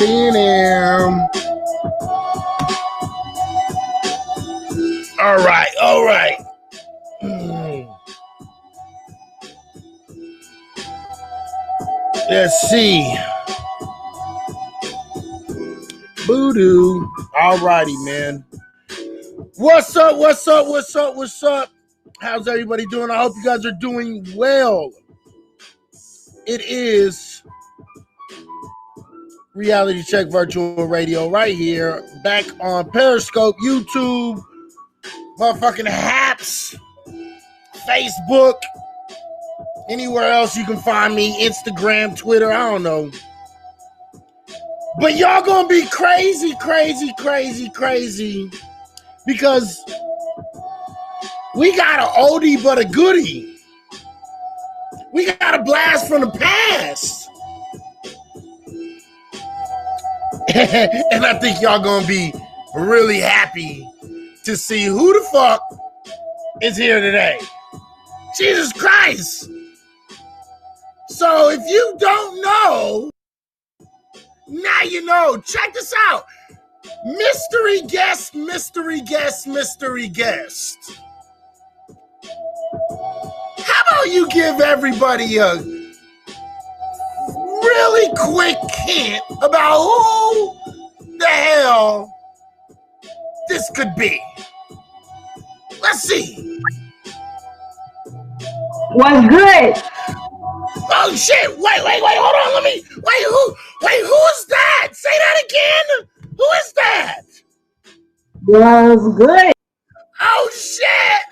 CNN. All right. Let's see. Voodoo. All righty, man. What's up? How's everybody doing? I hope you guys are doing well. It is Reality Check Virtual Radio right here, back on Periscope, YouTube, motherfucking Haps, Facebook, anywhere else you can find me, Instagram, Twitter, I don't know. But y'all gonna be crazy, because we got an oldie but a goodie. We got a blast from the past. And I think y'all gonna be really happy to see who the fuck is here today. Jesus Christ. So if you don't know, now you know. Check this out. Mystery guest. How about you give everybody a really quick hint about who the hell this could be? Let's see. What's good? Oh shit! Wait! Hold on. Who is that? Say that again. Who is that? What's good? Oh shit!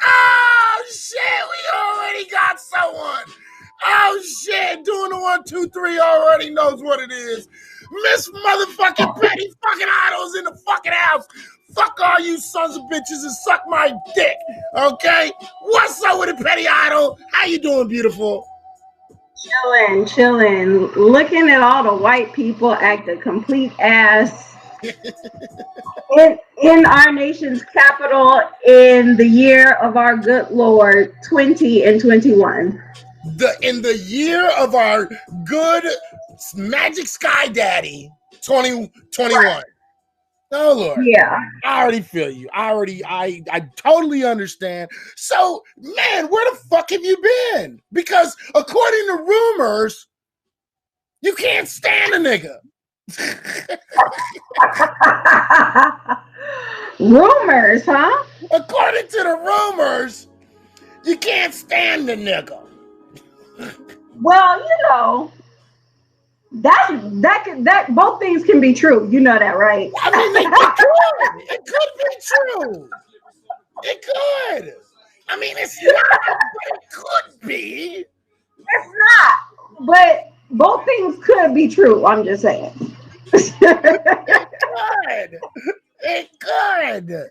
We already got someone. Oh shit! Doing the 1, 2, 3 already knows what it is. Miss motherfucking Petty fucking Idol's in the fucking house. Fuck all you sons of bitches and suck my dick. Okay? What's up with it, Petty Idol? How you doing, beautiful? Chilling. Looking at all the white people act a complete ass in our nation's capital in the year of our good Lord 2021. In the year of our good Magic Sky Daddy 2021. Right. Oh Lord. Yeah. I already feel you. I totally understand. So, man, where the fuck have you been? Because according to rumors, you can't stand a nigga. Rumors, huh? According to the rumors, you can't stand the nigga. Well, you know, that both things can be true. You know that, right? I mean, it could be true. It could. I mean, it's not, but it could be. It's not, but both things could be true. I'm just saying. It could.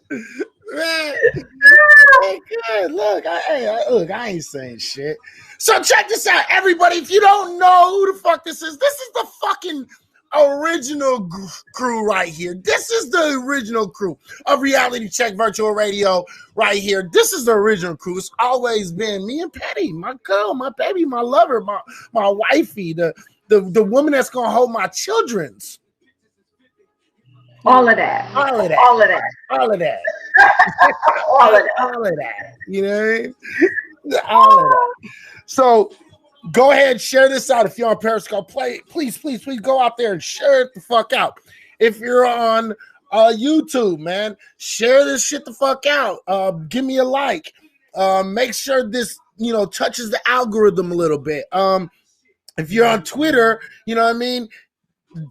Man, it could. Look, I ain't saying shit. So check this out, everybody. If you don't know who the fuck this is the fucking original crew right here. This is the original crew of Reality Check Virtual Radio right here. This is the original crew. It's always been me and Petty, my girl, my baby, my lover, my wifey, the woman that's gonna hold my children's. All of that. You know what I mean? All of that. So go ahead, share this out. If you're on Periscope, please go out there and share it the fuck out. If you're on YouTube, man, share this shit the fuck out. Give me a like. Make sure this, touches the algorithm a little bit. If you're on Twitter, you know what I mean?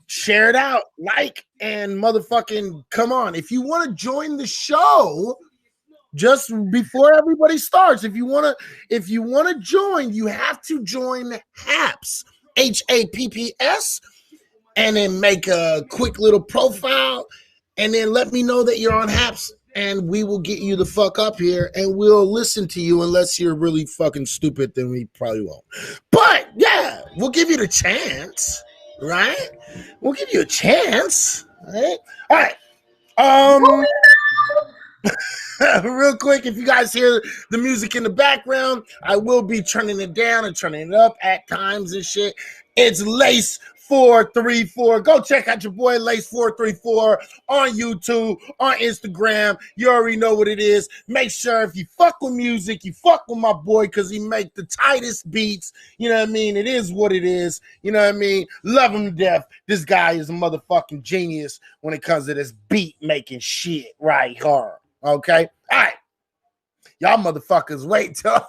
Share it out, like, and motherfucking come on. If you want to join the show, just before everybody starts, if you want to join, you have to join HAPS, HAPPS, and then make a quick little profile, and then let me know that you're on HAPS, and we will get you the fuck up here, and we'll listen to you. Unless you're really fucking stupid, then we probably won't. But yeah, we'll give you the chance. Right? We'll give you a chance. All right. Real quick, if you guys hear the music in the background, I will be turning it down and turning it up at times and shit. It's Lace 434. Go check out your boy Lace 434 on YouTube, on Instagram. You already know what it is. Make sure if you fuck with music, you fuck with my boy because he make the tightest beats. You know what I mean? It is what it is. You know what I mean? Love him to death. This guy is a motherfucking genius when it comes to this beat making shit right here. Okay? All right. Y'all motherfuckers wait till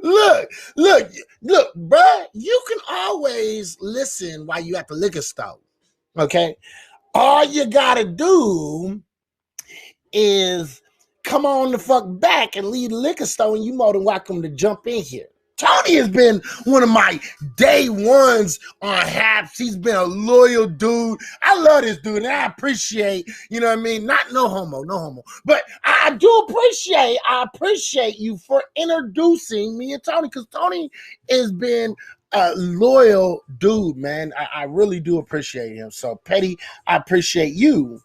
look, bro. You can always listen while you at the liquor store. Okay, all you gotta do is come on the fuck back and leave the liquor store, and you more than welcome to jump in here. Tony has been one of my day ones on Haps. He's been a loyal dude. I love this dude, and I appreciate, you know what I mean? Not no homo. But I appreciate you for introducing me and Tony, because Tony has been a loyal dude, man. I really do appreciate him. So, Petty, I appreciate you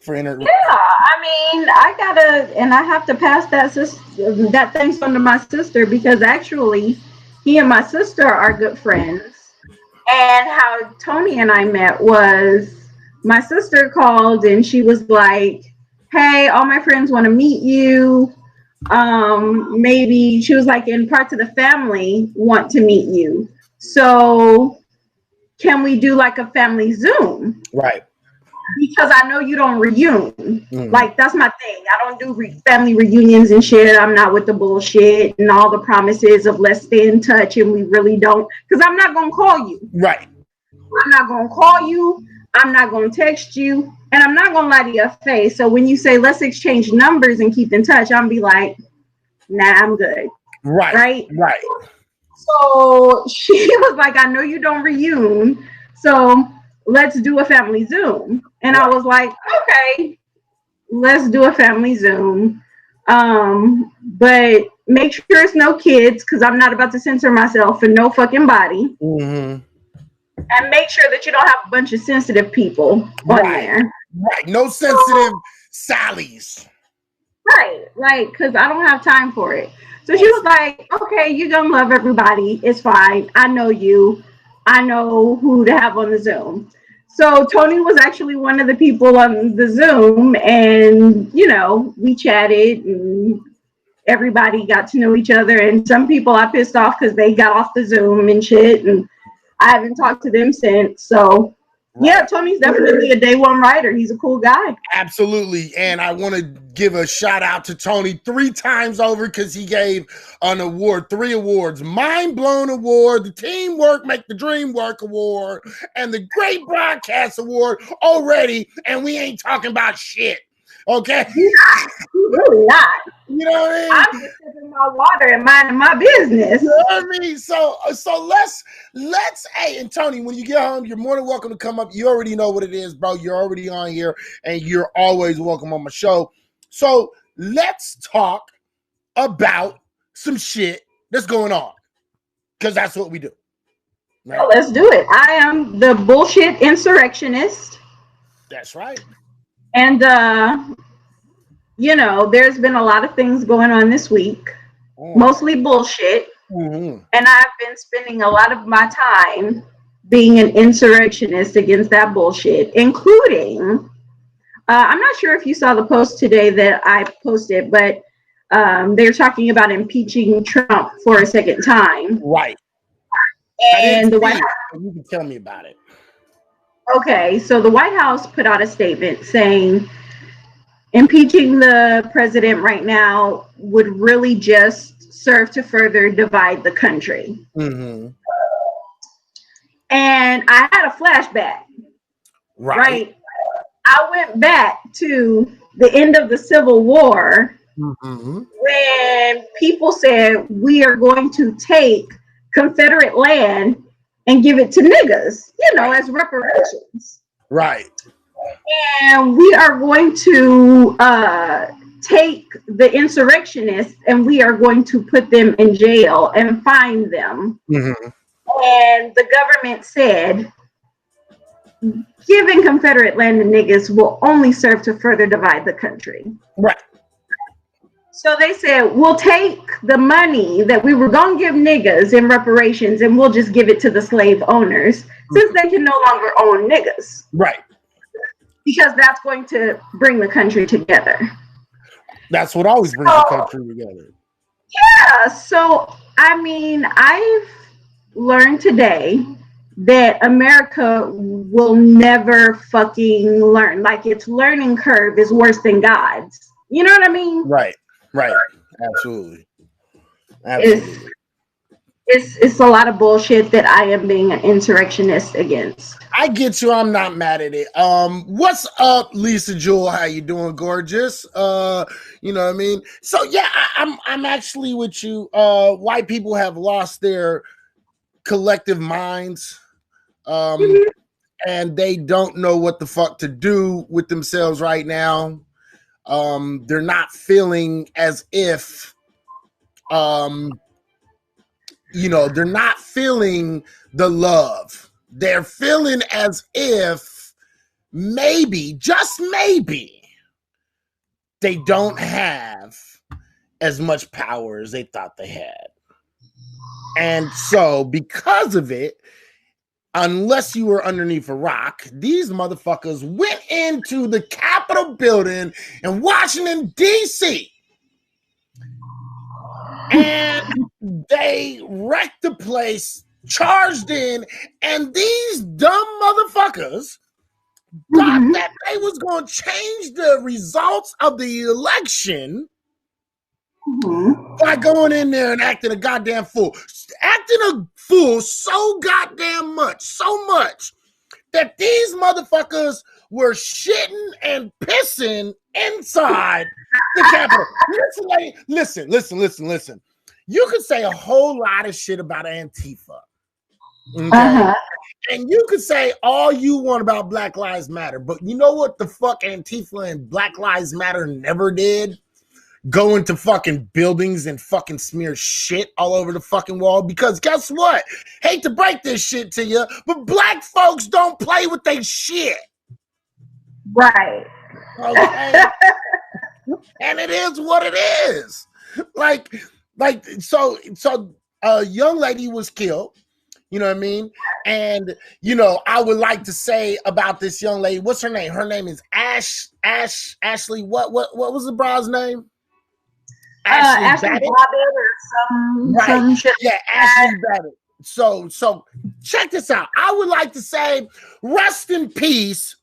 for introducing. Yeah, I mean, I have to pass that thanks on to my sister, because actually he and my sister are good friends. And how Tony and I met was my sister called and she was like, hey, all my friends want to meet you. Maybe she was like, and parts of the family want to meet you. So can we do like a family Zoom? Right. Because I know you don't reunion. Like, that's my thing. I don't do family reunions and shit. I'm not with the bullshit and all the promises of let's stay in touch and we really don't. Because I'm not going to call you. Right. I'm not going to call you. I'm not going to text you. And I'm not going to lie to your face. So when you say let's exchange numbers and keep in touch, I'm be like, nah, I'm good. Right. So she was like, I know you don't reunion. So let's do a family Zoom. And I was like, okay, let's do a family Zoom. But make sure it's no kids, because I'm not about to censor myself for no fucking body. Mm-hmm. And make sure that you don't have a bunch of sensitive people on there. Right. No sensitive Sallies. Right. Because I don't have time for it. So she was like, okay, you're going to love everybody. It's fine. I know you. I know who to have on the Zoom. So Tony was actually one of the people on the Zoom, and, you know, we chatted and everybody got to know each other. And some people I pissed off because they got off the Zoom and shit, and I haven't talked to them since. So yeah, Tony's definitely a day one writer. He's a cool guy. Absolutely. And I want to give a shout out to Tony 3 times over, because he gave an award, 3 awards: Mind Blown Award, the Teamwork Make the Dream Work Award, and the Great Broadcast Award already. And we ain't talking about shit. Okay? Really not. You know what I mean? I'm just sipping my water and minding my business. You know what I mean? So let's hey, and Tony, when you get home, you're more than welcome to come up. You already know what it is, bro. You're already on here, and you're always welcome on my show. So let's talk about some shit that's going on, because that's what we do. Right? Well, let's do it. I am the bullshit insurrectionist. That's right. And you know, there's been a lot of things going on this week, mostly bullshit. And I've been spending a lot of my time being an insurrectionist against that bullshit, including, I'm not sure if you saw the post today that I posted, but they're talking about impeaching Trump for a second time. Right. And the White House. You can tell me about it. Okay, so the White House put out a statement saying impeaching the president right now would really just serve to further divide the country. And I had a flashback. Right. I went back to the end of the Civil War when people said we are going to take Confederate land and give it to niggas, you know, as reparations. Right. And we are going to take the insurrectionists and we are going to put them in jail and fine them. And the government said giving Confederate land to niggas will only serve to further divide the country. Right. Right. And I had a flashback. I went back to the end of the Civil War when people said we are going to take Confederate land and give it to niggas, as reparations. And we are going to take the insurrectionists and we are going to put them in jail and fine them. And the government said giving Confederate land to niggas will only serve to further divide the country. So they said, we'll take the money that we were going to give niggas in reparations and we'll just give it to the slave owners since they can no longer own niggas. Right. Because that's going to bring the country together. That's what always brings the country together. Yeah. So, I mean, I've learned today that America will never fucking learn. Like, its learning curve is worse than God's. You know what I mean? Right. Absolutely. It's a lot of bullshit that I am being an insurrectionist against. I get you. I'm not mad at it. What's up, Lisa Jewel? How you doing, gorgeous? You know what I mean? So yeah, I'm actually with you. White people have lost their collective minds. And they don't know what the fuck to do with themselves right now. They're not feeling as if they're not feeling the love. They're feeling as if maybe, just maybe, they don't have as much power as they thought they had. And so because of it, unless you were underneath a rock, these motherfuckers went into the Capitol building in Washington, D.C. And they wrecked the place, charged in, and these dumb motherfuckers thought that they was going to change the results of the election by going in there and acting a goddamn fool. Acting a fool so goddamn much, so much, that these motherfuckers were shitting and pissing inside the Capitol. Listen. You could say a whole lot of shit about Antifa. Okay? And you could say all you want about Black Lives Matter, but you know what the fuck Antifa and Black Lives Matter never did? Go into fucking buildings and fucking smear shit all over the fucking wall. Because guess what? Hate to break this shit to you, but black folks don't play with their shit. Right. Okay. And it is what it is. So a young lady was killed. You know what I mean? And I would like to say about this young lady. What's her name? Her name is Ashley. What was the bro's name? Ashley Babbitt or some shit. Yeah, Ashley Babbitt. So check this out. I would like to say, rest in peace,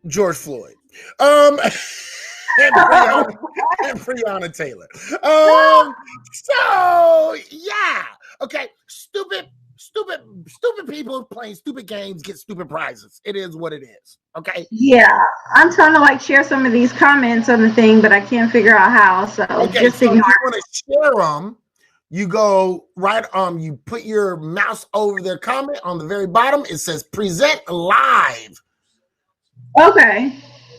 George Floyd. And Breonna Taylor. So yeah. Okay. Stupid people playing stupid games get stupid prizes. It is what it is. Okay. Yeah, I'm trying to share some of these comments on the thing, but I can't figure out how. So just so ignore. If you want to share them, you go right. You put your mouse over their comment on the very bottom. It says present live. Okay.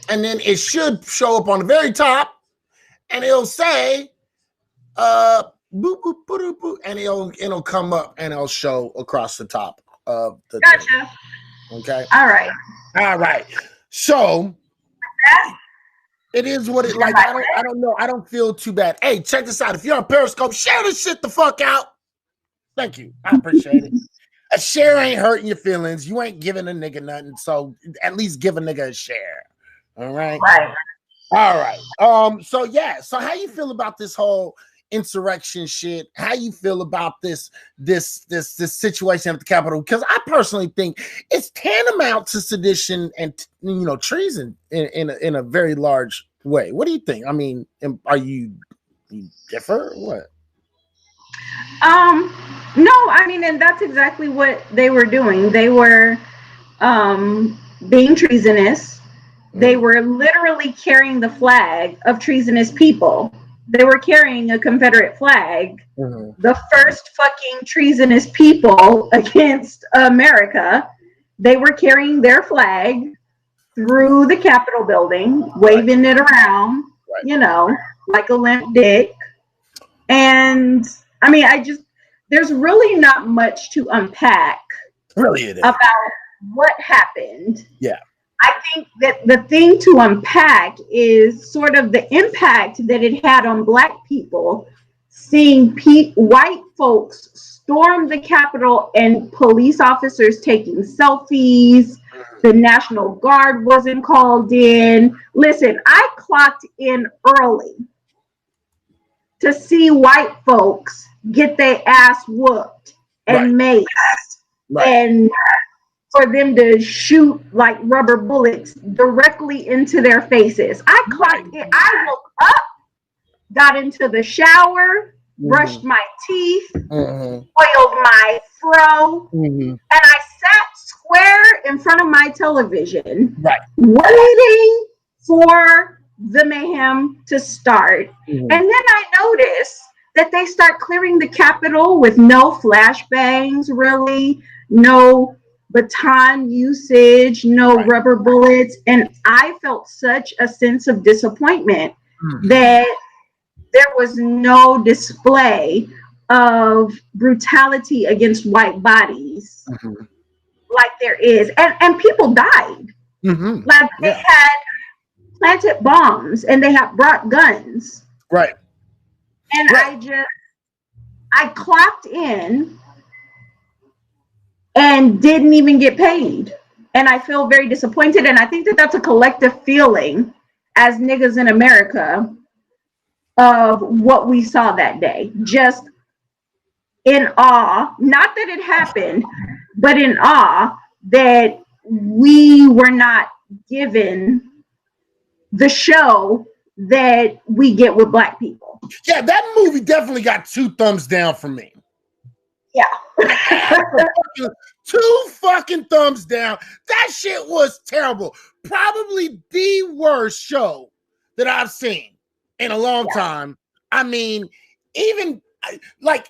And then it should show up on the very top, and it'll say boop, boop, boop, boop, and it'll come up and it'll show across the top of the Gotcha. thing. Okay. All right. So it is what it like. I don't know. I don't feel too bad. Hey, check this out. If you're on Periscope, share this shit the fuck out. Thank you. I appreciate it. A share ain't hurting your feelings. You ain't giving a nigga nothing. So at least give a nigga a share. All right. Right. All right. So yeah. So how you feel about this whole insurrection shit? How you feel about this situation at the Capitol? Because I personally think it's tantamount to sedition and treason in a very large way. What do you think? I mean, are you differ or what? No, I mean, and that's exactly what they were doing. They were being treasonous. They were literally carrying the flag of treasonous people. They were carrying a Confederate flag. The first fucking treasonous people against America. They were carrying their flag through the Capitol building, waving it around, like a limp dick. And I mean, there's really not much to unpack really it is. about what happened. Yeah. I think that the thing to unpack is sort of the impact that it had on Black people, seeing white folks storm the Capitol and police officers taking selfies. The National Guard wasn't called in. Listen, I clocked in early to see white folks get their ass whooped and maced, and for them to shoot like rubber bullets directly into their faces. I clocked in. I woke up, got into the shower, brushed my teeth, oiled my fro, and I sat square in front of my television, waiting for the mayhem to start. And then I noticed that they start clearing the Capitol with no flashbangs, really, no baton usage, no rubber bullets. And I felt such a sense of disappointment that there was no display of brutality against white bodies like there is. And people died. Like they had planted bombs and they have brought guns. And I clocked in and didn't even get paid. And I feel very disappointed. And I think that that's a collective feeling as niggas in America of what we saw that day. Just in awe, not that it happened, but in awe that we were not given the show that we get with Black people. Yeah, that movie definitely got 2 thumbs down from me. Yeah. 2 fucking thumbs down. That shit was terrible. Probably the worst show that I've seen in a long time. I mean, even like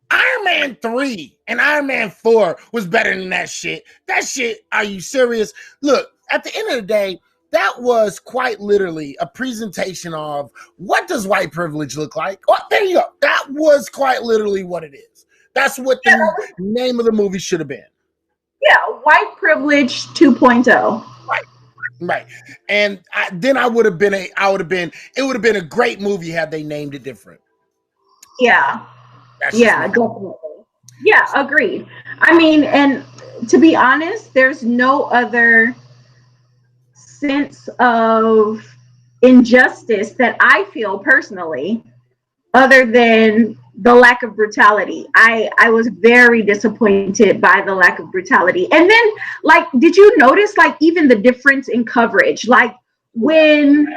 Iron Man 3 and Iron Man 4 was better than that shit. That shit, are you serious? Look, at the end of the day, that was quite literally a presentation of what does white privilege look like. Oh, there you go. That was quite literally what it is. That's what the name of the movie should have been. Yeah, white privilege 2.0. Right. And it would have been a great movie had they named it different. Yeah. Definitely. Yeah, agreed. I mean, and to be honest, there's no other sense of injustice that I feel personally other than the lack of brutality. I was very disappointed by the lack of brutality. And then, like, did you notice, like, even the difference in coverage? Like, when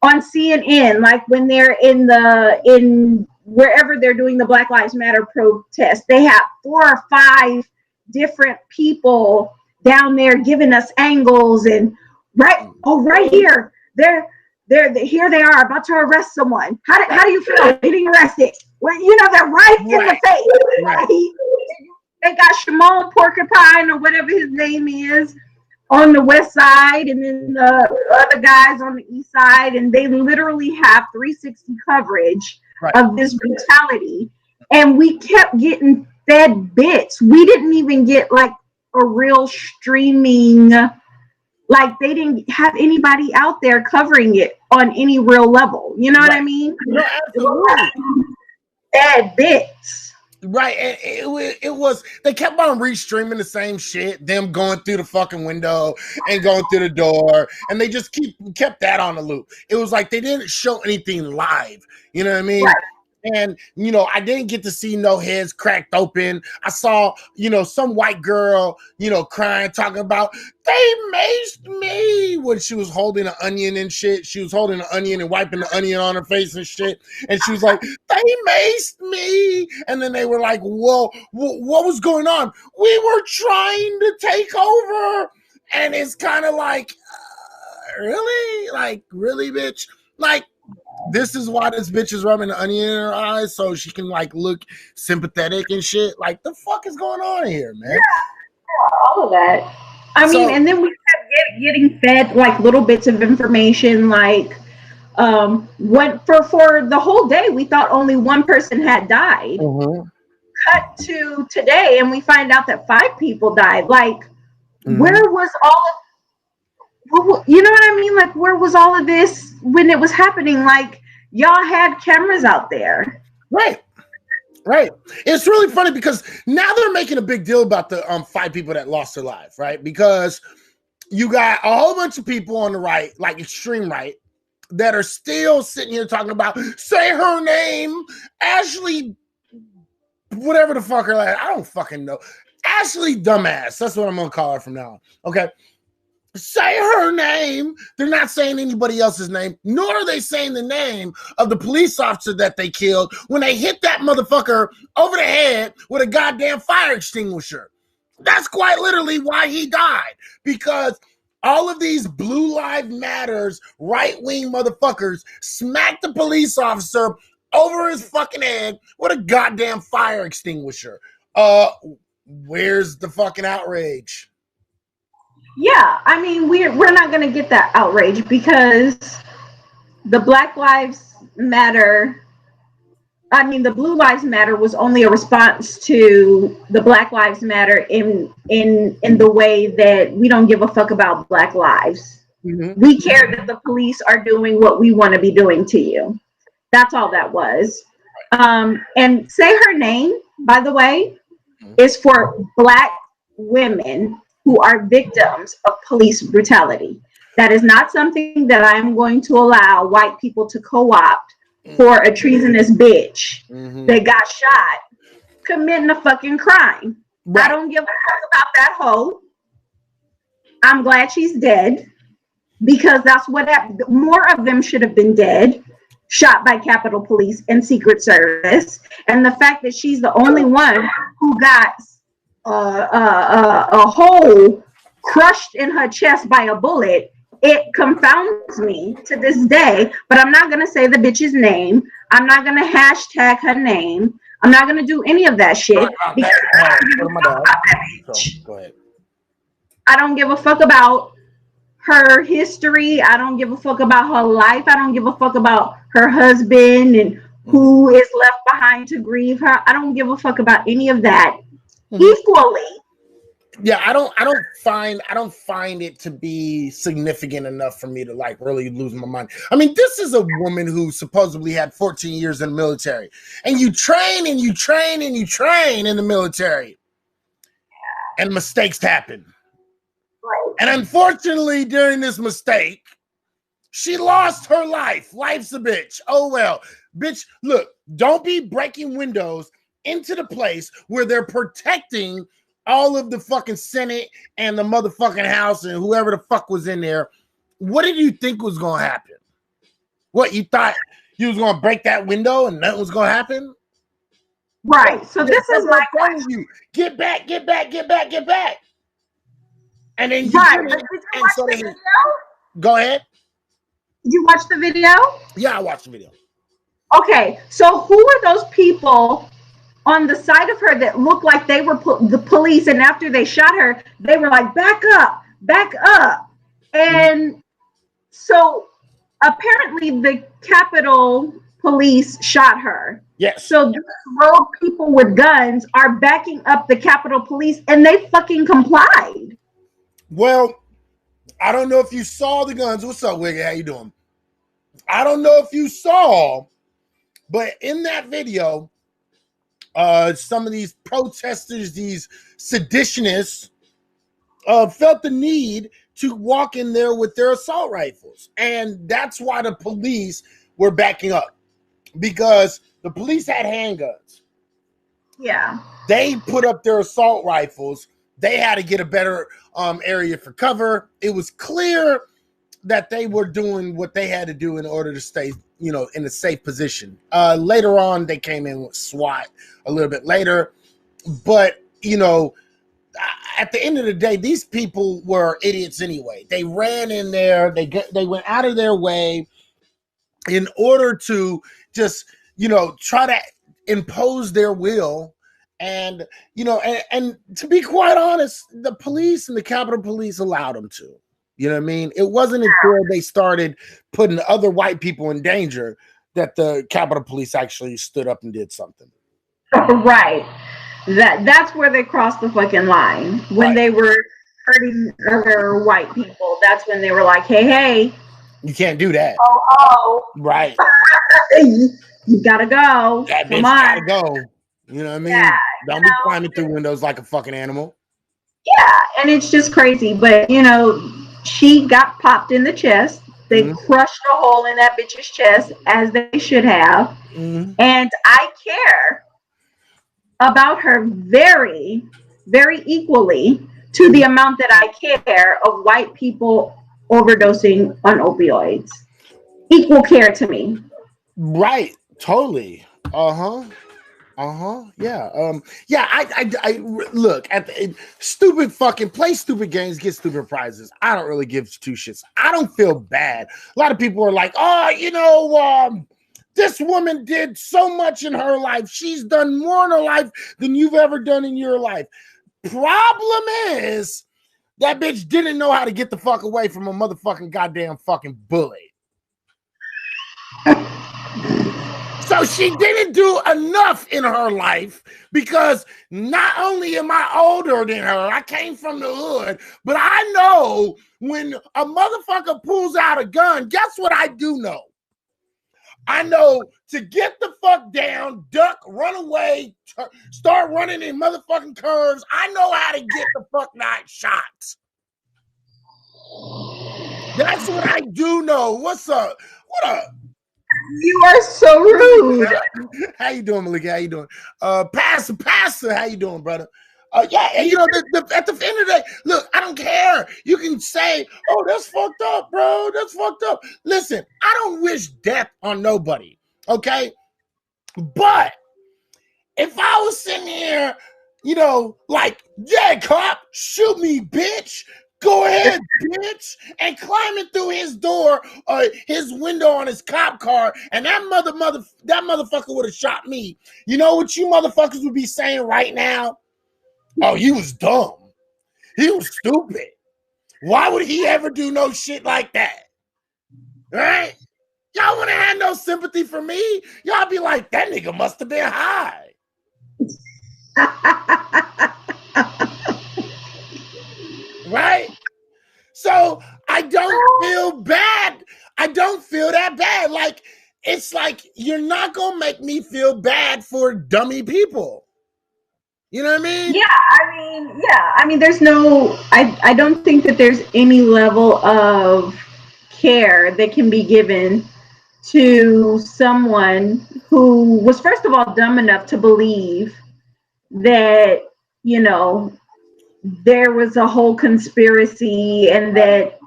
on CNN, like, when they're in wherever they're doing the Black Lives Matter protest, they have 4 or 5 different people down there giving us angles and right here, here they are about to arrest someone. How do you feel getting arrested? Well, you know, they're right in the face. They got Shimon Porcupine or whatever his name is on the west side, and then the other guys on the east side, and they literally have 360 coverage of this brutality. And we kept getting fed bits. We didn't even get like a real streaming. Like, they didn't have anybody out there covering it on any real level. You know what I mean? No, absolutely. Bad bits. Right. And it was, they kept on restreaming the same shit, them going through the fucking window and going through the door. And they just kept that on the loop. It was like they didn't show anything live. You know what I mean? Right. And, you know, I didn't get to see no heads cracked open. I saw, you know, some white girl, you know, crying, talking about, they maced me when she was holding an onion and shit. She was holding an onion and wiping the onion on her face and shit. And she was like, they maced me. And then they were like, whoa, what was going on? We were trying to take over. And it's kind of like, really? Like, really, bitch? Like, this is why this bitch is rubbing the onion in her eyes so she can like look sympathetic and shit. Like, the fuck is going on here, man? Yeah, all of that. I mean, and then we kept getting fed like little bits of information, like what for the whole day we thought only one person had died. Cut to today, and we find out that 5 people died. Like, where was all of You know what I mean? Like, where was all of this when it was happening? Like, y'all had cameras out there. Right. Right. It's really funny because now they're making a big deal about the 5 people that lost their lives, right? Because you got a whole bunch of people on the right, like extreme right, that are still sitting here talking about, say her name, Ashley, whatever the fuck her like. I don't fucking know. Ashley dumbass. That's what I'm gonna call her from now on. Okay. Say her name. They're not saying anybody else's name, nor are they saying the name of the police officer that they killed when they hit that motherfucker over the head with a goddamn fire extinguisher. That's quite literally why he died, because all of these Blue Lives Matters right-wing motherfuckers smacked the police officer over his fucking head with a goddamn fire extinguisher. Where's the fucking outrage? Yeah, I mean, we're not gonna get that outrage because the Black Lives Matter. I mean, the Blue Lives Matter was only a response to the Black Lives Matter in the way that we don't give a fuck about Black lives. Mm-hmm. We care that the police are doing what we want to be doing to you. That's all that was. And say her name, by the way, is for Black women who are victims of police brutality. That is not something that I'm going to allow white people to co-opt for a treasonous bitch that got shot committing a fucking crime. Right. I don't give a fuck about that hoe. I'm glad she's dead because that's what more of them should have been dead, shot by Capitol Police and Secret Service. And the fact that she's the only one who got a hole crushed in her chest by a bullet, it confounds me to this day. But I'm not gonna say the bitch's name. I'm not gonna hashtag her name. I'm not gonna do any of that shit because I don't give a fuck about that bitch. Go ahead. I don't give a fuck about her history. I don't give a fuck about her life. I don't give a fuck about her husband and who is left behind to grieve her. I don't give a fuck about any of that. Equally. Yeah, I don't find it to be significant enough for me to like really lose my mind. I mean, this is a woman who supposedly had 14 years in the military, and you train and you train and you train in the military, and mistakes happen. Right. And unfortunately, during this mistake, she lost her life. Life's a bitch. Oh well, bitch. Look, don't be breaking windows into the place where they're protecting all of the fucking Senate and the motherfucking House and whoever the fuck was in there. What did you think was going to happen? What, you thought you was going to break that window and nothing was going to happen? Right. So this is my question. You get back. And then you go ahead. Did you watch the video? Yeah, I watched the video. Okay. So who are those people on the side of her that looked like they were the police, and after they shot her, they were like, back up. And so apparently the Capitol Police shot her. Yes. So these rogue people with guns are backing up the Capitol Police, and they fucking complied. Well, I don't know if you saw the guns. What's up, Wiggy? How you doing? I don't know if you saw, but in that video, some of these protesters, these seditionists, felt the need to walk in there with their assault rifles. And that's why the police were backing up, because the police had handguns. Yeah. They put up their assault rifles. They had to get a better area for cover. It was clear that they were doing what they had to do in order to stay, in a safe position. Later on, they came in with SWAT a little bit later. But, at the end of the day, these people were idiots anyway. They ran in there. They went out of their way in order to just, try to impose their will. And, and to be quite honest, the police and the Capitol Police allowed them to. You know what I mean? It wasn't until they started putting other white people in danger that the Capitol Police actually stood up and did something. Right. That's where they crossed the fucking line. When they were hurting other white people, that's when they were like, hey, you can't do that. Oh, right. You gotta go. That Come bitch on. gotta go. You know what I mean? Yeah, Don't be climbing through windows like a fucking animal. Yeah, and it's just crazy. But she got popped in the chest. They crushed a hole in that bitch's chest, as they should have. And I care about her very, very equally to the amount that I care of white people overdosing on opioids. Equal care to me. Right. Totally. Yeah. Yeah. I look at stupid fucking play stupid games, get stupid prizes. I don't really give two shits. I don't feel bad. A lot of people are like, oh, this woman did so much in her life. She's done more in her life than you've ever done in your life. Problem is, that bitch didn't know how to get the fuck away from a motherfucking goddamn fucking bullet. So she didn't do enough in her life, because not only am I older than her, I came from the hood, but I know when a motherfucker pulls out a gun, guess what I do know? I know to get the fuck down, duck, run away, start running in motherfucking curves. I know how to get the fuck not shot. That's what I do know. What's up? What up? You are so rude. How you doing, Malika? How you doing? Pastor, how you doing, brother? Yeah, and at the end of the day, look, I don't care. You can say, oh, that's fucked up, bro. That's fucked up. Listen, I don't wish death on nobody, okay? But if I was sitting here, like, yeah, cop, shoot me, bitch. Go ahead, bitch, and climbing through his door or his window on his cop car, and that motherfucker would have shot me. You know what you motherfuckers would be saying right now? Oh, he was dumb. He was stupid. Why would he ever do no shit like that? Right? Y'all wouldn't have no sympathy for me. Y'all be like, that nigga must have been high. Right? So I don't feel bad. I don't feel that bad. Like, it's like, you're not going to make me feel bad for dummy people. You know what I mean? Yeah. I mean, there's no, I don't think that there's any level of care that can be given to someone who was, first of all, dumb enough to believe that, there was a whole conspiracy, and that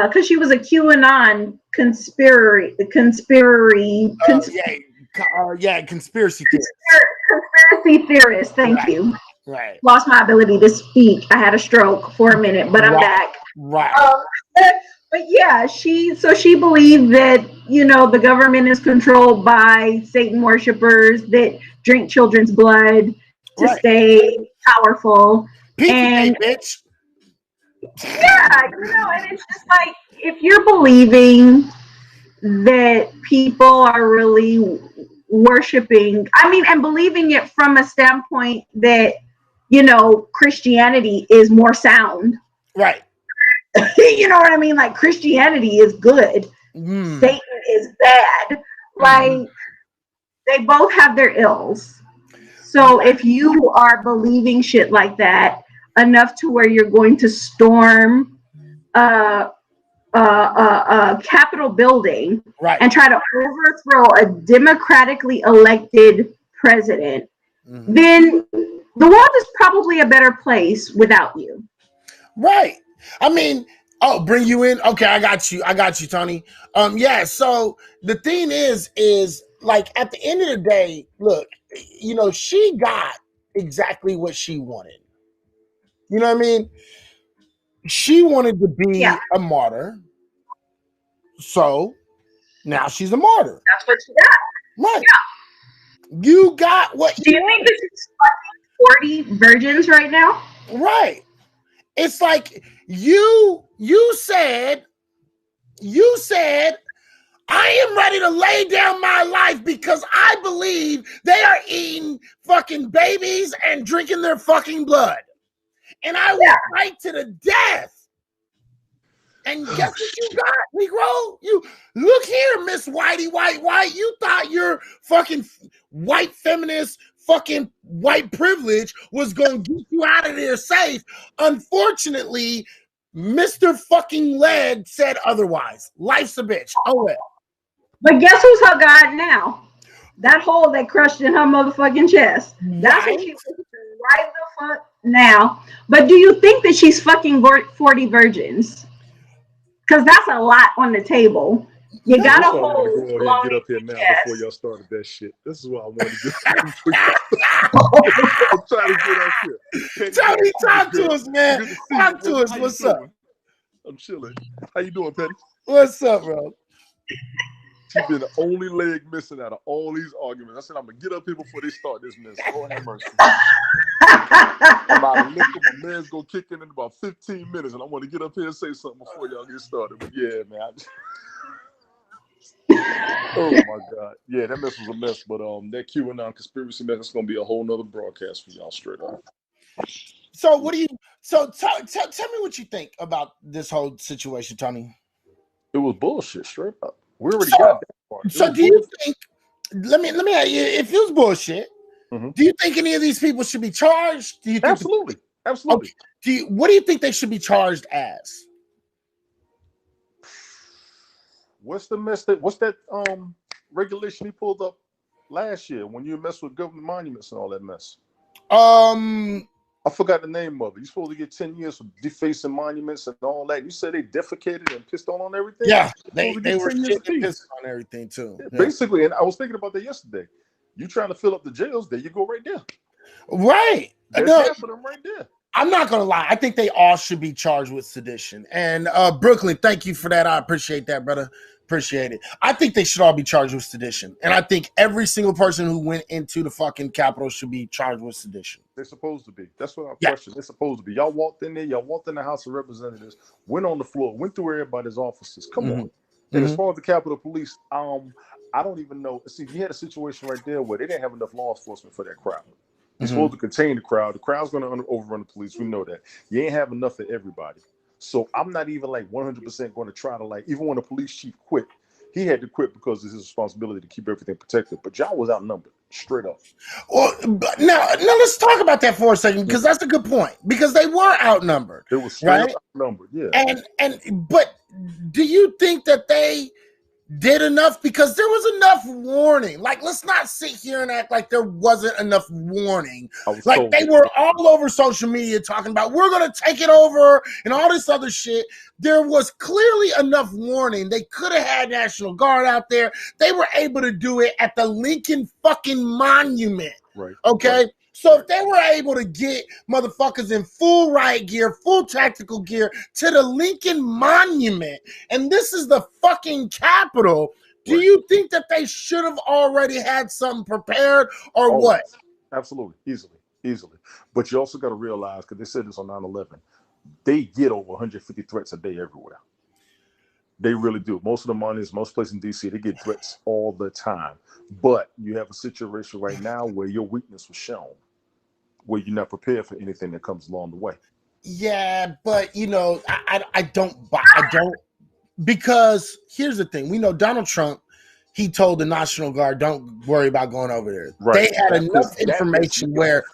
because she was a QAnon conspiracy theorist. Thank you. Right. Lost my ability to speak. I had a stroke for a minute, but I'm back. Right. But yeah, she believed that the government is controlled by Satan worshipers that drink children's blood to stay powerful. And bitch. Yeah, and it's just like, if you're believing that people are really worshiping, and believing it from a standpoint that Christianity is more sound, right? You know what I mean? Like, Christianity is good, Satan is bad. Like, they both have their ills. So if you are believing shit like that enough to where you're going to storm a Capitol building and try to overthrow a democratically elected president, then the world is probably a better place without you. Right. I mean, bring you in. Okay, I got you, Tony. Yeah. So the thing is like, at the end of the day, look, she got exactly what she wanted. You know what I mean? She wanted to be a martyr. So now she's a martyr. That's what she got. Right. Yeah. You got what you think this is 40 virgins right now? Right. It's like you said, I am ready to lay down my life because I believe they are eating fucking babies and drinking their fucking blood. and I will fight to the death. And guess what you got, Negro? You look here, Miss Whitey White. You thought your fucking white feminist fucking white privilege was gonna get you out of there safe. Unfortunately, Mr. fucking Leg said otherwise. Life's a bitch. Oh well. But guess who's her God now? That hole that crushed in her motherfucking chest. That's what she's right the fuck now. But do you think that she's fucking 40 virgins? Because that's a lot on the table. You got to hold. Go ahead and get up here now before y'all started that shit. This is what I wanted to get. I'm trying to get up here. Tony, talk to us, man. Talk to us. What's up? I'm chilling. How you doing, Petty? What's up, bro? She's been the only leg missing out of all these arguments. I said, I'm going to get up here before they start this mess. Lord have mercy. I'm about to lift up. My man's going to kick in about 15 minutes, and I want to get up here and say something before y'all get started. But yeah, man. Oh, my God. Yeah, that mess was a mess. But that QAnon conspiracy mess is going to be a whole nother broadcast for y'all straight up. So what do you – so tell me what you think about this whole situation, Tony. It was bullshit, straight up. We already got that part. So do you think? Let me ask you. If it was bullshit, do you think any of these people should be charged? Do you think absolutely? Okay. What do you think they should be charged as? What's the mess that? What's that regulation he pulled up last year when you messed with government monuments and all that mess? I forgot the name of it. You're supposed to get 10 years for defacing monuments and all that. You said they defecated and pissed on everything? Yeah, they were pissed on everything too. Yeah. Basically, and I was thinking about that yesterday. You trying to fill up the jails, there you go right there. Right. There's half of them right there. I'm not going to lie. I think they all should be charged with sedition. And Brooklyn, thank you for that. I appreciate that, brother. Appreciate it. I think they should all be charged with sedition. And I think every single person who went into the fucking Capitol should be charged with sedition. They're supposed to be. That's what I question. They're supposed to be. Y'all walked in there. Y'all walked in the House of Representatives, went on the floor, went through everybody's offices. Come on. And as far as the Capitol Police, I don't even know. See, you had a situation right there where they didn't have enough law enforcement for that crowd. You're supposed to contain the crowd. The crowd's going to overrun the police. We know that. You ain't have enough for everybody. So I'm not even like 100% going to try to like, even when the police chief quit, he had to quit because it's his responsibility to keep everything protected. But y'all was outnumbered, straight up. Well, now let's talk about that for a second, because that's a good point. Because they were outnumbered. They were straight up outnumbered, yeah. But do you think that they did enough? Because there was enough warning. Like, let's not sit here and act like there wasn't enough warning. Like, they were all over social media talking about, we're going to take it over and all this other shit. There was clearly enough warning. They could have had National Guard out there. They were able to do it at the Lincoln fucking Monument. Right. Okay? Right. So if they were able to get motherfuckers in full riot gear, full tactical gear to the Lincoln Monument, and this is the fucking Capitol, do you think that they should have already had something prepared or what? Absolutely. Easily. But you also got to realize, because they said this on 9/11, they get over 150 threats a day everywhere. They really do. Most of the monuments, most places in D.C., they get threats all the time. But you have a situation right now where your weakness was shown, where you're not prepared for anything that comes along the way. Yeah, but I don't, because here's the thing. We know Donald Trump, he told the National Guard, don't worry about going over there. Right. They had enough information where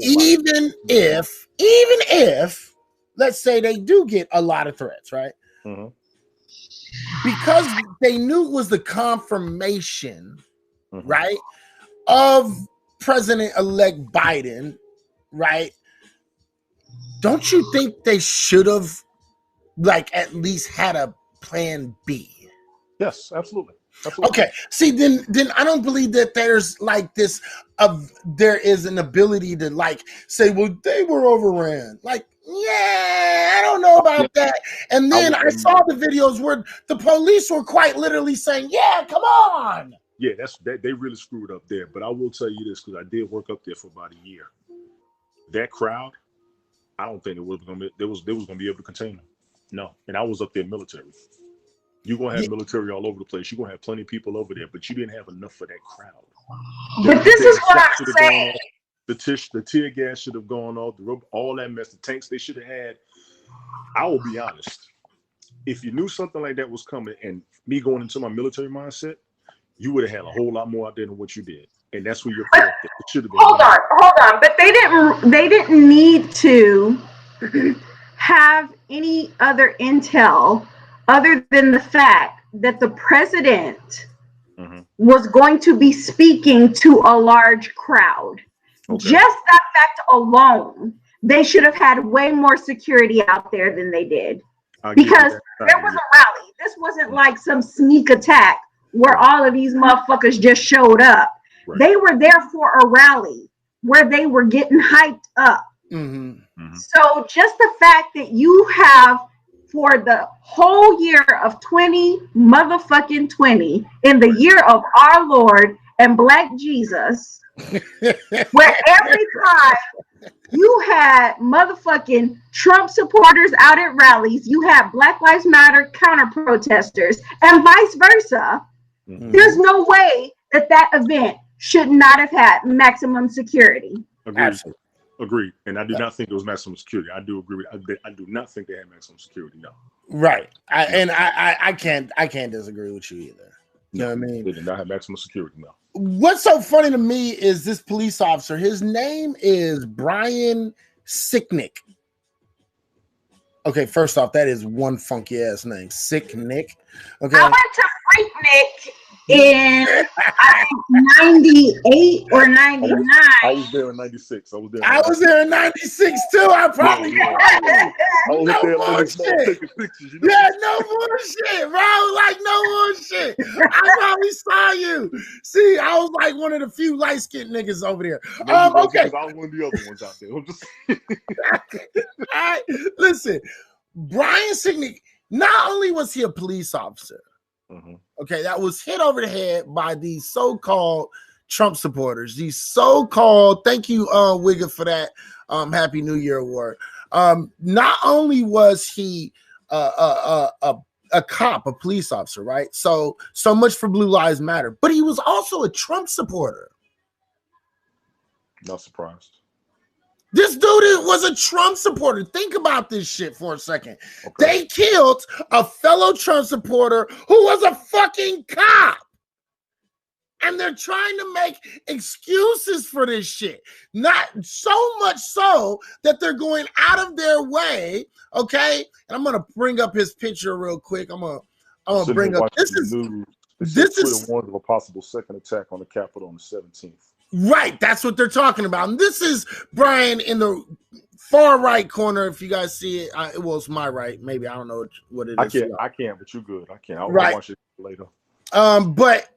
even if, let's say they do get a lot of threats, right? Mm-hmm. Because they knew it was the confirmation, right, of President-elect Biden, right? Don't you think they should have, like, at least had a plan B? Yes, absolutely. Okay. See, then I don't believe that there's like this. There is an ability to like say, well, they were overran. Like, yeah, I don't know about that. And then I saw the videos where the police were quite literally saying, "Yeah, come on." Yeah, they really screwed up there. But I will tell you this, because I did work up there for about a year. That crowd, I don't think they was going to be able to contain them. No, and I was up there military. You're going to have military all over the place. You're going to have plenty of people over there, but you didn't have enough for that crowd. But this is what I'm saying. The tear gas should have gone off. All that mess. The tanks they should have had. I will be honest. If you knew something like that was coming, and me going into my military mindset, you would have had a whole lot more out there than what you did, and that's where your it should have been. Hold on, but they didn't need to have any other intel other than the fact that the president was going to be speaking to a large crowd. Okay. Just that fact alone, they should have had way more security out there than they did. Because there was a rally. This wasn't like some sneak attack where all of these motherfuckers just showed up. Right. They were there for a rally where they were getting hyped up. So just the fact that you have, for the whole year of 2020, in the year of our Lord and Black Jesus, where every time you had motherfucking Trump supporters out at rallies, you had Black Lives Matter counter protesters, and vice versa. There's no way that event should not have had maximum security. Agreed. And I do not think it was maximum security. I do agree. I do not think they had maximum security. No. Right. I can't disagree with you either. You know what I mean? They did not have maximum security. No. What's so funny to me is this police officer. His name is Brian Sicknick. Okay, first off, that is one funky ass name, Sicknick. Okay. I went to Freaknik in 98 or 99. I was there in 96. I was there in 96 too. I probably I was there taking pictures. You know? Yeah, no bullshit, bro. Like no bullshit. I probably saw you. See, I was like one of the few light skinned niggas over there. Okay. I was one of the other ones out there. All right, listen. Brian Sicknick, not only was he a police officer, okay, that was hit over the head by these so-called Trump supporters, these so-called, thank you, Wigga, for that Happy New Year award. Not only was he a cop, a police officer, right? So much for Blue Lives Matter, but he was also a Trump supporter. Not surprised. This dude was a Trump supporter. Think about this shit for a second. Okay. They killed a fellow Trump supporter who was a fucking cop. And they're trying to make excuses for this shit. Not so much so that they're going out of their way, okay? And I'm going to bring up his picture real quick. I'm going to bring up. This is warned of a possible second attack on the Capitol on the 17th. Right, that's what they're talking about. And this is Brian in the far right corner. If you guys see it, it's my right. Maybe I don't know what it is. I can't, but you good. I can't. I'll watch it later. But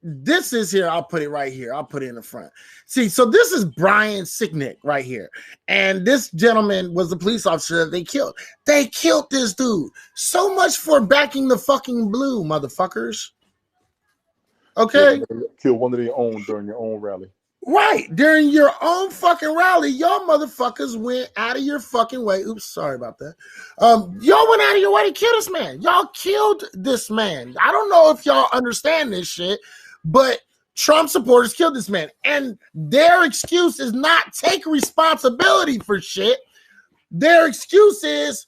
this is here. I'll put it right here. I'll put it in the front. See, so this is Brian Sicknick right here, and this gentleman was the police officer that they killed. They killed this dude. So much for backing the fucking blue, motherfuckers. Okay, kill one of their own during your own rally. Right, during your own fucking rally, y'all motherfuckers went out of your fucking way. Oops, sorry about that. Y'all went out of your way to kill this man. Y'all killed this man. I don't know if y'all understand this shit, but Trump supporters killed this man. And their excuse is not take responsibility for shit. Their excuse is,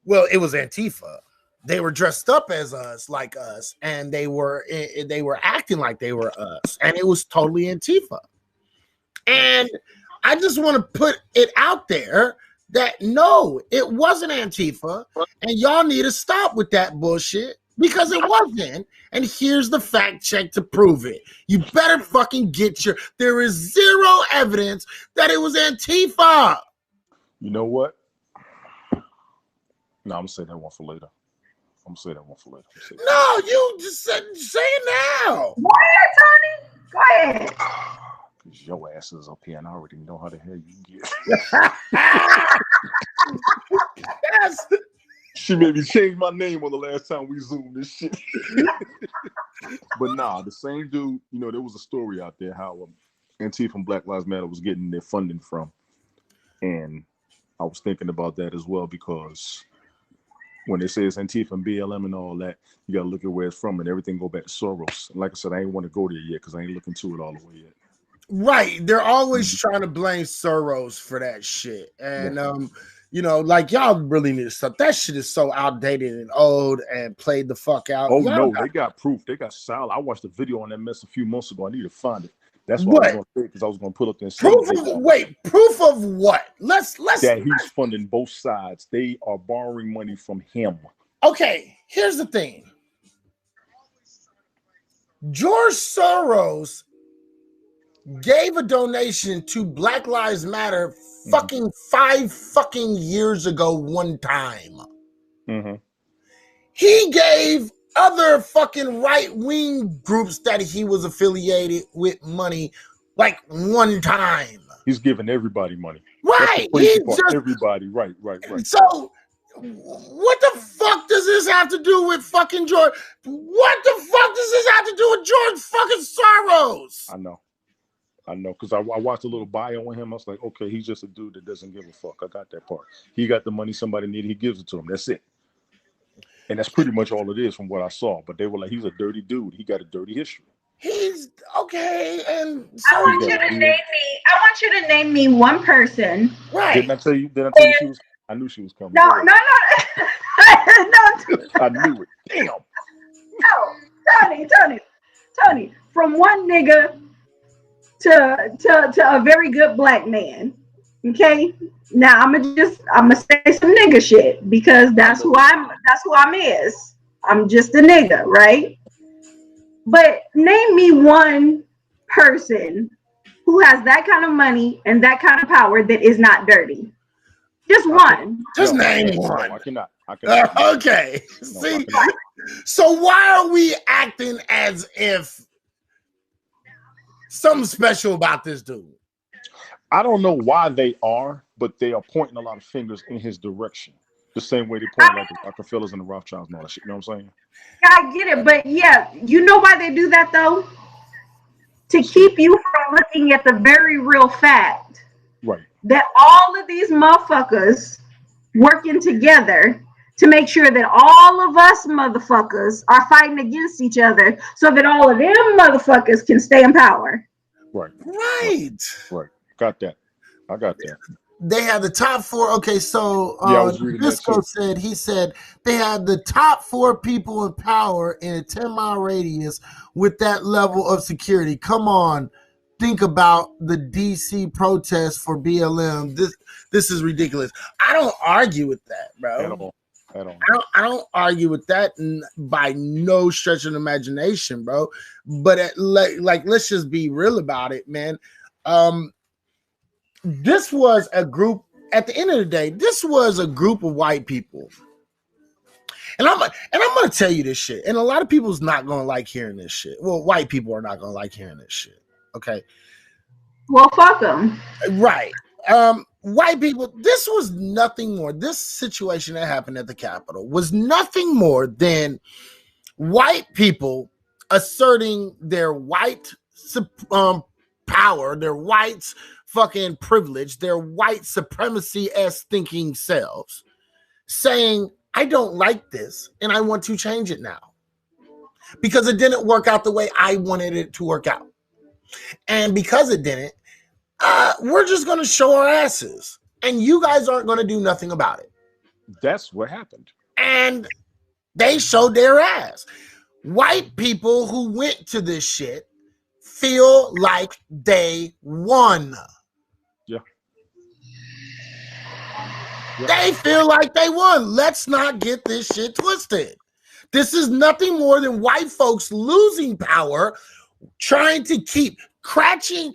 well, it was Antifa. They were dressed up as us, like us, and they were acting like they were us, and it was totally Antifa. And I just want to put it out there that no, it wasn't Antifa, and y'all need to stop with that bullshit because it wasn't. And here's the fact check to prove it. You better fucking there is zero evidence that it was Antifa. You know what? No, I'm gonna say that one for later. I'm gonna say that one for later. No, you just say it now. Go ahead, Tony. Go ahead. Because your ass is up here and I already know how the hell you get. Yes. She made me change my name on the last time we zoomed this shit. But nah, the same dude, there was a story out there how Antifa from Black Lives Matter was getting their funding from. And I was thinking about that as well because when it says Antifa and BLM and all that, you got to look at where it's from and everything go back to Soros. And like I said, I ain't want to go there yet because I ain't looking to it all the way yet. Right. They're always trying to blame Soros for that shit. And you know, like y'all really need to stop. That shit is so outdated and old and played the fuck out. Oh no, they got proof. They got solid. I watched a video on that mess a few months ago. I need to find it. That's what I was going to say, because I was going to put up there and say proof of what? Let's that he's funding both sides. They are borrowing money from him. Okay, here's the thing. George Soros gave a donation to Black Lives Matter fucking 5 fucking years ago one time. He gave other fucking right-wing groups that he was affiliated with money like one time. He's giving everybody money. Right. Everybody. Right. So what the fuck does this have to do with fucking George? What the fuck does this have to do with George fucking Soros? I know, because I watched a little bio on him. I was like, okay, he's just a dude that doesn't give a fuck. I got that part. He got the money somebody needed. He gives it to him. That's it. And that's pretty much all it is from what I saw. But they were like, he's a dirty dude. He got a dirty history. He's okay. And so I want you to name me one person. Right. Didn't I tell you she was? I knew she was coming. No. I knew it. Damn. No, Tony. From one nigga to a very good black man. Okay. Now I'm gonna say some nigga shit because that's who I'm is. I'm just a nigga, right? But name me one person who has that kind of money and that kind of power that is not dirty. Just one. Just name one. I cannot. Okay. See, so why are we acting as if something special about this dude? I don't know why they are, but they are pointing a lot of fingers in his direction. The same way they point like the Rockefellers and the Rothschilds and all that shit. You know what I'm saying? I get it, but yeah, you know why they do that though? To keep you from looking at the very real fact, right? That all of these motherfuckers working together to make sure that all of us motherfuckers are fighting against each other, so that all of them motherfuckers can stay in power. Right. Got that. I got that. They had the top 4. Okay, so Bisco said they had the top 4 people in power in a 10-mile radius with that level of security. Come on, think about the DC protest for BLM. This is ridiculous. I don't argue with that, bro. At all. I don't argue with that by no stretch of the imagination, bro. But let's just be real about it, man. This was a group. At the end of the day, this was a group of white people, and I'm gonna tell you this shit. And a lot of people's not gonna like hearing this shit. Well, white people are not gonna like hearing this shit. Okay. Well, fuck them. Right. White people. This was nothing more. This situation that happened at the Capitol was nothing more than white people asserting their white power, their whites fucking privilege, their white supremacy as thinking selves, saying, I don't like this and I want to change it now because it didn't work out the way I wanted it to work out. And because it didn't, we're just going to show our asses and you guys aren't going to do nothing about it. That's what happened. And they showed their ass. White people who went to this shit feel like they won. They feel like they won. Let's not get this shit twisted. This is nothing more than white folks losing power, trying to keep scratching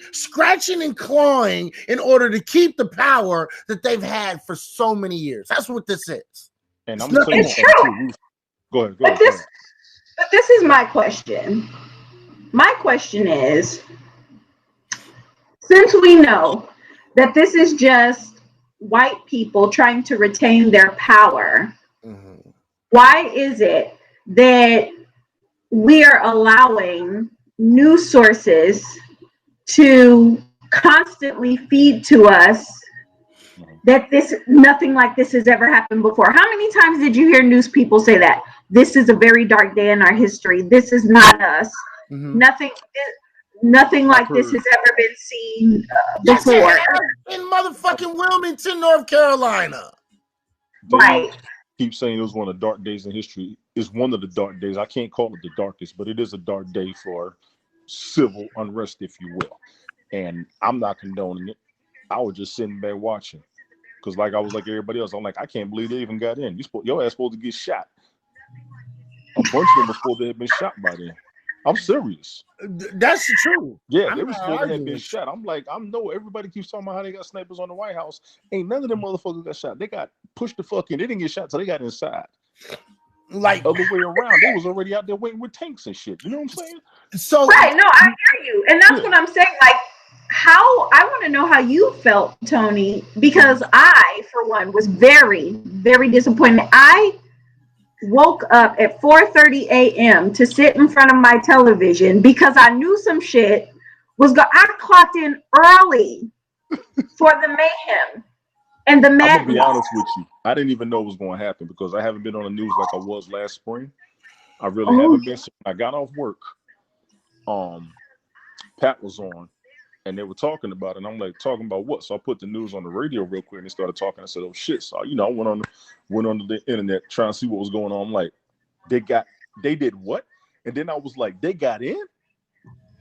and clawing in order to keep the power that they've had for so many years. That's what this is. And I'm going to tell you something too. Go ahead. But this is my question. My question is, since we know that this is just white people trying to retain their power, why is it that we are allowing news sources to constantly feed to us that nothing like this has ever happened before? How many times did you hear news people say that this is a very dark day in our history? This is not us. Nothing. nothing like this has ever been seen before. In motherfucking Wilmington, North Carolina. Right. Keep saying it was one of the dark days in history. It's one of the dark days. I can't call it the darkest, but it is a dark day for civil unrest, if you will. And I'm not condoning it. I was just sitting back watching. Because like I was like everybody else, I'm like, I can't believe they even got in. Your ass supposed to get shot. A bunch of them were supposed to have been shot by then. I'm serious. That's the truth. Yeah, they were supposed to have been shot. I'm like, I know everybody keeps talking about how they got snipers on the White House. Ain't none of them motherfuckers got shot. They got pushed the fuck in. They didn't get shot till they got inside. Like other way around, they was already out there waiting with tanks and shit. You know what I'm saying? So right, no, I hear you, and that's what I'm saying. Like, how I want to know how you felt, Tony, because I, for one, was very, very disappointed. I woke up at 4:30 a.m. to sit in front of my television because I knew some shit was going. I clocked in early for the mayhem and the madness. I'm gonna be honest with you. I didn't even know it was going to happen because I haven't been on the news like I was last spring. I really haven't been. So I got off work. Pat was on, and they were talking about it. And I'm like, talking about what? So I put the news on the radio real quick, and they started talking. I said, oh shit! So I went on the internet trying to see what was going on. I'm like, they did what? And then I was like, they got in,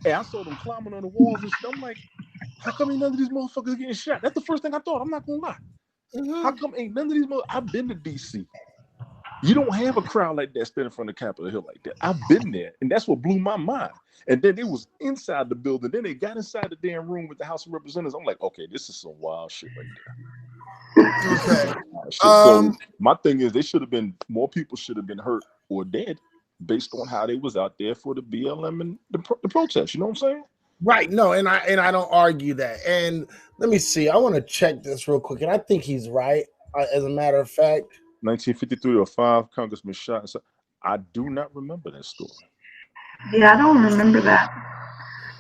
and I saw them climbing on the walls and shit. I'm like, how come ain't none of these motherfuckers getting shot? That's the first thing I thought. I'm not gonna lie. How come ain't none of these I've been to DC. You don't have a crowd like that standing in front of Capitol Hill like that. I've been there, and that's what blew my mind. And then it was inside the building. Then they got inside the damn room with the House of Representatives. I'm like, okay, this is some wild shit right there. Okay. So my thing is, more people should have been hurt or dead based on how they was out there for the BLM and the protest. You know what I'm saying? Right. No, and I don't argue that. And let me see. I want to check this real quick, and I think he's right. As a matter of fact, 1953 or 5 congressmen shot. I do not remember that story. Yeah, I don't remember that.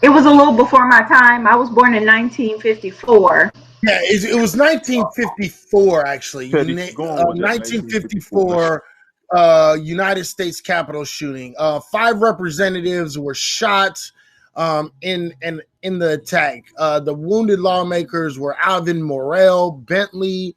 It was a little before my time. I was born in 1954. Yeah, it was 1954 actually. 1954 United States Capitol shooting. 5 representatives were shot in the attack. The wounded lawmakers were Alvin Morrell, Bentley,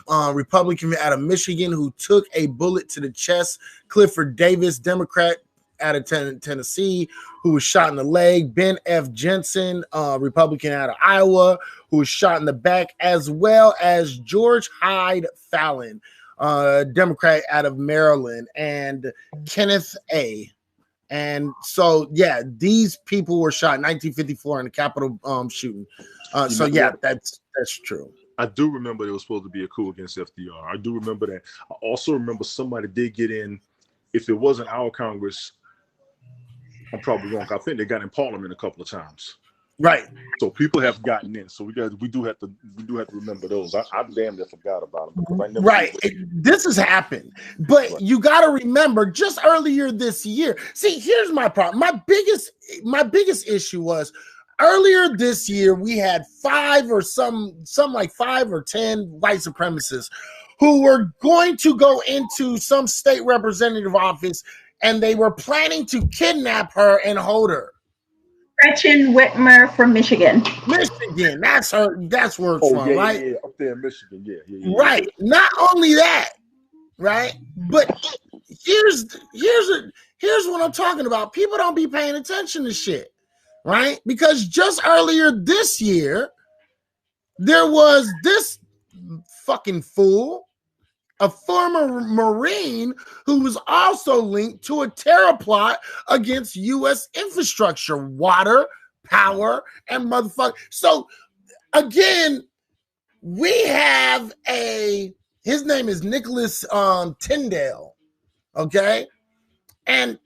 Republican out of Michigan, who took a bullet to the chest. Clifford Davis, Democrat out of Tennessee, who was shot in the leg. Ben F. Jensen, Republican out of Iowa, who was shot in the back, as well as George Hyde Fallon, Democrat out of Maryland, and Kenneth A. And so, yeah, these people were shot in 1954 in the Capitol shooting. So, yeah, that's true. I do remember there was supposed to be a coup against FDR. I do remember that. I also remember somebody did get in. If it wasn't our Congress, I'm probably wrong. I think they got in Parliament a couple of times. Right. So people have gotten in. So we do have to remember those. I damn near forgot about them because I never. Right. This has happened, but you got to remember just earlier this year. See, here's my problem. My biggest issue was earlier this year we had 5 or 10 white supremacists who were going to go into some state representative office, and they were planning to kidnap her and hold her. Gretchen Whitmer from Michigan. Michigan, that's her. That's where it's from, right? Yeah, up there in Michigan. Yeah. Right. Not only that, right? But here's what I'm talking about. People don't be paying attention to shit, right? Because just earlier this year, there was this fucking fool, a former Marine who was also linked to a terror plot against U.S. infrastructure, water, power, and motherfucker. So, again, we have his name is Nicholas Tyndale, okay? And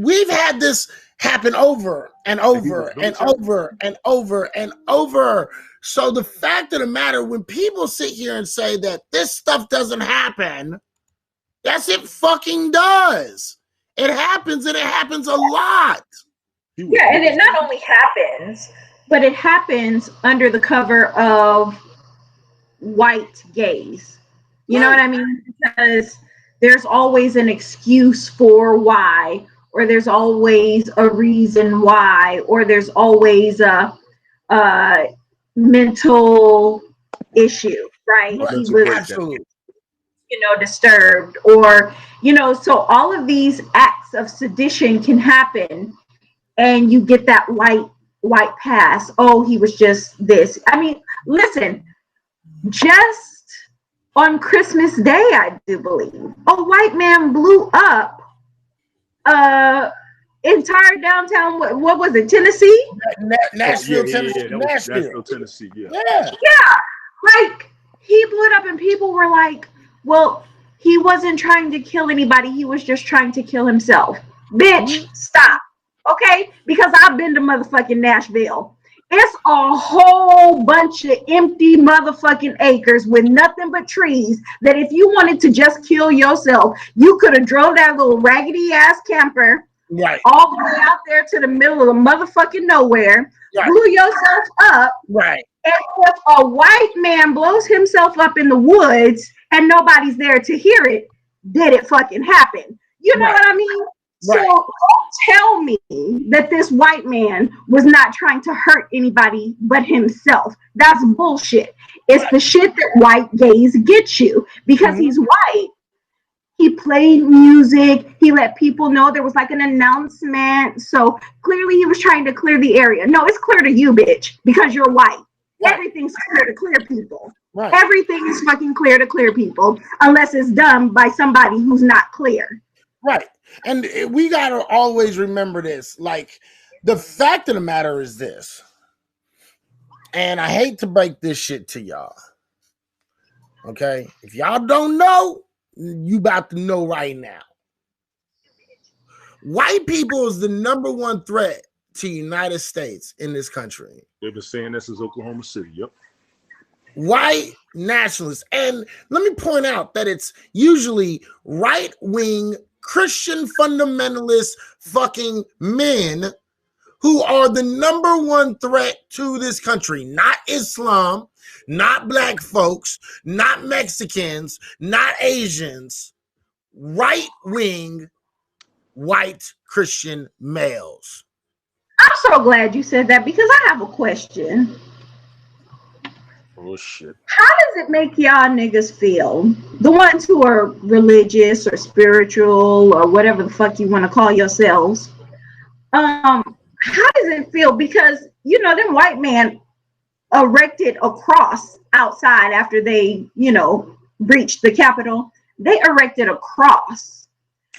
we've had this happen over and over and over and over and over. So the fact of the matter, when people sit here and say that this stuff doesn't happen, yes, it fucking does. It happens, and it happens a lot. Yeah, and it not only happens, but it happens under the cover of white gays. You know what I mean? Because there's always an excuse for why, or there's always a reason why, or there's always a mental issue, right? He was, absolutely, disturbed, or, so all of these acts of sedition can happen, and you get that white pass. Oh, he was just this. I mean, listen, just on Christmas Day, I do believe, a white man blew up entire downtown, what was it, Tennessee? Nashville, Tennessee. Nashville, Tennessee. Yeah. Like, he blew it up, and people were like, well, he wasn't trying to kill anybody, he was just trying to kill himself. Bitch, stop. Okay, because I've been to motherfucking Nashville. It's a whole bunch of empty motherfucking acres with nothing but trees, that if you wanted to just kill yourself, you could have drove that little raggedy ass camper all the way out there to the middle of the motherfucking nowhere, blew yourself up, and if a white man blows himself up in the woods and nobody's there to hear it, did it fucking happen? You know what I mean? So don't tell me that this white man was not trying to hurt anybody but himself. That's bullshit. It's the shit that white gays get you, because he's white. He played music. He let people know there was like an announcement. So clearly he was trying to clear the area. No, it's clear to you, bitch, because you're white. Everything's clear to clear people. Everything is fucking clear to clear people, unless it's done by somebody who's not clear. Right. And we got to always remember this. Like, the fact of the matter is this, and I hate to break this shit to y'all. Okay? If y'all don't know, you about to know right now. White people is the number one threat to the United States in this country. They've been saying this since Oklahoma City. Yep. White nationalists. And let me point out that it's usually right-wing Christian fundamentalist fucking men who are the number one threat to this country. Not Islam, not black folks, not Mexicans, not Asians. Right-wing white Christian males. I'm so glad you said that, because I have a question. Oh shit. How does it make y'all niggas feel, the ones who are religious or spiritual or whatever the fuck you want to call yourselves? How does it feel? Because, them white men erected a cross outside after they, breached the Capitol. They erected a cross.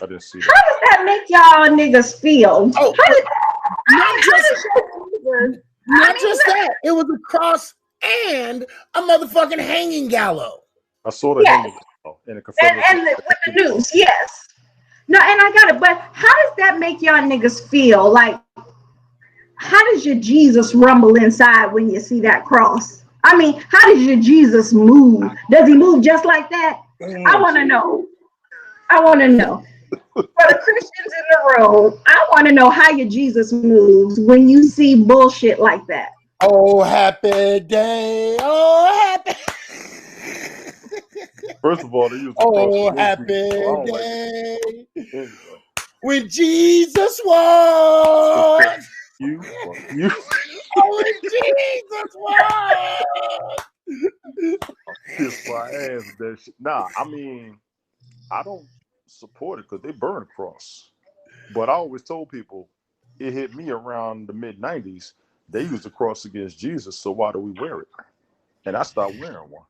I didn't see that. How does that make y'all niggas feel? Not just that. It was a cross and a motherfucking hanging gallows. I saw the hanging gallows in a Confederate. And with the news, yes. No, and I got it. But how does that make y'all niggas feel? Like, how does your Jesus rumble inside when you see that cross? I mean, how does your Jesus move? Does he move just like that? I want to know. For the Christians in the room, I want to know how your Jesus moves when you see bullshit like that. Oh, happy day. Oh, happy. First of all, they use happy day. Like when Jesus walks. You. Oh, when Jesus walks. Kiss my ass, that shit. Nah, I mean, I don't support it because they burn a cross. But I always told people, it hit me around the mid-90s. They used the cross against Jesus, so why do we wear it? And I stopped wearing one.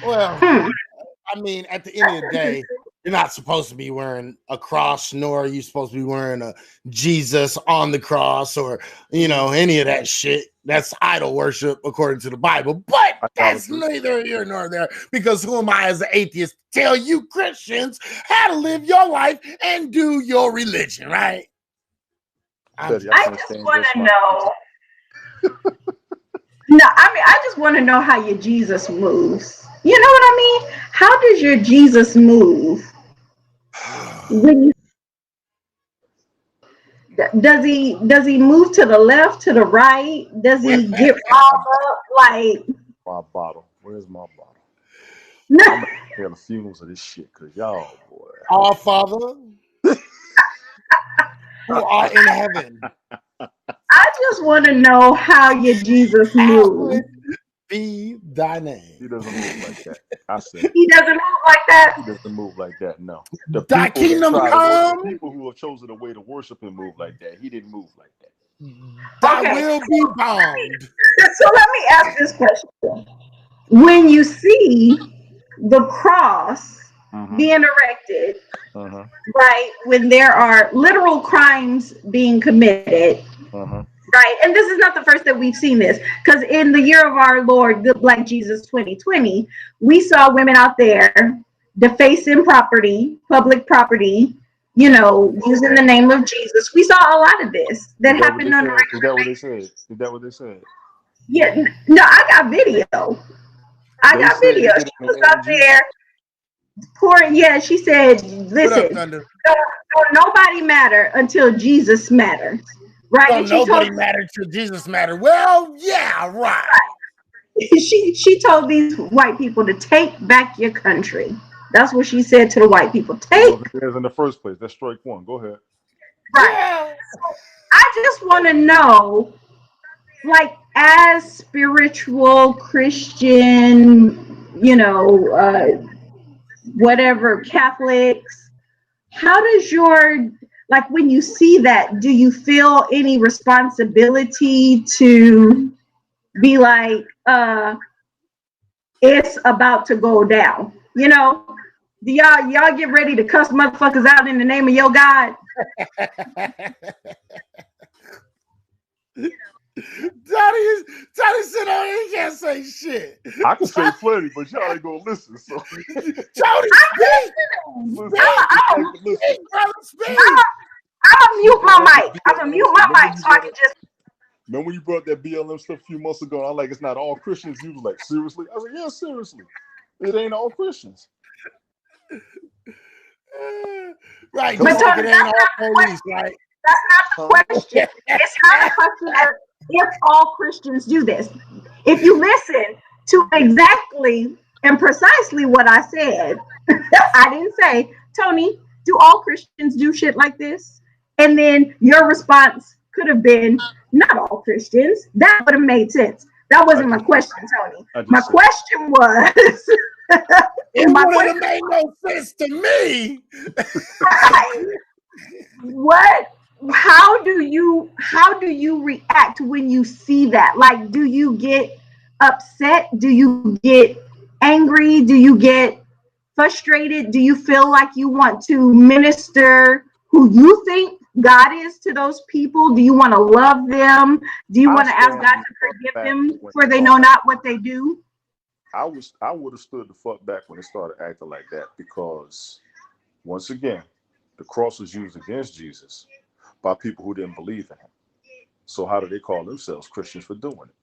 Well, I mean, at the end of the day, you're not supposed to be wearing a cross, nor are you supposed to be wearing a Jesus on the cross, or any of that shit. That's idol worship according to the Bible. But that's neither here nor there, because who am I as an atheist to tell you Christians how to live your life and do your religion, right? I just want to know. No, I mean, I just want to know how your Jesus moves. You know what I mean? How does your Jesus move? Does he move to the left, to the right? Does he get all up like my bottle? Where's my bottle? No. I'm gonna the fumes of this shit, cause y'all, boy. Our Father. who are in heaven. I just want to know how your Jesus moves. Hallowed be thy name. He doesn't move like that. I said He doesn't move like that. he doesn't move like that. No, the Thy people kingdom that come. the people who have chosen a way to worship him move like that. He didn't move like that. Thy Okay. will be bound. So let me ask this question. When you see the cross being erected, right, when there are literal crimes being committed, right, and this is not the first that we've seen this, because in the year of our Lord, Good Black Jesus 2020, we saw women out there defacing property, public property, you know, using the name of Jesus. We saw a lot of this that happened on a regular basis. Is that what they said? Is that what they said? Yeah, no, I got video. I got video. She was out there pouring. Yeah, she said, "Listen, don't nobody matter until Jesus matters." Right? Don't nobody matter till Jesus matter. Well, yeah, right. She told these white people to take back your country. That's what she said to the white people. Take. Well, in the first place, that's strike one. Go ahead. Right. Yeah. I just want to know, like, as spiritual Christian, you know, whatever, Catholics, how does your, like, when you see that, do you feel any responsibility to be like, it's about to go down? You know, do y'all get ready to cuss motherfuckers out in the name of your God? Johnny said, "Oh, he can't say shit." I can say plenty, but y'all ain't gonna listen. So, Jody, speak. I'm gonna mute my mic. I'm gonna mute my mic so I can just. Remember when you brought that BLM stuff a few months ago? I'm like, it's not all Christians. You was like, seriously? I was like, yeah, seriously. It ain't all Christians. Right, just like it ain't all police, right? That's not the question. It's not a question of if all Christians do this. If you listen to exactly and precisely what I said, I didn't say, Tony, do all Christians do shit like this? And then your response could have been, not all Christians. That would have made sense. That wasn't my question, Tony. My question was... It would have made no sense to me. What? How do you react when you see that? Like, do you get upset? Do you get angry? Do you get frustrated? Do you feel like you want to minister who you think God is to those people? Do you want to love them? Do you want to ask God to forgive them for they know not what they do? I would have stood the fuck back when it started acting like that, because once again, the cross was used against Jesus by people who didn't believe in him. So how do they call themselves Christians for doing it?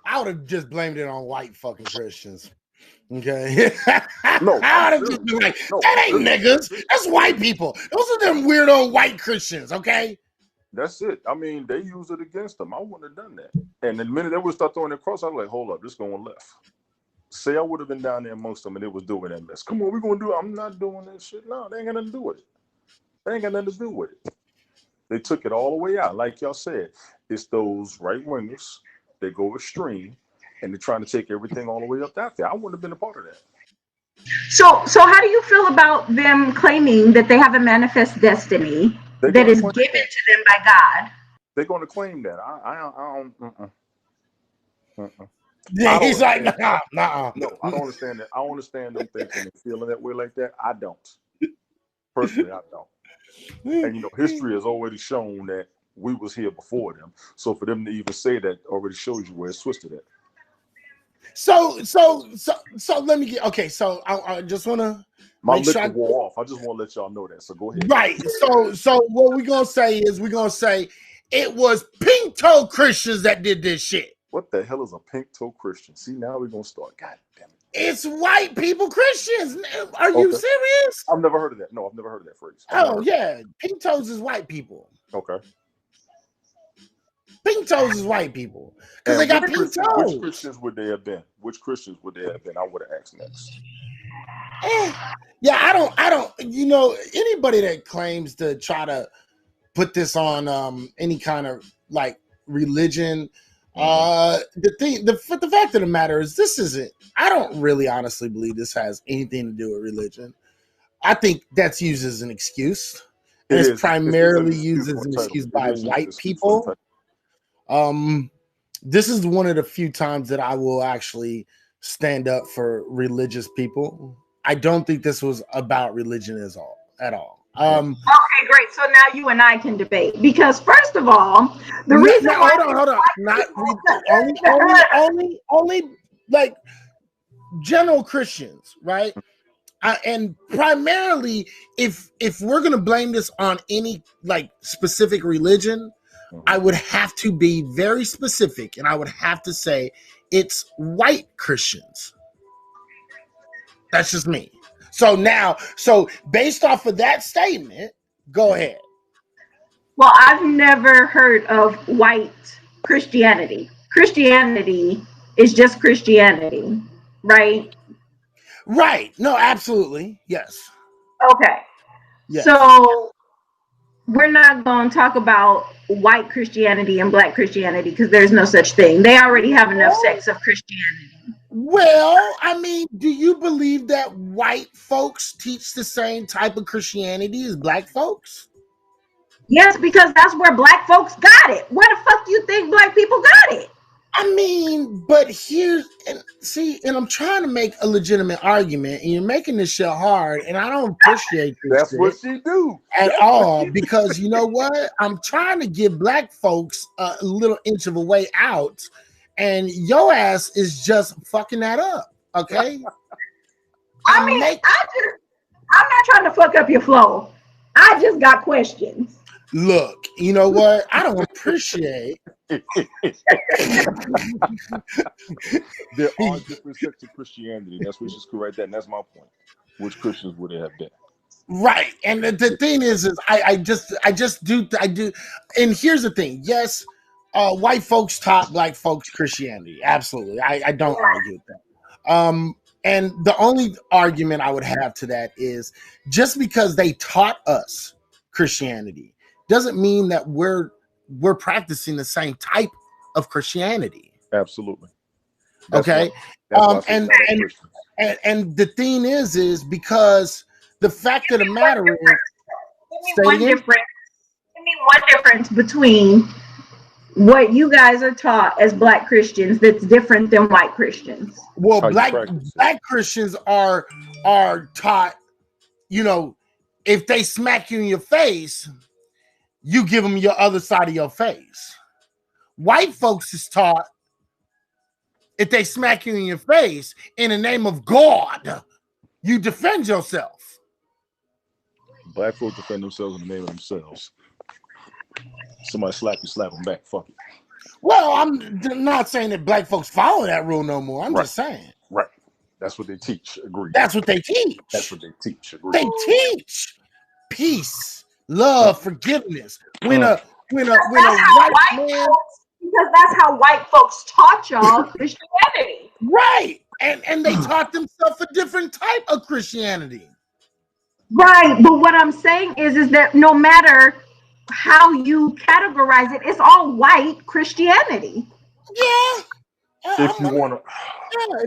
I would have just blamed it on white fucking Christians. Okay. No, I would have just been like, that ain't niggas. That's white people. Those are them weirdo white Christians, okay? That's it. I mean, they use it against them. I wouldn't have done that. And the minute they would start throwing it across, I was like, hold up, this going left. Say I would have been down there amongst them and it was doing that mess. Come on, we're going to do it. I'm not doing that shit. No, they ain't got nothing to do with it. They ain't got nothing to do with it. They took it all the way out. Like y'all said, it's those right-wingers. They go extreme and they're trying to take everything all the way up that there. I wouldn't have been a part of that. So how do you feel about them claiming that they have a manifest destiny that is given to them by God? They're going to claim that. I don't. Yeah, he's like, nah. No, I don't understand that. I don't understand them thinking and feeling that way like that. I don't. Personally, I don't. And you know, history has already shown that we was here before them. So for them to even say that already shows you where it's twisted at. So let me get okay. So I just want to my liquor wore off. I just want to let y'all know that. So go ahead. Right. So what we're gonna say is it was pink toe Christians that did this shit. What the hell is a pink toe Christian? See, now we're gonna start. God damn it. It's white people Christians. Are you serious? I've never heard of that. No, I've never heard of that phrase. Oh yeah, pink toes is white people. Okay. Pink toes is white people because they got pink toes. Which Christians would they have been? Which Christians would they have been? I would have asked next. Yeah, I don't, anybody that claims to try to put this on any kind of like religion, the fact of the matter is I don't really honestly believe this has anything to do with religion. I think that's used as an excuse. And it's primarily used as an excuse by white people. This is one of the few times that I will actually stand up for religious people. I don't think this was about religion at all. Okay, great. So now you and I can debate because first of all, the reason why hold on, not only like general Christians, right? And primarily, if we're gonna blame this on any like specific religion, I would have to be very specific, and I would have to say it's white Christians. That's just me. So based off of that statement, go ahead. Well, I've never heard of white Christianity. Christianity is just Christianity, right? Right. No, absolutely. Yes. Okay. Yes. So we're not going to talk about white Christianity and black Christianity because there's no such thing. They already have enough sects of Christianity. Well, I mean, do you believe that white folks teach the same type of Christianity as black folks? Yes, because that's where black folks got it. Where the fuck do you think black people got it? I mean, but and I'm trying to make a legitimate argument, and you're making this shit hard, and I don't appreciate this. That's what you do at all, because you know what? I'm trying to give black folks a little inch of a way out, and your ass is just fucking that up. Okay. I'm not trying to fuck up your flow. I just got questions. Look, you know what? I don't appreciate. There are different sects of Christianity. That's what she's correct. That, and that's my point. Which Christians would it have been? Right, and the thing is I do. And here's the thing: yes, white folks taught black folks Christianity. Absolutely, I don't argue with that. And the only argument I would have to that is just because they taught us Christianity doesn't mean that we're practicing the same type of Christianity. Absolutely. Okay. And the thing is because the fact of the matter is, give me one difference between what you guys are taught as black Christians that's different than white Christians. Well, black Christians are taught, if they smack you in your face, you give them your other side of your face. White folks is taught if they smack you in your face in the name of God, you defend yourself. Black folks defend themselves in the name of themselves. Somebody slap you, slap them back. Fuck it. Well, I'm not saying that black folks follow that rule no more. I'm just saying. Right. That's what they teach. Agree. That's what they teach. That's what they teach. Agree. They teach peace, love, forgiveness. When a white man, because that's how white folks taught y'all Christianity. Right. And they taught themselves a different type of Christianity. Right. But what I'm saying is that no matter how you categorize it, it's all white Christianity. Yeah. If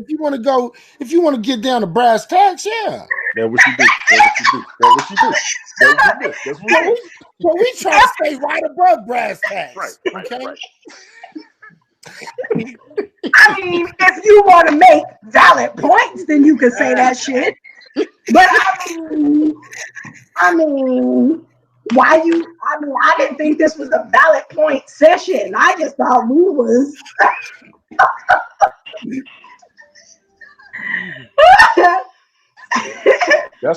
you want to get down to brass tacks, yeah. That's what you do. So we try to stay right above brass tacks. Right. Okay. Right. I mean, if you want to make valid points, then you can say that shit. But I mean, I didn't think this was a valid point session. I just thought we was.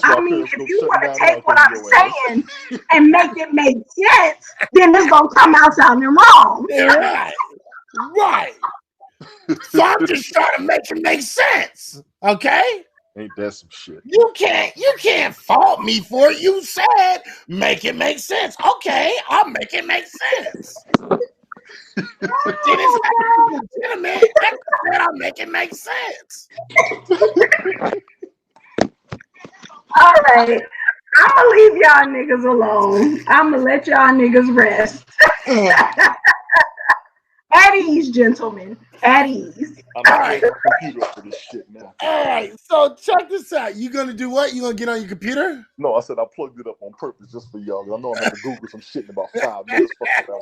I mean, if you want to take what I'm saying and make it make sense, then it's gonna come out sounding wrong. Right. So I'm just trying to make it make sense. Okay? Ain't that some shit? You can't fault me for it. You said make it make sense. Okay, I'll make it make sense. It's legitimate. I'll make it make sense. All right. I'm gonna leave y'all niggas alone. I'm gonna let y'all niggas rest. At ease, gentlemen. At ease. I'm not on my computer for this shit now. All right, so check this out. You gonna do what? You gonna get on your computer? No, I said I plugged it up on purpose just for y'all. I know I'm gonna have to Google some shit in about 5 minutes. All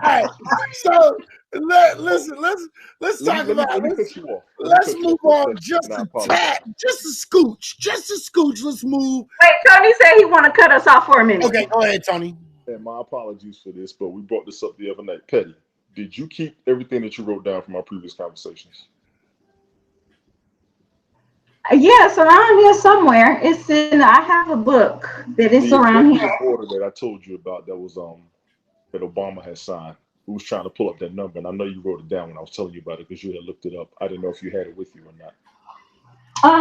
right, so let's talk about. Let's move on just a tad, just a scooch. Let's move. Wait, Tony said he want to cut us off for a minute. Okay, go ahead, Tony. And my apologies for this, but we brought this up the other night. Petty, did you keep everything that you wrote down from our previous conversations? Yes, around here somewhere. It's in. I have a book that is around here. The order that I told you about that was that Obama had signed. Who was trying to pull up that number, and I know you wrote it down when I was telling you about it because you had looked it up. I didn't know if you had it with you or not.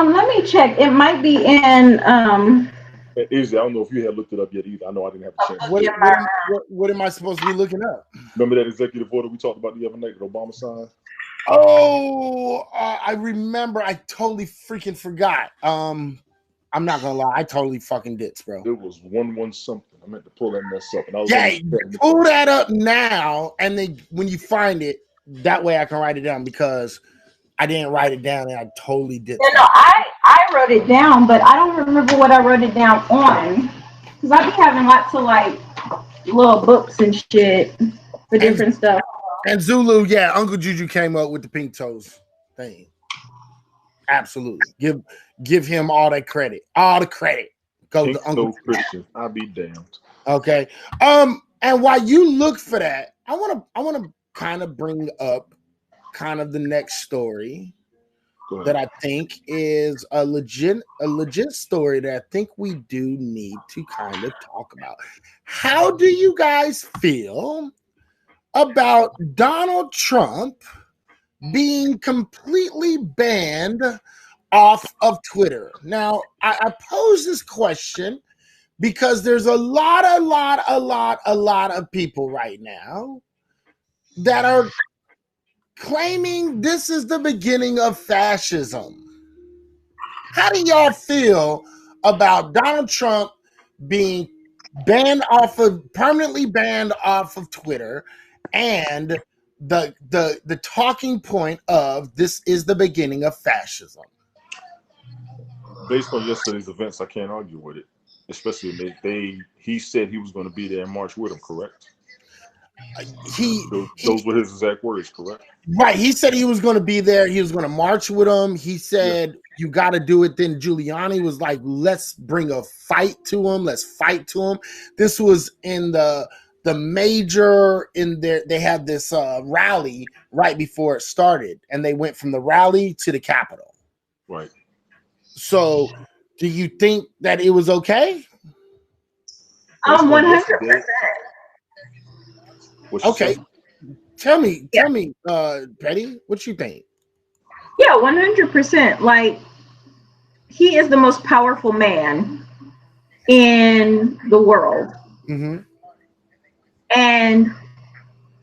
Let me check. It might be in. Izzy, I don't know if you had looked it up yet either. I know I didn't have a chance. What am I supposed to be looking up? Remember that executive order we talked about the other night that Obama signed? Oh, I remember. I totally freaking forgot. I'm not gonna lie, I totally fucking did, bro. It was 1 something. I meant to pull that mess up, and I was pull that up now, and then when you find it, that way I can write it down because I didn't write it down, and I totally did. No, I wrote it down, but I don't remember what I wrote it down on because I be having lots of like little books and shit for different stuff. And Zulu, yeah, Uncle Juju came up with the pink toes thing. Absolutely, give him all that credit. All the credit goes to Uncle Christian. I'll be damned. Okay. And while you look for that, I wanna kind of bring up kind of the next story that I think is a legit story that I think we do need to kind of talk about. How do you guys feel about Donald Trump being completely banned off of Twitter? Now, I pose this question because there's a lot of people right now that are claiming this is the beginning of fascism. How do y'all feel about Donald Trump being permanently banned off of Twitter, and the talking point of this is the beginning of fascism? Based on yesterday's events, I can't argue with it. Especially he said he was going to be there and march with him, correct? Those were his exact words, correct? Right. He said he was going to be there. He was going to march with him. He said, you got to do it. Then Giuliani was like, let's bring a fight to him. Let's fight to him. This was in the major in there. They had this rally right before it started, and they went from the rally to the Capitol. Right. So do you think that it was okay? 100%. Okay. Tell me, Petty, what you think? Yeah, 100%. Like, he is the most powerful man in the world. Mm-hmm. And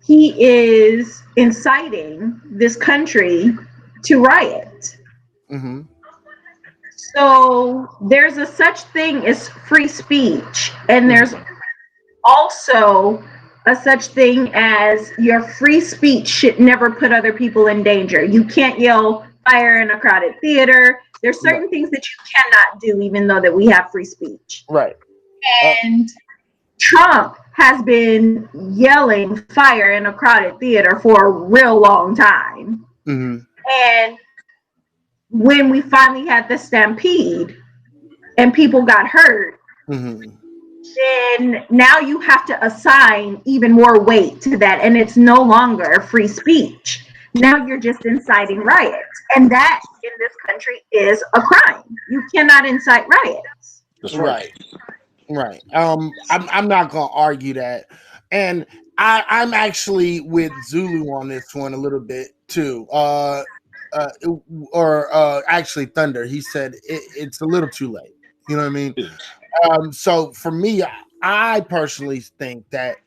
he is inciting this country to riot. Mm-hmm. So there's a such thing as free speech, and there's also a such thing as your free speech should never put other people in danger. You can't yell fire in a crowded theater. There's certain things that you cannot do, even though that we have free speech. Right. And Trump has been yelling fire in a crowded theater for a real long time. Mm-hmm. And when we finally had the stampede and people got hurt, then now you have to assign even more weight to that, and it's no longer free speech. Now you're just inciting riots, and that in this country is a crime. You cannot incite riots. That's right. I'm not gonna argue that, and I'm actually with Zulu on this one a little bit too. Actually Thunder. He said it's a little too late. You know what I mean? So for me, I personally think that,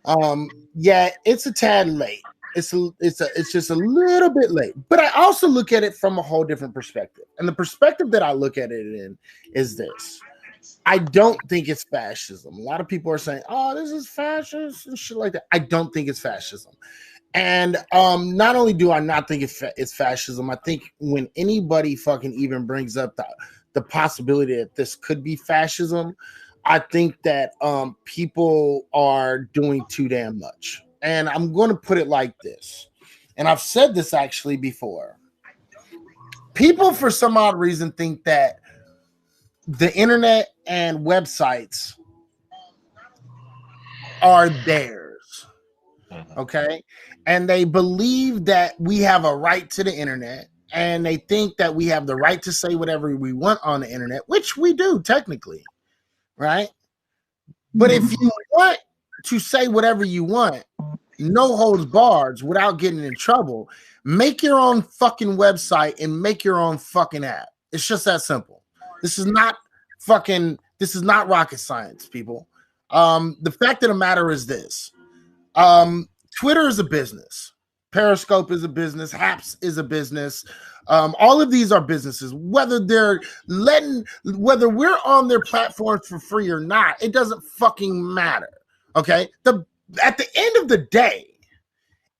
it's a tad late. it's just a little bit late. But I also look at it from a whole different perspective. And the perspective that I look at it in is this. I don't think it's fascism. A lot of people are saying, oh, this is fascist and shit like that. I don't think it's fascism. And not only do I not think it's fascism, I think when anybody fucking even brings up the possibility that this could be fascism, I think that people are doing too damn much. And I'm going to put it like this. And I've said this actually before. People, for some odd reason, think that the internet and websites are theirs. Okay? And they believe that we have a right to the internet. And they think that we have the right to say whatever we want on the internet, which we do technically. Right? But if you want to say whatever you want, no holds barred, without getting in trouble, make your own fucking website and make your own fucking app. It's just that simple. This is not rocket science, people. The fact of the matter is this. Twitter is a business. Periscope is a business. Haps is a business. All of these are businesses. Whether we're on their platforms for free or not, it doesn't fucking matter. Okay? At the end of the day,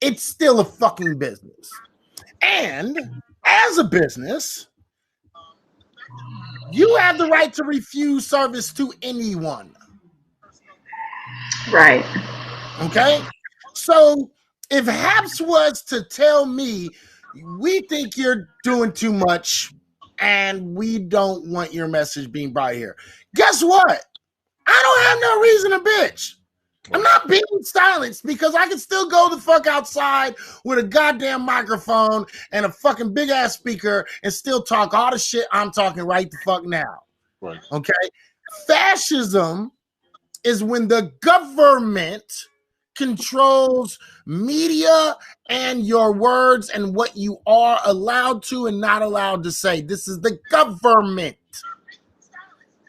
it's still a fucking business. And as a business, you have the right to refuse service to anyone. Right. Okay? So if Haps was to tell me, we think you're doing too much and we don't want your message being brought here, guess what? I don't have no reason to bitch. I'm not being silenced because I can still go the fuck outside with a goddamn microphone and a fucking big ass speaker and still talk all the shit I'm talking right the fuck now. Right. Okay? Fascism is when the government controls media and your words and what you are allowed to and not allowed to say. This is the government.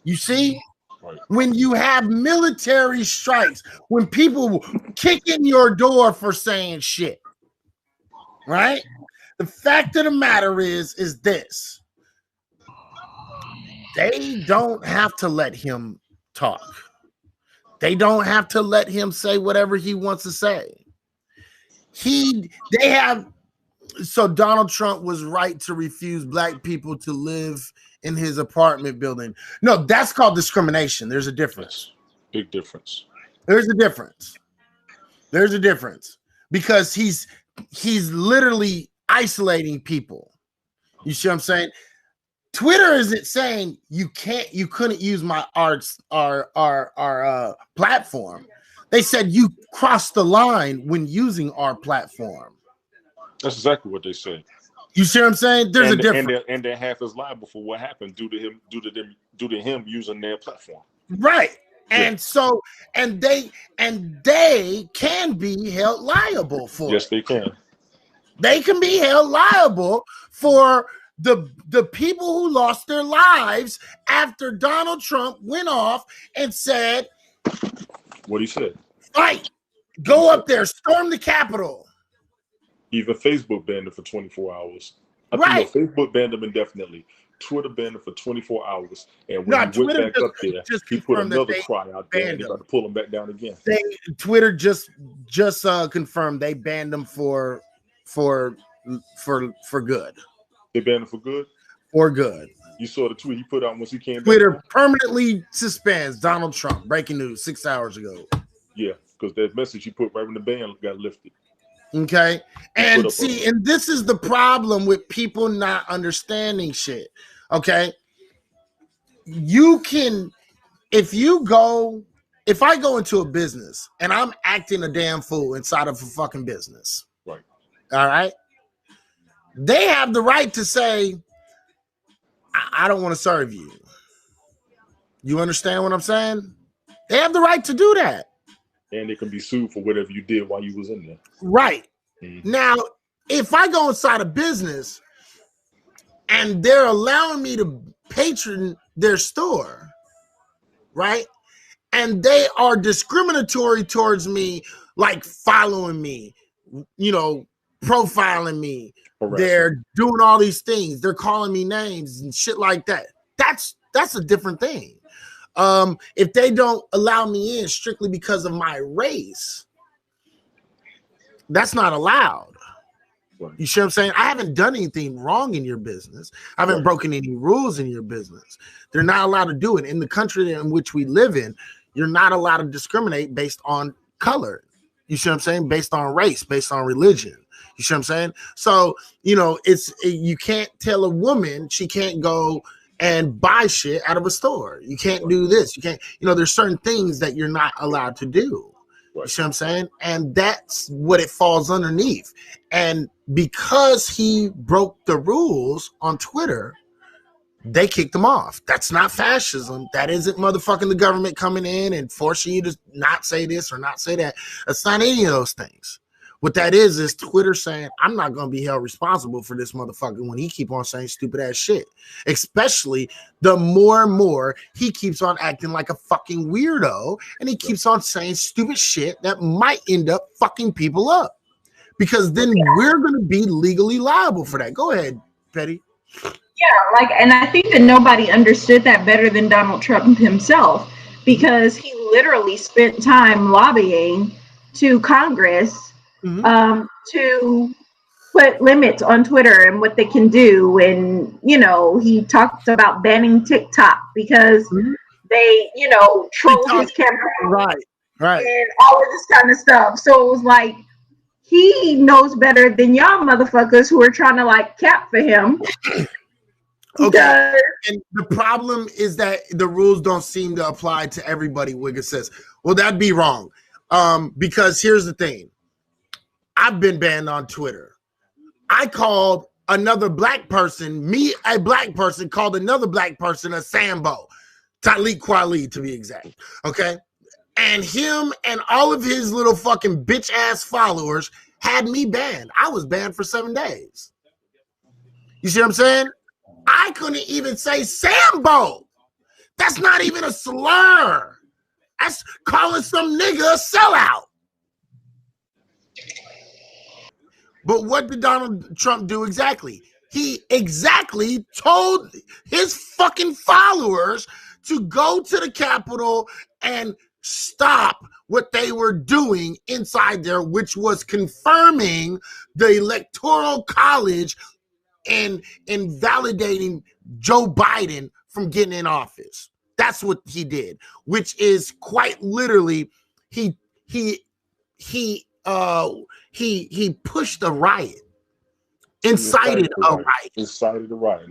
You see? Right. When you have military strikes, when people kick in your door for saying shit, right? The fact of the matter is this. They don't have to let him talk. They don't have to let him say whatever he wants to say. So Donald Trump was right to refuse black people to live in his apartment building. No, that's called discrimination. There's a difference. Big difference. There's a difference. There's a difference because he's literally isolating people. You see what I'm saying? Twitter isn't saying you couldn't use our platform. They said you crossed the line when using our platform. That's exactly what they say. You see what I'm saying? There's a difference. And they're half as liable for what happened due to him using their platform. Right. And so they can be held liable for Yes, it. they can. They can be held liable for the people who lost their lives after Donald Trump went off and said, what he said. Fight. Go up there, storm the Capitol. Even Facebook banned him for 24 hours. Right. Think Facebook banned him indefinitely. Twitter banned him for 24 hours. And when he went back up there, he put another cry out there and they got to pull him back down again. Twitter just confirmed they banned him for good. They banned him for good? For good. You saw the tweet he put out once he came Twitter back? permanently suspends Donald Trump. Breaking news 6 hours ago. Yeah, because that message he put right when the ban got lifted. Okay. And see, and this is the problem with people not understanding shit. Okay. You can, if I go into a business and I'm acting a damn fool inside of a fucking business. Right. All right. They have the right to say, I don't want to serve you. You understand what I'm saying? They have the right to do that. And they can be sued for whatever you did while you was in there. Right. Mm-hmm. Now, if I go inside a business and they're allowing me to patron their store, right? And they are discriminatory towards me, like following me, you know, profiling me. Correct. They're doing all these things. They're calling me names and shit like that. That's a different thing. If they don't allow me in strictly because of my race, that's not allowed. Right. You see what I'm saying? I haven't done anything wrong in your business. I haven't broken any rules in your business. They're not allowed to do it. In the country in which we live in, you're not allowed to discriminate based on color. You see what I'm saying? Based on race, based on religion. You see what I'm saying? So, you know, you can't tell a woman she can't go and buy shit out of a store. You can't do this. You can't, you know, there's certain things that you're not allowed to do. You see what I'm saying? And that's what it falls underneath. And because he broke the rules on Twitter, they kicked him off. That's not fascism. That isn't motherfucking the government coming in and forcing you to not say this or not say that. That's not any of those things. What that is Twitter saying, I'm not going to be held responsible for this motherfucker when he keep on saying stupid ass shit. Especially the more and more he keeps on acting like a fucking weirdo and he keeps on saying stupid shit that might end up fucking people up. Because then we're going to be legally liable for that. Go ahead, Petty. Yeah, like, and I think that nobody understood that better than Donald Trump himself, because he literally spent time lobbying to Congress to put limits on Twitter and what they can do. And, you know, he talked about banning TikTok because they, you know, troll his campaign. Right. And all of this kind of stuff. So it was like, he knows better than y'all motherfuckers who are trying to like cap for him. Okay. And the problem is that the rules don't seem to apply to everybody, Wigga says. Well, that'd be wrong. Because here's the thing. I've been banned on Twitter. I called another black person, a black person called another black person a Sambo. Talik Kweli, to be exact. Okay? And him and all of his little fucking bitch ass followers had me banned. I was banned for 7 days. You see what I'm saying? I couldn't even say Sambo. That's not even a slur. That's calling some nigga a sellout. But what did Donald Trump do exactly? He exactly told his fucking followers to go to the Capitol and stop what they were doing inside there, which was confirming the Electoral College and validating Joe Biden from getting in office. That's what he did, which is quite literally he pushed a riot, incited a riot, and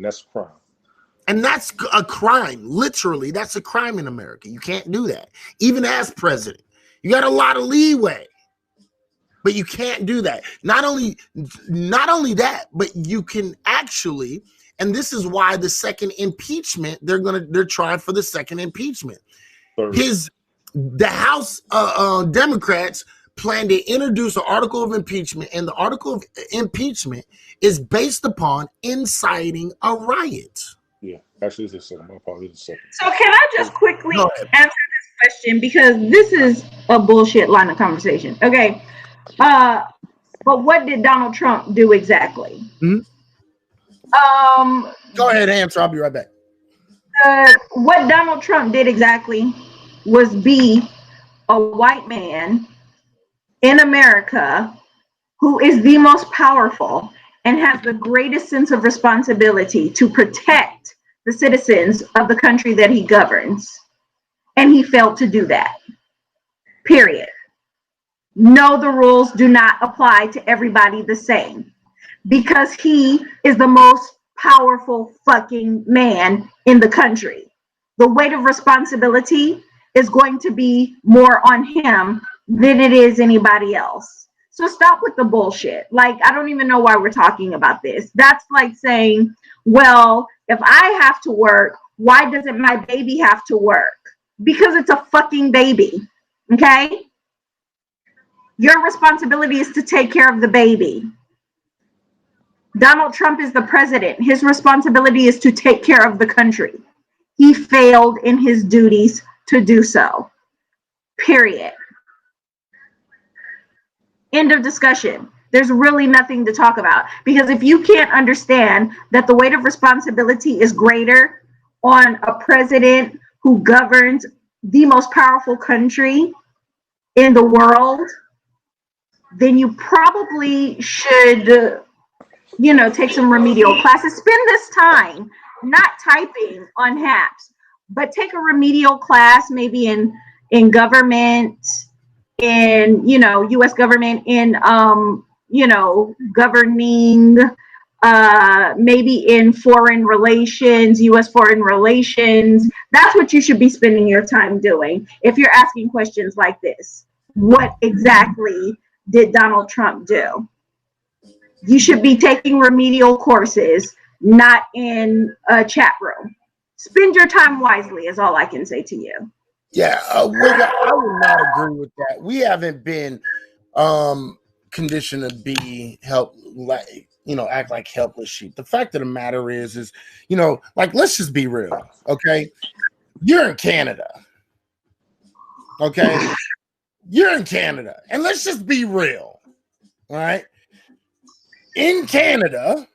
that's a crime. And that's a crime. Literally, that's a crime in America. You can't do that, even as president. You got a lot of leeway, but you can't do that. Not only that, but you can actually, and this is why the second impeachment, they're trying for the second impeachment. The House Democrats plan to introduce an article of impeachment, and the article of impeachment is based upon inciting a riot. Yeah, actually, it's a second. My apologies. So can I just quickly answer this question, because this is a bullshit line of conversation. Okay, but what did Donald Trump do exactly? Go ahead, answer. I'll be right back. What Donald Trump did exactly was be a white man in America who is the most powerful and has the greatest sense of responsibility to protect the citizens of the country that he governs. And he failed to do that. Period. No, the rules do not apply to everybody the same, because he is the most powerful fucking man in the country. The weight of responsibility is going to be more on him than it is anybody else. So stop with the bullshit. Like, I don't even know why we're talking about this. That's like saying, well, if I have to work, why doesn't my baby have to work? Because it's a fucking baby. Okay? Your responsibility is to take care of the baby. Donald Trump is the president. His responsibility is to take care of the country. He failed in his duties to do so. Period. End of discussion. There's really nothing to talk about, because if you can't understand that the weight of responsibility is greater on a president who governs the most powerful country in the world, then you probably should, take some remedial classes. Spend this time not typing on HAPS, but take a remedial class, maybe in government, in U.S. government, in governing, maybe in foreign relations, U.S. foreign relations. That's what you should be spending your time doing if you're asking questions like this. What exactly did Donald Trump do? You should be taking remedial courses, not in a chat room. Spend your time wisely is all I can say to you. Yeah, I would not agree with that. We haven't been conditioned to be act like helpless sheep. The fact of the matter is, let's just be real, okay? You're in Canada, okay? You're in Canada, and let's just be real, all right? In Canada,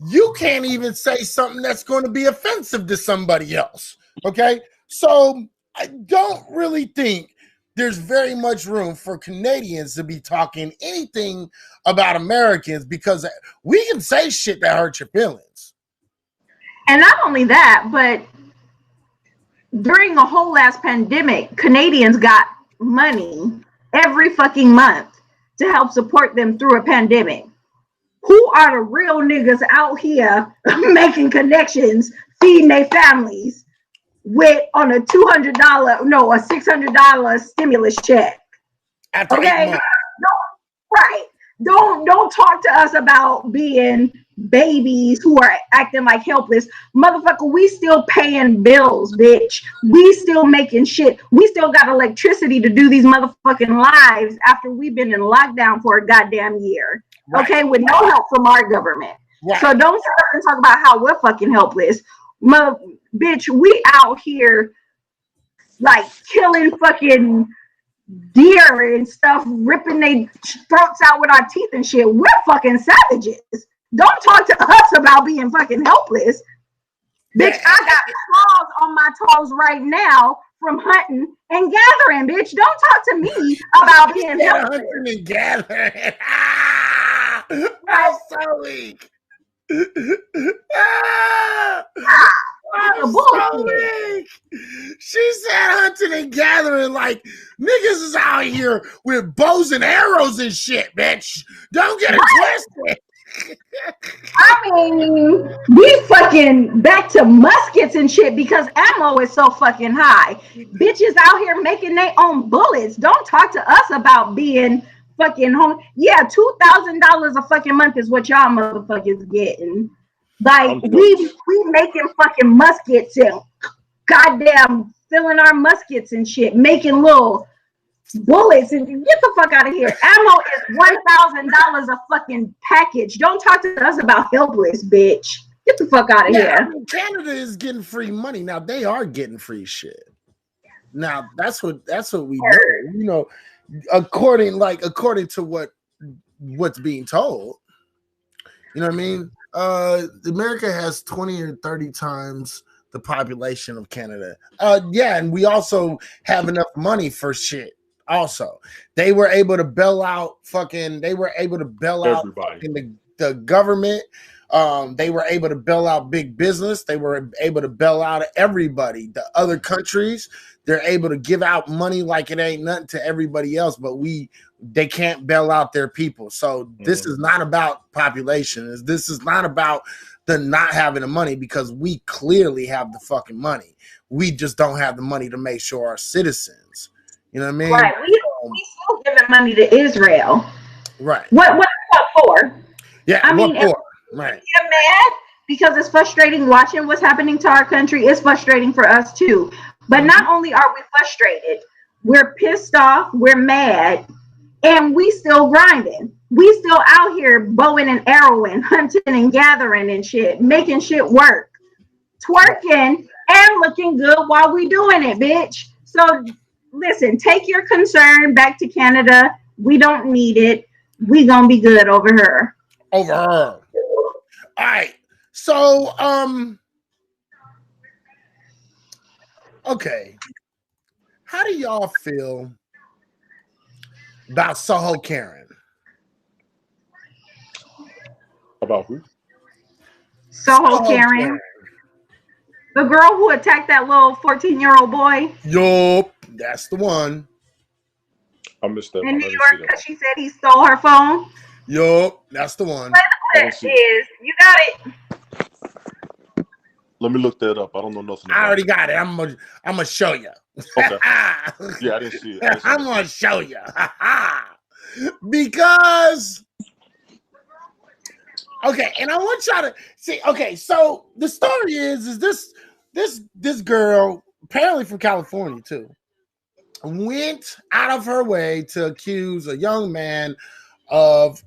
you can't even say something that's going to be offensive to somebody else, okay? So I don't really think there's very much room for Canadians to be talking anything about Americans, because we can say shit that hurts your feelings. And not only that, but during the whole last pandemic, Canadians got money every fucking month to help support them through a pandemic. Who are the real niggas out here making connections, feeding their families on a $600 stimulus check? Okay, don't talk to us about being babies who are acting like helpless. Motherfucker, we still paying bills, bitch. We still making shit. We still got electricity to do these motherfucking lives after we've been in lockdown for a goddamn year. Right. Okay, with no help from our government. Right. So don't sit up and talk about how we're fucking helpless. Bitch, we out here like killing fucking deer and stuff, ripping their throats out with our teeth and shit. We're fucking savages. Don't talk to us about being fucking helpless. Bitch, I got claws on my toes right now from hunting and gathering, bitch. Don't talk to me about being helpless. Hunting and gathering. I'm so weak. I'm so weak. She said hunting and gathering like niggas is out here with bows and arrows and shit, bitch. Don't get it twisted. I mean, we fucking back to muskets and shit because ammo is so fucking high. Bitches out here making their own bullets. Don't talk to us about being fucking home. Yeah, $2,000 a fucking month is what y'all motherfuckers getting. Like we making fucking muskets and goddamn filling our muskets and shit, making little bullets, and get the fuck out of here. Ammo is $1,000 a fucking package. Don't talk to us about helpless, bitch. Get the fuck out of here. I mean, Canada is getting free money now. They are getting free shit. Now that's what we do. According to what's being told. You know what I mean? America has 20 or 30 times the population of Canada. And we also have enough money for shit. Also, they were able to bail out everybody. The government. They were able to bail out big business. They were able to bail out everybody. The other countries, they're able to give out money like it ain't nothing to everybody else, but they can't bail out their people. So this is not about population. This is not about the not having the money, because we clearly have the fucking money. We just don't have the money to make sure our citizens. You know what I mean? Right. We still giving money to Israel. Right. What for? Yeah. I mean, right. Get mad because it's frustrating watching what's happening to our country. It's frustrating for us too. But not only are we frustrated, we're pissed off, we're mad, and we still grinding. We still out here bowing and arrowing, hunting and gathering and shit, making shit work, twerking and looking good while we doing it, bitch. So listen, take your concern back to Canada We don't need it. We gonna be good over her. Over her. All right. So, okay. How do y'all feel about Soho Karen? About who? Soho Karen. The girl who attacked that little 14-year-old boy. Yup, that's the one. I missed that. In New York, because she said he stole her phone. Yup, that's the one. Play the clip is. You got it. Let me look that up. I don't know nothing about I already got it. I'm gonna show you. Okay. Yeah, I didn't see it. I'm gonna show you. Because okay, and I want y'all to see. Okay, so the story is this girl, apparently from California too, went out of her way to accuse a young man of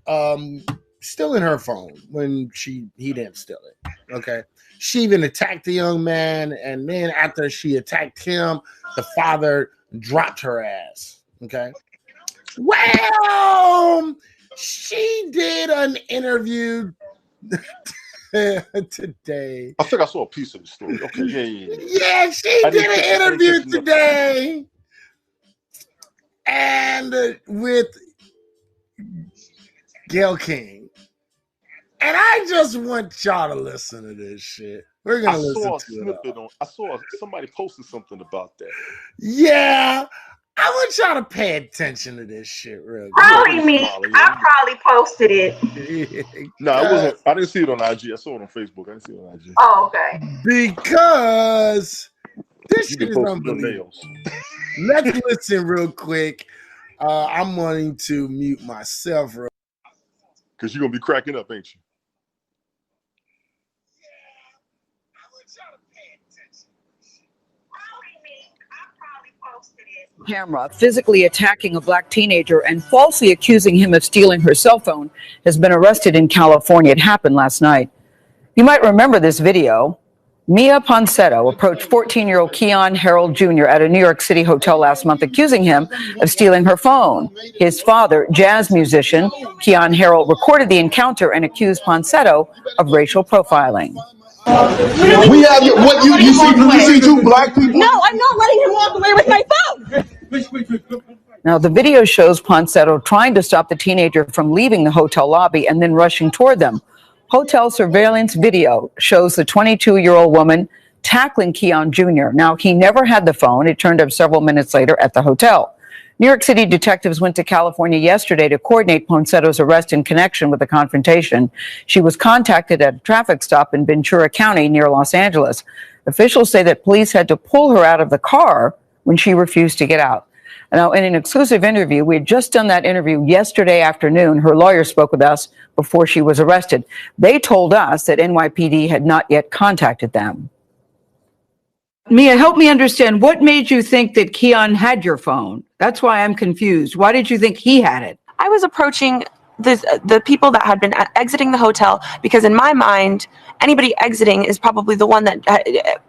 stealing her phone when he didn't steal it. Okay. She even attacked the young man, and then after she attacked him, the father dropped her ass. Okay. Well, she did an interview today. I think I saw a piece of the story. Okay, yeah. Yeah, she did an interview today, and with Gayle King. And I just want y'all to listen to this shit. We're gonna listen to it. I saw somebody posted something about that. Yeah, I want y'all to pay attention to this shit real good. Probably me. I probably posted it. No, it wasn't. I didn't see it on IG. I saw it on Facebook. I didn't see it on IG. Oh, okay. Because this shit is unbelievable. Let's listen real quick. I'm wanting to mute myself real. Because you're gonna be cracking up, ain't you? Camera physically attacking a black teenager and falsely accusing him of stealing her cell phone has been arrested in California. It happened last night. You might remember this video. Mia Ponsetto approached 14-year-old Keon Harold Jr. at a New York City hotel last month, accusing him of stealing her phone. His father, jazz musician Keon Harold, recorded the encounter and accused Ponsetto of racial profiling. We have what you see two black people. No, I'm not letting him walk away with my phone. Now, the video shows Ponsetto trying to stop the teenager from leaving the hotel lobby and then rushing toward them. Hotel surveillance video shows the 22-year-old woman tackling Keon Jr. Now, he never had the phone. It turned up several minutes later at the hotel. New York City detectives went to California yesterday to coordinate Ponsetto's arrest in connection with the confrontation. She was contacted at a traffic stop in Ventura County near Los Angeles. Officials say that police had to pull her out of the car when she refused to get out. Now, in an exclusive interview, we had just done that interview yesterday afternoon. Her lawyer spoke with us before she was arrested. They told us that NYPD had not yet contacted them. Mia, help me understand. What made you think that Keon had your phone? That's why I'm confused. Why did you think he had it? I was approaching the people that had been exiting the hotel because in my mind, anybody exiting is probably the one that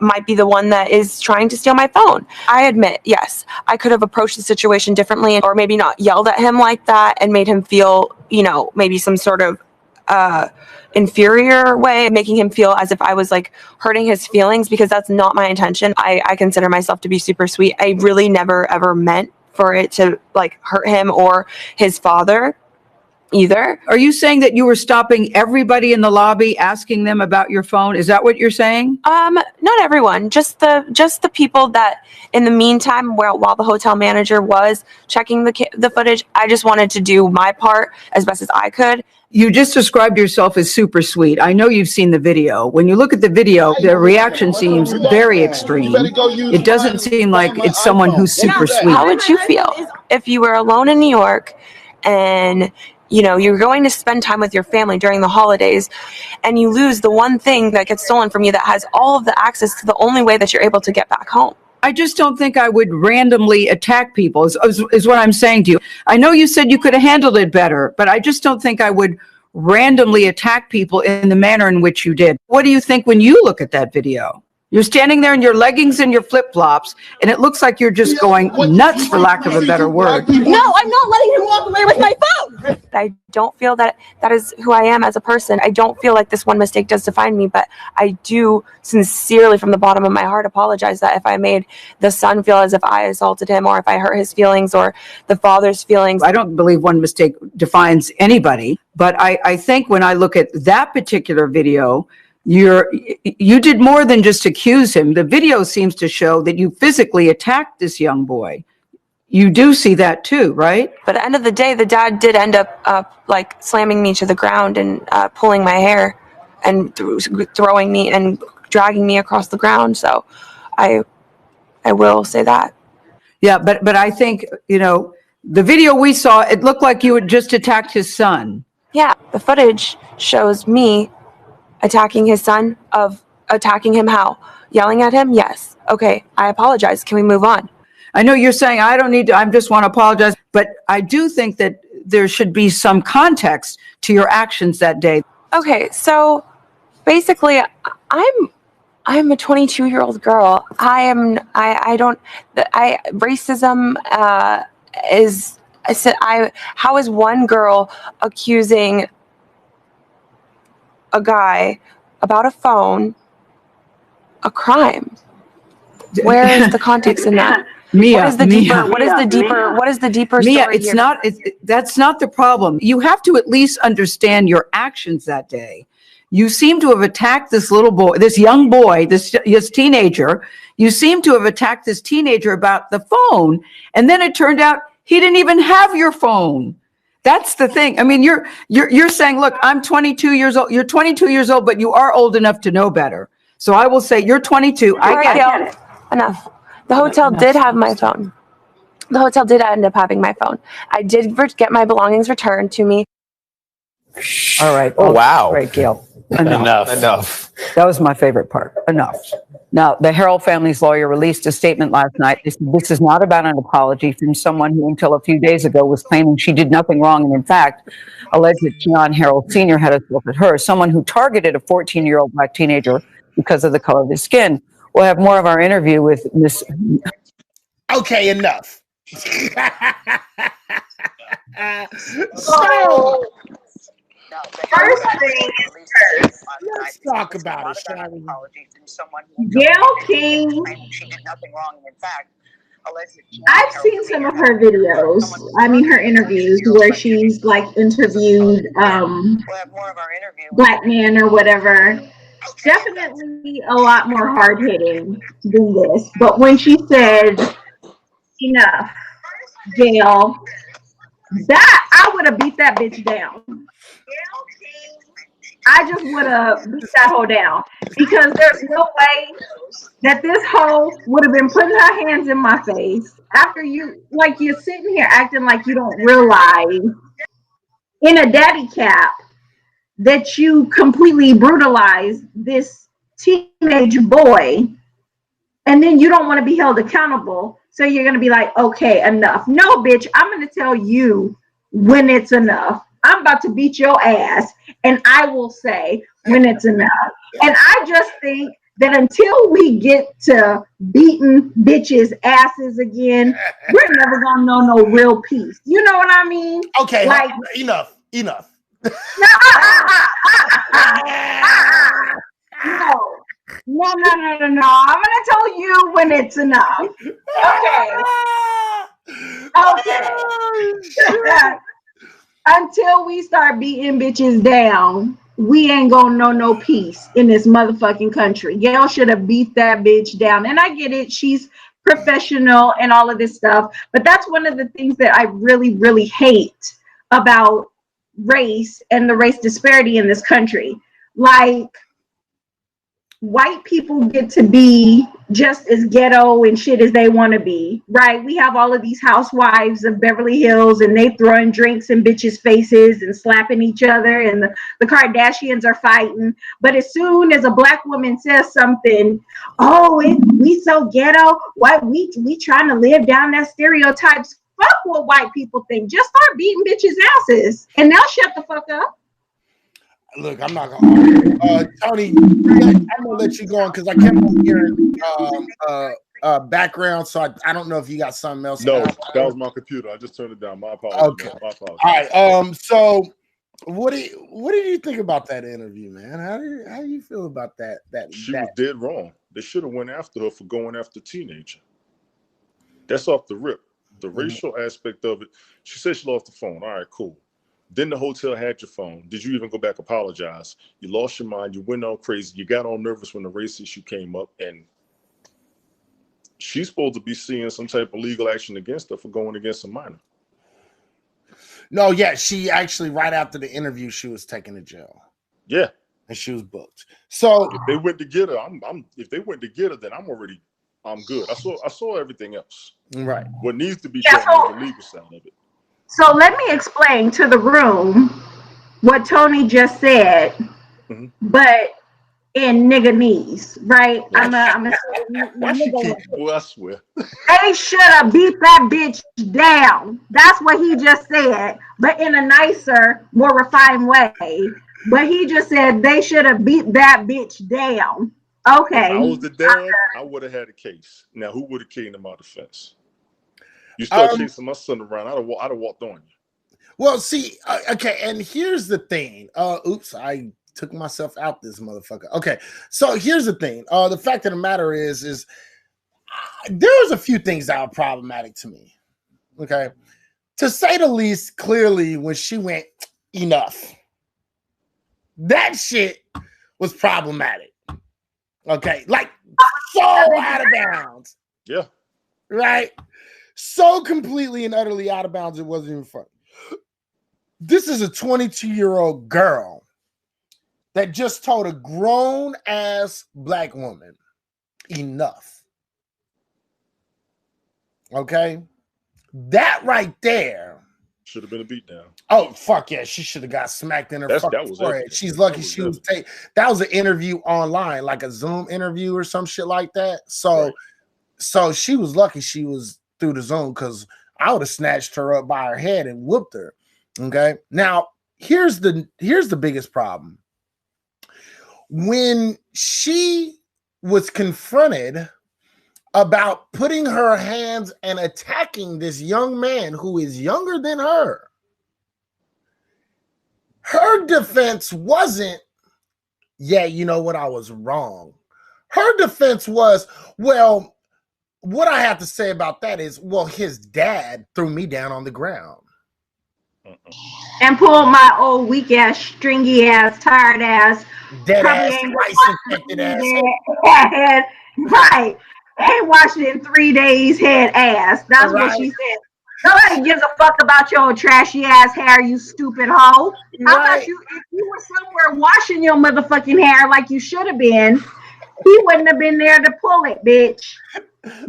might be the one that is trying to steal my phone. I admit, yes, I could have approached the situation differently or maybe not yelled at him like that and made him feel, maybe some sort of inferior way, making him feel as if I was like hurting his feelings, because that's not my intention. I consider myself to be super sweet. I really never ever meant for it to like hurt him or his father either. Are you saying that you were stopping everybody in the lobby, asking them about your phone? Is that what you're saying? Not everyone, just the people that in the meantime, while the hotel manager was checking the footage, I just wanted to do my part as best as I could. You just described yourself as super sweet. I know you've seen the video. When you look at the video, the reaction seems very extreme. It doesn't seem like it's someone who's super sweet. How would you feel if you were alone in New York and you're going to spend time with your family during the holidays and you lose the one thing that gets stolen from you that has all of the access to the only way that you're able to get back home? I just don't think I would randomly attack people is what I'm saying to you. I know you said you could have handled it better, but I just don't think I would randomly attack people in the manner in which you did. What do you think when you look at that video? You're standing there in your leggings and your flip-flops, and it looks like you're just going nuts, for lack of a better word. No, I'm not letting him walk away with my phone. I don't feel that that is who I am as a person. I don't feel like this one mistake does define me, but I do sincerely, from the bottom of my heart, apologize that if I made the son feel as if I assaulted him, or if I hurt his feelings or the father's feelings. I don't believe one mistake defines anybody, but I think when I look at that particular video, you did more than just accuse him. The video seems to show that you physically attacked this young boy. You do see that too, right? But at the end of the day, the dad did end up like slamming me to the ground and pulling my hair and throwing me and dragging me across the ground. So I will say that. Yeah, but I think, the video we saw, it looked like you had just attacked his son. Yeah, the footage shows me attacking his son. Of attacking him how? Yelling at him? Yes. Okay, I apologize. Can we move on? I know you're saying I don't need to, I just want to apologize, but I do think that there should be some context to your actions that day. Okay, so basically I'm a 22-year-old girl. Racism how is one girl accusing a guy about a phone a crime? Where is the context in that? Mia, what is the deeper Mia, story here? That's not the problem. You have to at least understand your actions that day. You seem to have attacked this little boy, this young boy, this teenager. You seem to have attacked this teenager about the phone, and then it turned out he didn't even have your phone. That's the thing. I mean, you're saying, look, I'm 22 years old. You're 22 years old, but you are old enough to know better. So I will say you're 22. I get it. Enough. The hotel did have my phone. The hotel did end up having my phone. I did get my belongings returned to me. All right. Oh, wow. All right, Gail. Enough. That was my favorite part. Enough. Now, the Harrell family's lawyer released a statement last night. This is not about an apology from someone who until a few days ago was claiming she did nothing wrong and in fact alleged that John Harrell Sr. had assaulted her, someone who targeted a 14-year-old black teenager because of the color of his skin. We'll have more of our interview with Miss. Okay, enough. First thing first. Let's talk about it, shall we? Gail King. She did nothing wrong, and in fact, I've seen some of her videos. I mean, her interviews where she's like interviewed black men or whatever. Definitely a lot more hard hitting than this. But when she said enough, Gail, that I would have beat that bitch down. I just would have beat that hoe down because there's no way that this hoe would have been putting her hands in my face after you're sitting here acting like you don't realize in a daddy cap that you completely brutalized this teenage boy, and then you don't want to be held accountable. So you're going to be like, okay, enough. No, bitch, I'm going to tell you when it's enough. I'm about to beat your ass, and I will say when it's enough. And I just think that until we get to beating bitches' asses again, we're never going to know no real peace. You know what I mean? Okay, like enough. No. I'm gonna tell you when it's enough. Okay. Until we start beating bitches down, we ain't gonna know no peace in this motherfucking country. Gail should have beat that bitch down. And I get it, she's professional and all of this stuff, but that's one of the things that I really, really hate about race and the race disparity in this country. Like, white people get to be just as ghetto and shit as they want to be, right? We have all of these housewives of Beverly Hills, and they throwing drinks in bitches' faces and slapping each other, and the Kardashians are fighting. But as soon as a black woman says something, we so ghetto, why we trying to live down that stereotypes. Fuck what white people think. Just start beating bitches' asses, and they'll shut the fuck up. Look, I'm not gonna Tony, I'm gonna let you go on because I kept on hearing background, so I don't know if you got something else. No, that was my computer. I just turned it down. My apologies. Okay. My apologies. All right. So what did you think about that interview, man? How do you feel about that? She was dead wrong. They should have went after her for going after a teenager. That's off the rip. The racial aspect of it. She said she lost the phone. All right, cool. Then the hotel had your phone. Did you even go back apologize? You lost your mind. You went all crazy. You got all nervous when the race issue came up, and she's supposed to be seeing some type of legal action against her for going against a minor. No, yeah, she actually right after the interview, she was taken to jail. Yeah, and she was booked. So if they went to get her, if they went to get her, then I'm good. I saw everything else. Right. What needs to be done is the legal side of it. So let me explain to the room what Tony just said, but in nigganese, right? I'm Why she keep? Boy, I swear. They should have beat that bitch down. That's what he just said, but in a nicer, more refined way. But he just said they should have beat that bitch down. Okay. If I was the dad, I would have had a case. Now, who would have came to my defense? You start chasing my son around, I'd have walked on you. Well, see, okay, and here's the thing. Oops, I took myself out this motherfucker. Okay, so here's the thing. The fact of the matter is there was a few things that were problematic to me. Okay, to say the least, clearly when she went enough, that shit was problematic. Okay, like so out of bounds. Yeah. Right. So completely and utterly out of bounds, it wasn't even funny. This is a 22-year-old girl that just told a grown-ass black woman enough. Okay? That right there should have been a beatdown. Oh, fuck yeah. She should have got smacked in her fucking forehead. She's lucky she was that was an interview online, like a Zoom interview or some shit like that. So she was lucky she was through the Zoom, because I would have snatched her up by her head and whooped her. Okay. Now, here's the biggest problem. When she was confronted about putting her hands and attacking this young man who is younger than her, her defense wasn't, yeah, you know what, I was wrong. Her defense was, well, what I have to say about that is, well, his dad threw me down on the ground. And pulled my old weak ass, stringy ass, tired ass, dead ass, infected ass. Right. Ain't washed it in 3 days, head ass. That's right. What she said. Nobody gives a fuck about your trashy ass hair, you stupid hoe. How about you, if you were somewhere washing your motherfucking hair like you should have been, he wouldn't have been there to pull it, bitch.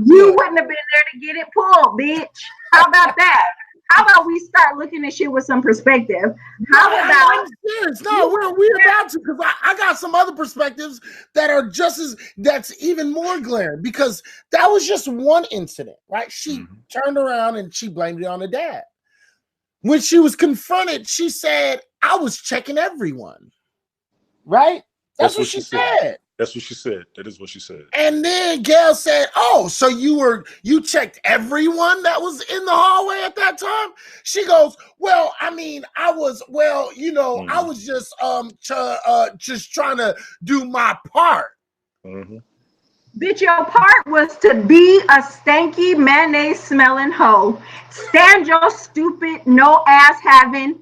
You wouldn't have been there to get it pulled, bitch. How about that? How about we start looking at shit with some perspective? How about we're about to, because I got some other perspectives that are just as, that's even more glaring, because that was just one incident, right? She turned around and she blamed it on the dad. When she was confronted, she said, I was checking everyone. Right? That's what she said. That's what she said. That is what she said. And then Gail said, oh, so you checked everyone that was in the hallway at that time? She goes, well, I mean, I was just trying to do my part. Bitch, your part was to be a stanky mayonnaise smelling hoe. Stand your stupid, no ass having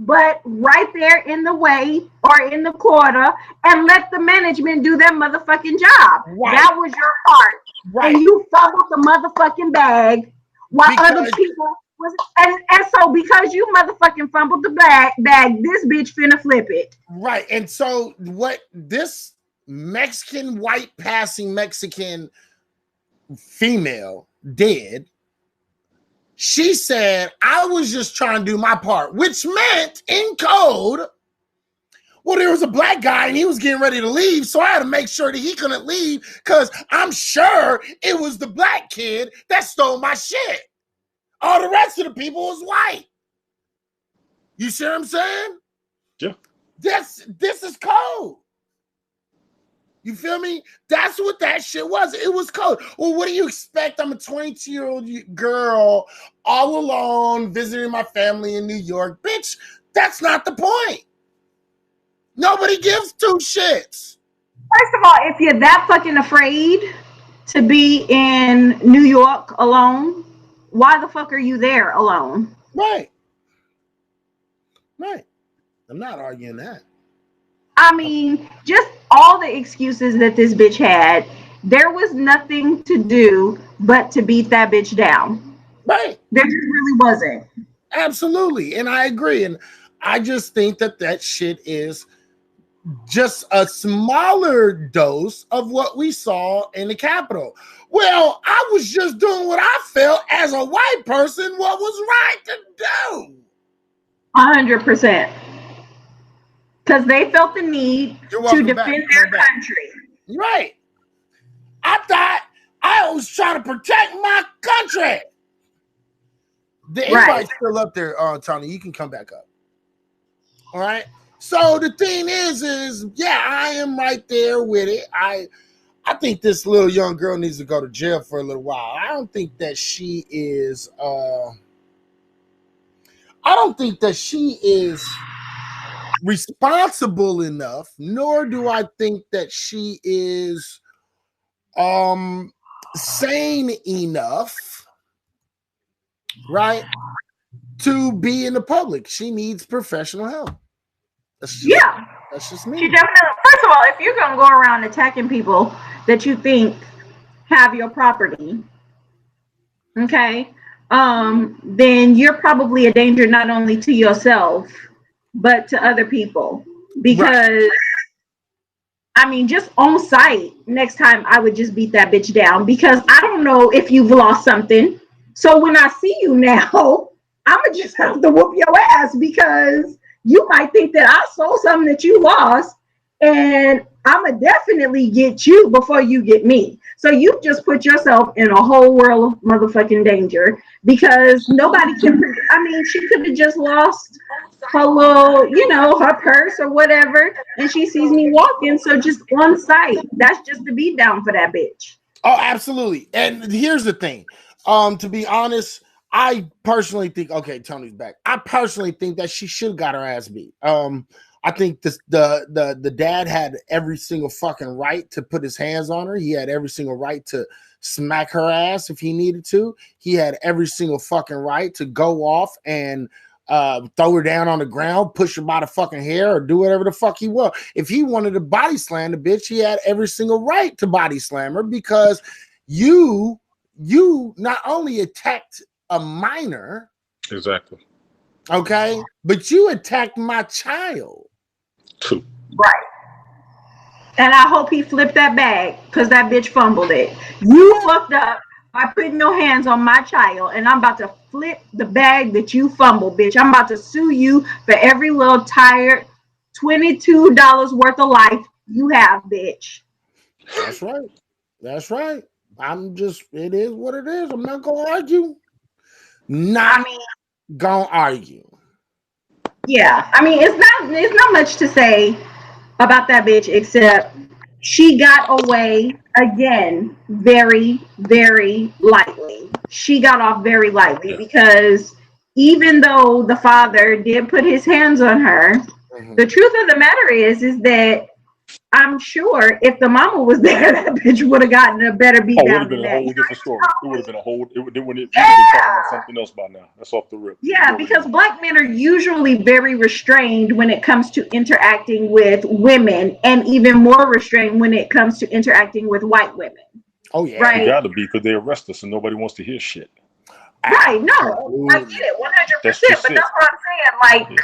but right there in the way or in the corner, and let the management do their motherfucking job. Right. That was your part. Right. And you fumbled the motherfucking bag while other people was, and so because you motherfucking fumbled the bag, this bitch finna flip it. Right. And so what this Mexican, white passing Mexican female did, she said, I was just trying to do my part, which meant in code, well, there was a black guy and he was getting ready to leave, so I had to make sure that he couldn't leave, because I'm sure it was the black kid that stole my shit. All the rest of the people was white. You see what I'm saying? Yeah. This is code. You feel me? That's what that shit was. It was code. Well, what do you expect? I'm a 22-year-old girl all alone visiting my family in New York. Bitch, that's not the point. Nobody gives two shits. First of all, if you're that fucking afraid to be in New York alone, why the fuck are you there alone? Right. I'm not arguing that. I mean, just all the excuses that this bitch had, there was nothing to do but to beat that bitch down. Right. There just really wasn't. Absolutely. And I agree. And I just think that shit is just a smaller dose of what we saw in the Capitol. Well, I was just doing what I felt as a white person what was right to do. 100%. Because they felt the need to defend their country. Right. I thought I was trying to protect my country. The invite's still up there, Tony. You can come back up. All right. So the thing is yeah, I am right there with it. I think this little young girl needs to go to jail for a little while. I don't think that she is responsible enough, nor do I think that she is sane enough, right, to be in the public. She needs professional help. That's just me. She definitely. First of all, if you're gonna go around attacking people that you think have your property, okay, then you're probably a danger not only to yourself but to other people. Because I mean, just on sight, next time I would just beat that bitch down, because I don't know if you've lost something. So when I see you now, I'm gonna just have to whoop your ass, because you might think that I stole something that you lost, and I'm gonna definitely get you before you get me. So you just put yourself in a whole world of motherfucking danger, because nobody can. I mean, she could have just lost her little, her purse or whatever, and she sees me walking. So just on sight, that's just the beat down for that bitch. Oh, absolutely. And here's the thing. To be honest, I personally think, okay, Tony's back. I personally think that she should have got her ass beat. I think the dad had every single fucking right to put his hands on her. He had every single right to smack her ass if he needed to. He had every single fucking right to go off and throw her down on the ground, push her by the fucking hair, or do whatever the fuck he will. If he wanted to body slam the bitch, he had every single right to body slam her, because you not only attacked a minor, exactly, okay, but you attacked my child. True. Right. And I hope he flipped that bag, because that bitch fumbled it. You fucked up by putting your hands on my child, and I'm about to flip the bag that you fumbled, bitch. I'm about to sue you for every little tired $22 worth of life you have, bitch. That's right. That's right. It is what it is. I'm not gonna argue. Gonna argue. Yeah, I mean, it's not much to say about that bitch, except she got away again very, very lightly. She got off very lightly, because even though the father did put his hands on her, the truth of the matter is that I'm sure if the mama was there, that bitch would have gotten a better beat down. It would have been a whole different story. It would have been a whole. It would have been talking about something else by now. That's off the rip. Yeah, because black men are usually very restrained when it comes to interacting with women, and even more restrained when it comes to interacting with white women. Oh yeah, right. You got to be, because they arrest us and nobody wants to hear shit. Right? No, I get it, 100%. But that's what I'm saying. Like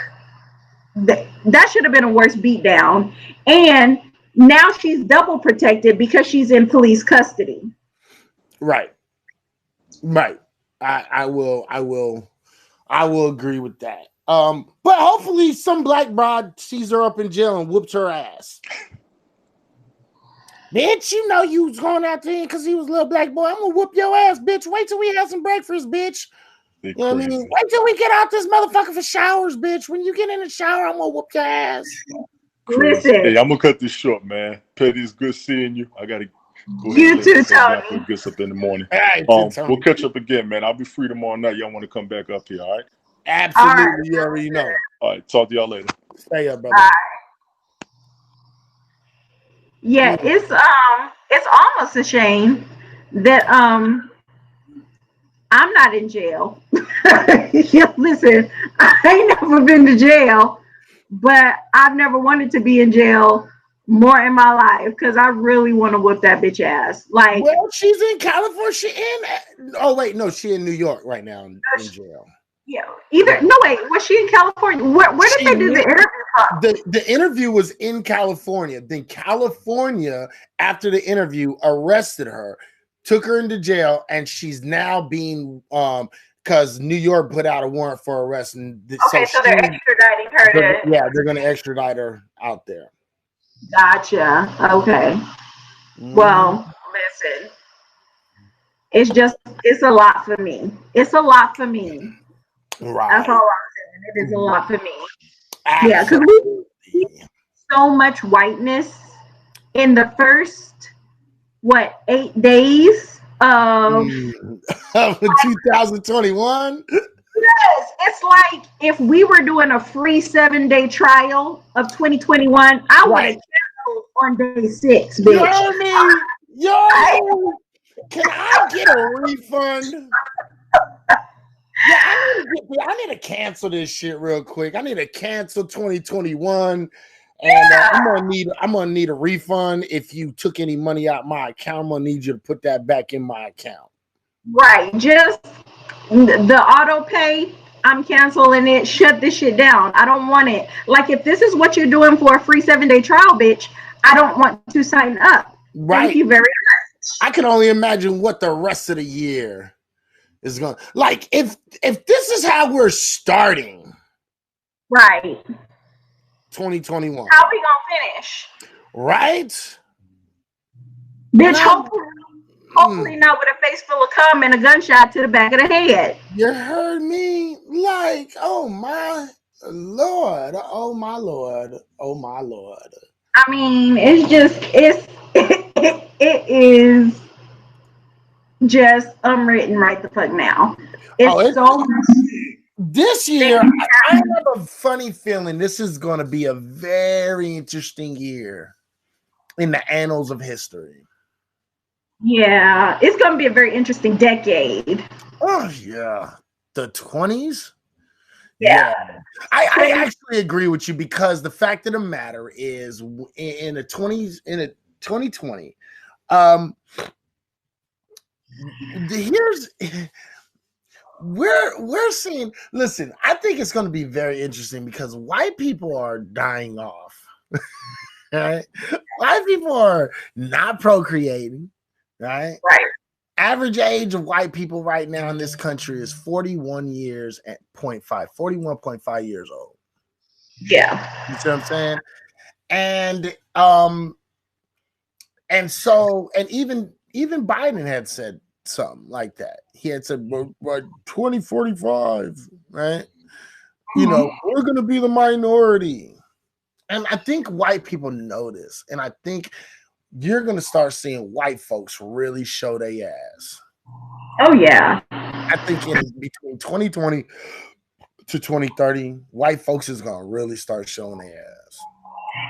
that should have been a worse beatdown, and now she's double protected because she's in police custody. Right. I will agree with that. But hopefully some black broad sees her up in jail and whoops her ass. Bitch, you know you was going out there because he was a little black boy. I'm gonna whoop your ass, bitch. Wait till we have some breakfast, bitch. They You know what I mean? crazy. Wait till we get out this motherfucker for showers, bitch. When you get in the shower, I'm gonna whoop your ass. Crazy. Listen. Hey, I'm gonna cut this short, man. Petty, it's good seeing you. I gotta go ahead You and too, let Tony. Tony. Gets up in the morning. All right, Tony. We'll catch up again, man. I'll be free tomorrow night. Y'all want to come back up here, all right? Absolutely, All right. you already know. All right, talk to y'all later. Stay up, brother. All right. Yeah, it's almost a shame that I'm not in jail. Yeah, listen, I ain't never been to jail, but I've never wanted to be in jail more in my life because I really want to whip that bitch ass. Like, Well, she's in California. She in New York right now in jail. yeah, was she in California? Where did they do the interview from? The interview was in California. Then California, after the interview, arrested her, took her into jail, and she's now being because New York put out a warrant for arrest. And Okay, so they're extraditing her. They're going to extradite her out there. Gotcha. Okay. Well, listen, it's a lot for me. It's a lot for me. Right. That's all I'm saying. It is a lot for me. Absolutely. Yeah, because we see so much whiteness in the first 8 days of 2021. Yes, it's like if we were doing a free 7-day trial of 2021, I would have canceled on day 6, bitch. You heard me? Yo, can I get a refund? Yeah, I need to cancel this shit real quick. I need to cancel 2021, and I'm gonna need a refund. If you took any money out my account, I'm gonna need you to put that back in my account. Right, just the auto pay. I'm canceling it. Shut this shit down. I don't want it. Like, if this is what you're doing for a free 7-day trial, bitch, I don't want to sign up. Right. Thank you very much. I can only imagine what the rest of the year is going. Like, if this is how we're starting, right? 2021. How we gonna finish? Right, bitch. Hopefully not with a face full of cum and a gunshot to the back of the head. You heard me? Like, oh my Lord, oh my Lord, oh my Lord. I mean, it is just unwritten right the fuck now. It's so much. This year, I have a funny feeling this is going to be a very interesting year in the annals of history. Yeah, it's going to be a very interesting decade. Oh, yeah. The 20s? Yeah. I actually agree with you, because the fact of the matter is, in the 20s, in a 2020, we're seeing, listen, I think it's going to be very interesting because white people are dying off. Right? White people are not procreating. Right. Average age of white people right now in this country is 41 years at 41.5 years old. Yeah. You see what I'm saying? And even Biden had said something like that. He had said, by 2045, right? You know, we're going to be the minority. And I think white people know this. And I think you're going to start seeing white folks really show their ass. Oh, yeah. I think in between 2020 to 2030, white folks is going to really start showing their ass.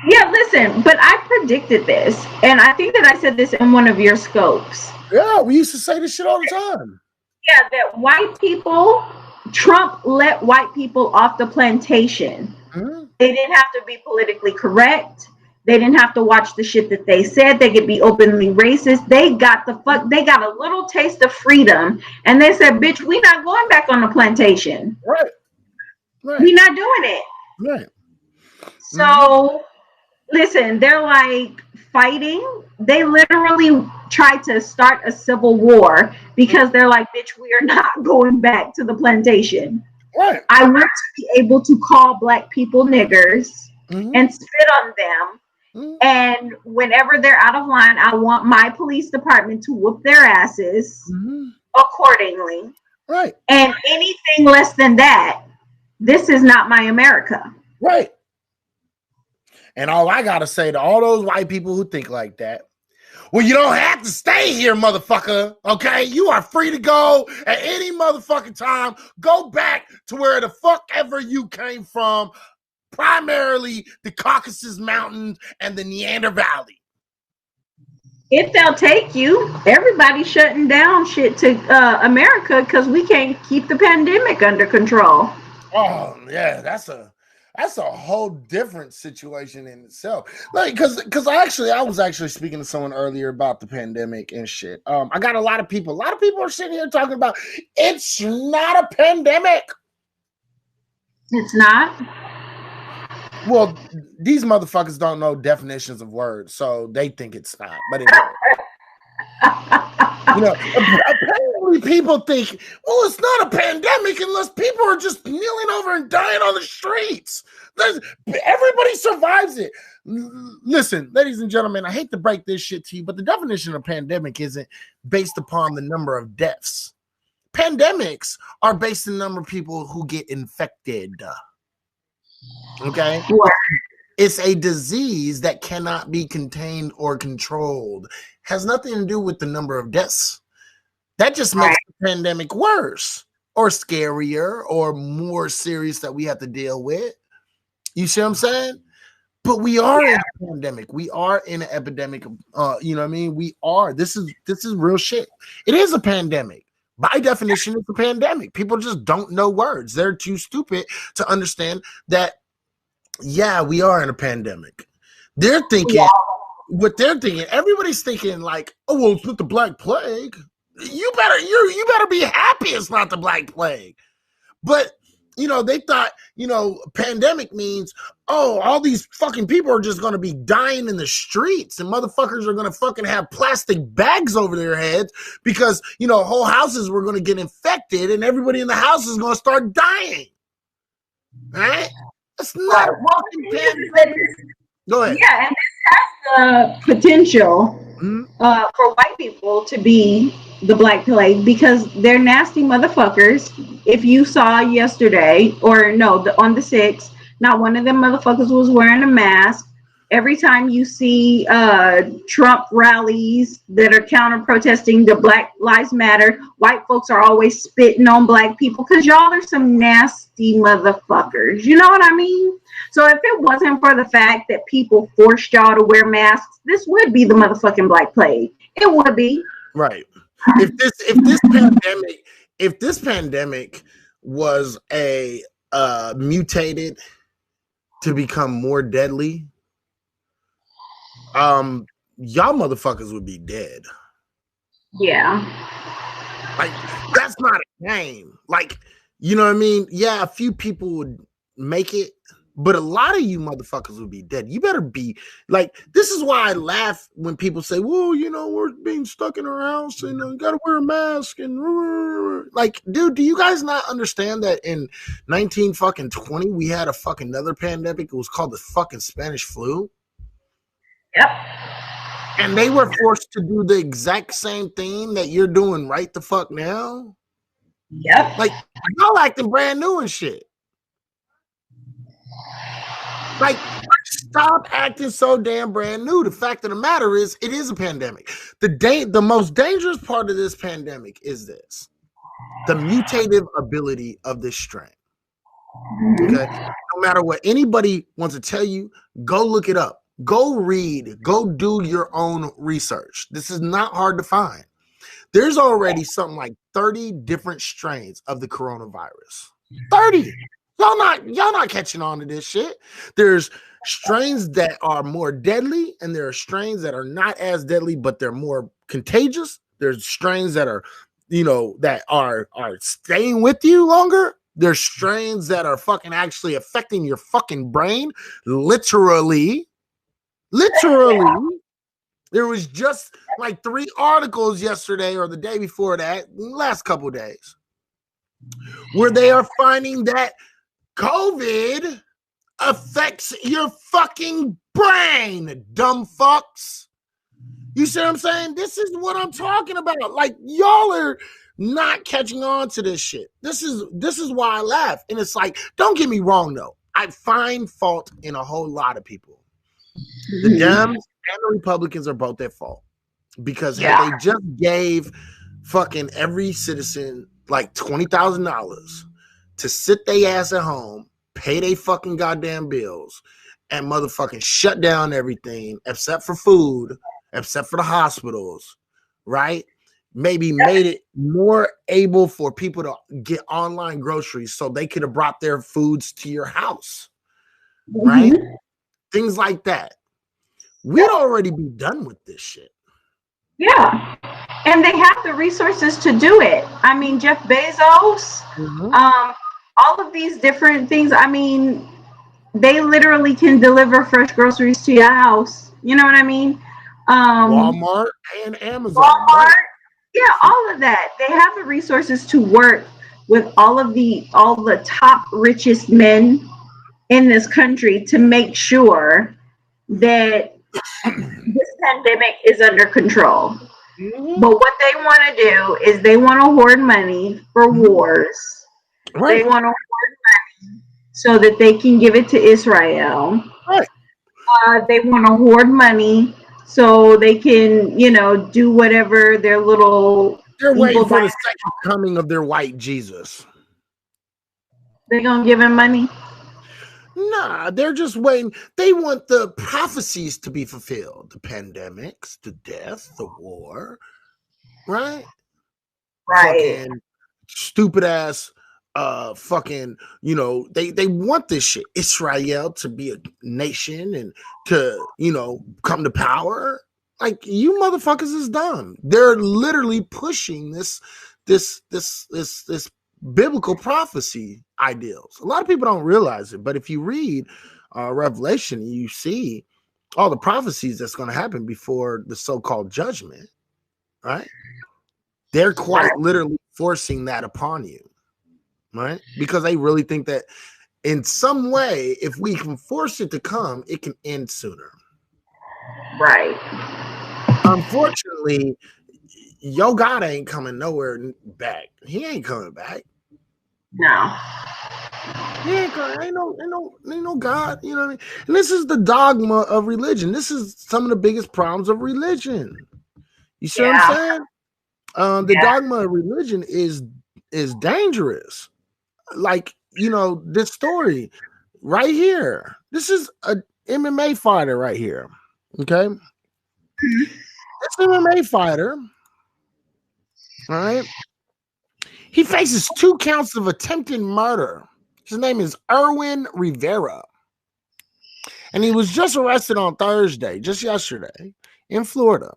Yeah, listen, but I predicted this. And I think that I said this in one of your scopes. Yeah, we used to say this shit all the time. Yeah, that white people, Trump let white people off the plantation. Mm-hmm. They didn't have to be politically correct. They didn't have to watch the shit that they said. They could be openly racist. They got a little taste of freedom. And they said, bitch, we're not going back on the plantation. Right. We're not doing it. Right. So, listen, they're like fighting. They literally tried to start a civil war because they're like, bitch, we are not going back to the plantation. Right. I want to be able to call black people niggers and spit on them. And whenever they're out of line, I want my police department to whoop their asses accordingly. Right. And anything anything less than that, this is not my America. Right. And all I gotta say to all those white people who think like that, well, you don't have to stay here, motherfucker. Okay, you are free to go at any motherfucking time. Go back to where the fuck ever you came from, primarily the Caucasus Mountains and the Neander Valley. If they'll take you, everybody's shutting down shit to America because we can't keep the pandemic under control. Oh yeah, that's a whole different situation in itself. Like, because I was actually speaking to someone earlier about the pandemic and shit. I got a lot of people are sitting here talking about it's not a pandemic. It's not. Well, these motherfuckers don't know definitions of words, so they think it's not. But anyway. You know, apparently people think, well, it's not a pandemic unless people are just kneeling over and dying on the streets. Everybody survives it. Listen, ladies and gentlemen, I hate to break this shit to you, but the definition of pandemic isn't based upon the number of deaths. Pandemics are based on the number of people who get infected. Okay? It's a disease that cannot be contained or controlled. Has nothing to do with the number of deaths. That just makes the pandemic worse or scarier or more serious that we have to deal with. You see what I'm saying? But we are in a pandemic. We are in an epidemic. You know what I mean? We are. This is real shit. It is a pandemic. By definition, it's a pandemic. People just don't know words. They're too stupid to understand that, yeah, we are in a pandemic. They're thinking what they're thinking. Everybody's thinking like, oh, well, it's not the Black Plague. You better be happy it's not the Black Plague. But you know, they thought, you know, pandemic means, oh, all these fucking people are just gonna be dying in the streets and motherfuckers are gonna fucking have plastic bags over their heads because, you know, whole houses were gonna get infected and everybody in the house is gonna start dying. Right? That's not a fucking pandemic. Go ahead. Yeah, and this has the potential for white people to be the Black Plague because they're nasty motherfuckers. If you saw yesterday, or no, on the 6th, not one of them motherfuckers was wearing a mask. Every time you see Trump rallies that are counter-protesting the Black Lives Matter, white folks are always spitting on black people because y'all are some nasty motherfuckers. You know what I mean? So if it wasn't for the fact that people forced y'all to wear masks, this would be the motherfucking Black Plague. It would be. Right. If this pandemic was a mutated to become more deadly, y'all motherfuckers would be dead. Yeah. Like, that's not a game. Like, you know what I mean? Yeah, a few people would make it, but a lot of you motherfuckers would be dead. You better be like, this is why I laugh when people say, well, you know, we're being stuck in our house and you gotta wear a mask and like, dude, do you guys not understand that in 1920 we had a fucking another pandemic? It was called the fucking Spanish flu. Yep. And they were forced to do the exact same thing that you're doing right the fuck now. Yep. Like, y'all acting brand new and shit. Like, stop acting so damn brand new. The fact of the matter is, it is a pandemic. The most dangerous part of this pandemic is this: the mutative ability of this strain. Okay, no matter what anybody wants to tell you, go look it up. Go read. Go do your own research. This is not hard to find. There's already something like 30 different strains of the coronavirus. 30. Y'all not catching on to this shit. There's strains that are more deadly, and there are strains that are not as deadly, but they're more contagious. There's strains that are, you know, that are staying with you longer. There's strains that are fucking actually affecting your fucking brain, literally. There was just like 3 articles yesterday or the day before that, last couple of days, where they are finding that COVID affects your fucking brain, dumb fucks. You see what I'm saying? This is what I'm talking about. Like, y'all are not catching on to this shit. This is why I laugh. And it's like, don't get me wrong though. I find fault in a whole lot of people. The Dems and the Republicans are both at fault. Because had they just gave fucking every citizen like $20,000 to sit their ass at home, pay their fucking goddamn bills, and motherfucking shut down everything except for food, except for the hospitals, right? Maybe made it more able for people to get online groceries so they could have brought their foods to your house, right? Things like that. We'd already be done with this shit. Yeah. And they have the resources to do it. I mean, Jeff Bezos, all of these different things. I mean, they literally can deliver fresh groceries to your house. You know what I mean? Walmart and Amazon. Walmart, yeah, all of that. They have the resources to work with all the top richest men in this country to make sure that this pandemic is under control. But what they want to do is they want to hoard money for wars. They want to hoard money so that they can give it to Israel. They want to hoard money so they can, do whatever their little. They're waiting for the second coming of their white Jesus. They're gonna give him money? Nah, they're just waiting. They want the prophecies to be fulfilled. The pandemics, the death, the war. Right? Fucking stupid ass fucking, they want this shit. Israel to be a nation and to, come to power. Like, you motherfuckers is dumb. They're literally pushing this biblical prophecy ideals. A lot of people don't realize it, but if you read Revelation, you see all the prophecies that's going to happen before the so-called judgment, right? They're quite literally forcing that upon you, right? Because they really think that in some way, if we can force it to come, it can end sooner. Right. Unfortunately, your God ain't coming nowhere back. He ain't coming back. No. He ain't coming. Ain't no God. You know what I mean? And this is the dogma of religion. This is some of the biggest problems of religion. You see what I'm saying? The dogma of religion is dangerous. Like, this story right here. This is a MMA fighter right here. Okay. This MMA fighter, all right, he faces 2 counts of attempted murder. His name is Erwin Rivera. And he was just arrested on Thursday, just yesterday, in Florida.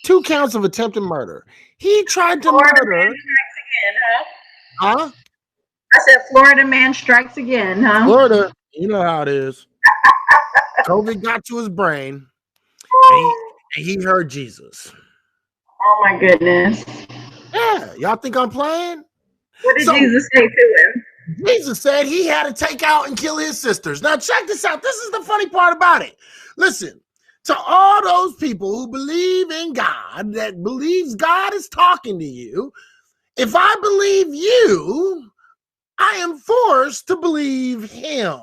2 counts of attempted murder. He tried to Florida murder. Man strikes again, Huh? I said Florida man strikes again, huh? Florida, you know how it is. COVID got to his brain, and he heard Jesus. Oh my goodness. Yeah, y'all think I'm playing? What did Jesus say to him? Jesus said he had to take out and kill his sisters. Now check this out. This is the funny part about it. Listen, to all those people who believe in God, that believes God is talking to you, if I believe you, I am forced to believe him.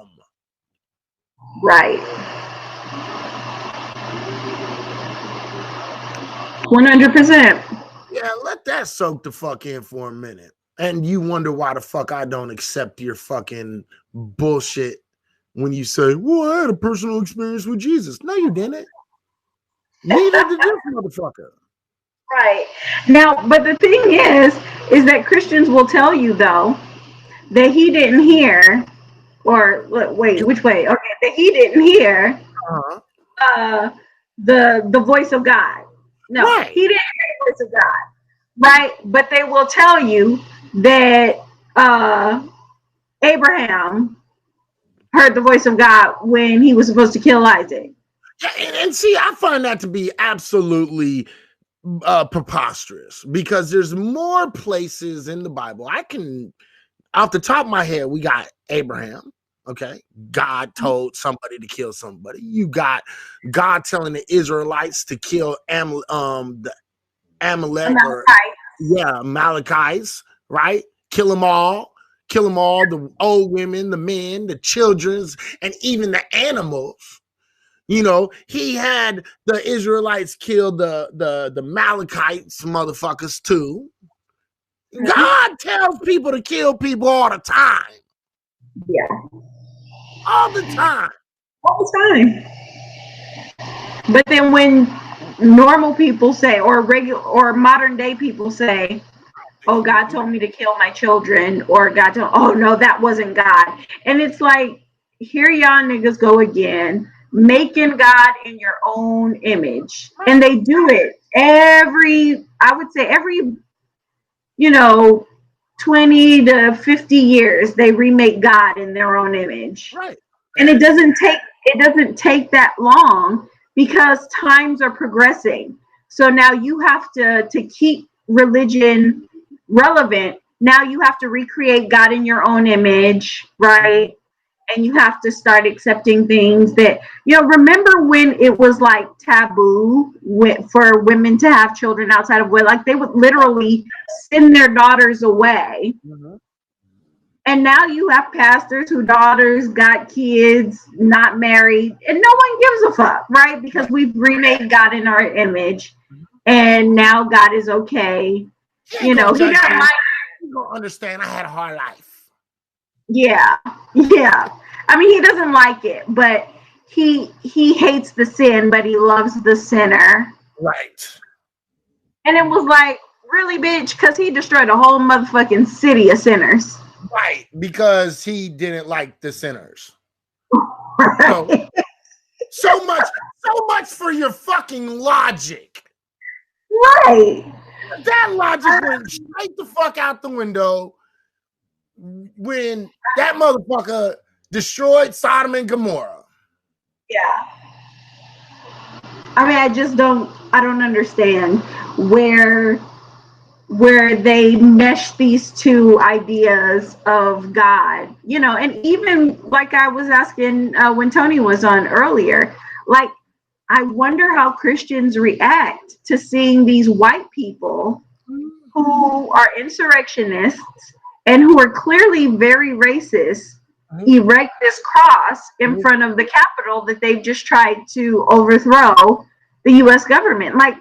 Right. 100%. Yeah, let that soak the fuck in for a minute. And you wonder why the fuck I don't accept your fucking bullshit when you say, well, I had a personal experience with Jesus. No, you didn't. Neither did this motherfucker. Right. Now, but the thing is that Christians will tell you, though, that he didn't hear, or wait, which way? Okay, that he didn't hear the voice of God. No, he didn't hear the voice of God. Right? But they will tell you that Abraham heard the voice of God when he was supposed to kill Isaac. And see, I find that to be absolutely preposterous, because there's more places in the Bible. I can, off the top of my head, we got Abraham. Okay, God told somebody to kill somebody. You got God telling the Israelites to kill the Amalek. Yeah, Malachites, right? Kill them all, the old women, the men, the children, and even the animals. You know, he had the Israelites kill the Malachites motherfuckers too. God tells people to kill people all the time. Yeah. All the time. All the time. But then when normal people say, or regular or modern day people say, oh, God told me to kill my children, or God told, oh no, that wasn't God. And it's like, here y'all niggas go again, making God in your own image. And they do it I would say every, 20 to 50 years, they remake God in their own image. Right. And it doesn't take that long, because times are progressing. So now you have to keep religion relevant. Now you have to recreate God in your own image, right? And you have to start accepting things that, remember when it was like taboo for women to have children outside of wedlock? Like they would literally send their daughters away. Mm-hmm. And now you have pastors whose daughters got kids, not married, and no one gives a fuck, right? Because we've remade God in our image, and now God is okay. He doesn't like. You don't understand. I had a hard life. Yeah. I mean, he doesn't like it, but he hates the sin, but he loves the sinner. Right. And it was like, really, bitch? Because he destroyed a whole motherfucking city of sinners. Right, because he didn't like the sinners. Right. So much for your fucking logic. Right. That logic went straight the fuck out the window when that motherfucker destroyed Sodom and Gomorrah. Yeah. I mean, I don't understand where they mesh these two ideas of God, and even like I was asking when Tony was on earlier, like, I wonder how Christians react to seeing these white people who are insurrectionists and who are clearly very racist erect this cross in front of the Capitol that they've just tried to overthrow the U.S. government. Like,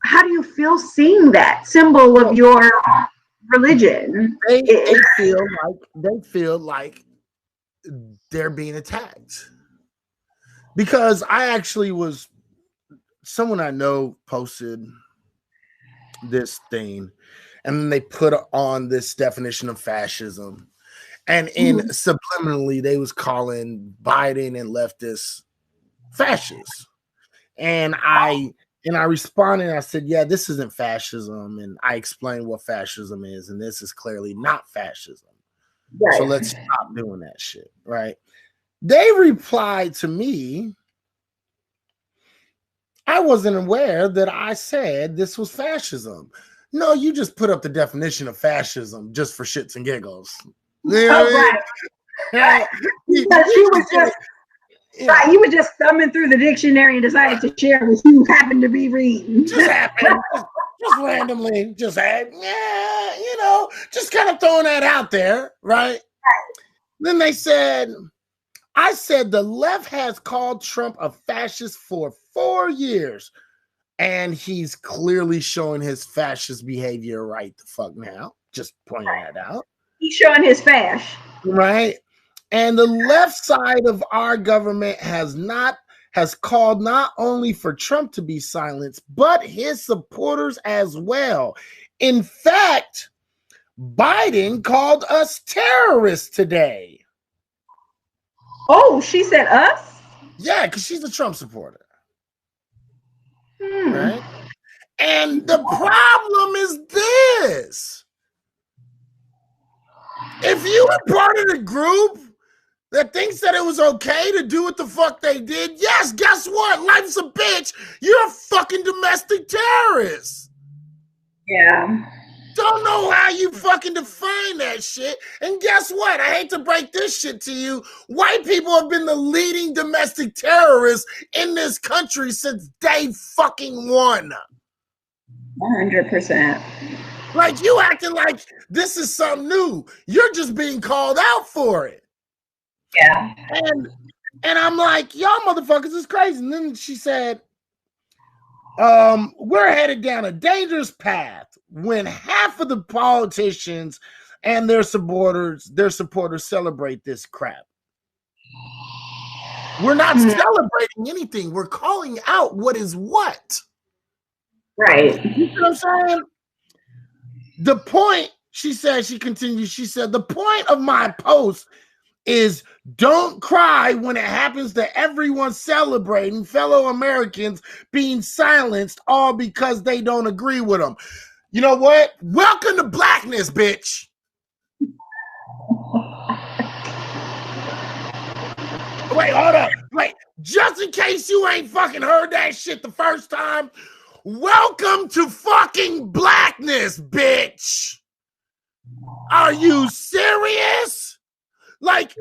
how do you feel seeing that symbol of your religion? They feel like they're being attacked. Because someone I know posted this thing, and then they put on this definition of fascism, and subliminally they was calling Biden and leftists fascists. And I responded and I said, yeah, this isn't fascism. And I explained what fascism is, and this is clearly not fascism. Right. So let's stop doing that shit, right? They replied to me, I wasn't aware that I said this was fascism. No, you just put up the definition of fascism just for shits and giggles. You know what I mean? Right, you were just thumbing through the dictionary and decided to share what you happened to be reading. Just randomly, just kind of throwing that out there, right? Then they said, I said the left has called Trump a fascist for 4 years, and he's clearly showing his fascist behavior right the fuck now. Just pointing that out. He's showing his fash. Right. And the left side of our government has called not only for Trump to be silenced, but his supporters as well. In fact, Biden called us terrorists today. Oh, she said us? Yeah, because she's a Trump supporter. Right? And the problem is this. If you were part of the group that thinks that it was okay to do what the fuck they did, yes, guess what? Life's a bitch. You're a fucking domestic terrorist. Yeah. Don't know how you fucking define that shit. And guess what? I hate to break this shit to you. White people have been the leading domestic terrorists in this country since day fucking one. 100%. Like you acting like this is something new. You're just being called out for it. Yeah. And I'm like, y'all motherfuckers is crazy. And then she said, we're headed down a dangerous path when half of the politicians and their supporters celebrate this crap. We're not celebrating anything. We're calling out what is what. Right. You know what I'm saying? The point, she said, she continued, she said, the point of my post is don't cry when it happens to everyone celebrating fellow Americans being silenced all because they don't agree with them. You know what? Welcome to blackness, bitch. Wait, hold up. Wait, just in case you ain't fucking heard that shit the first time, welcome to fucking blackness, bitch. Are you serious? Like,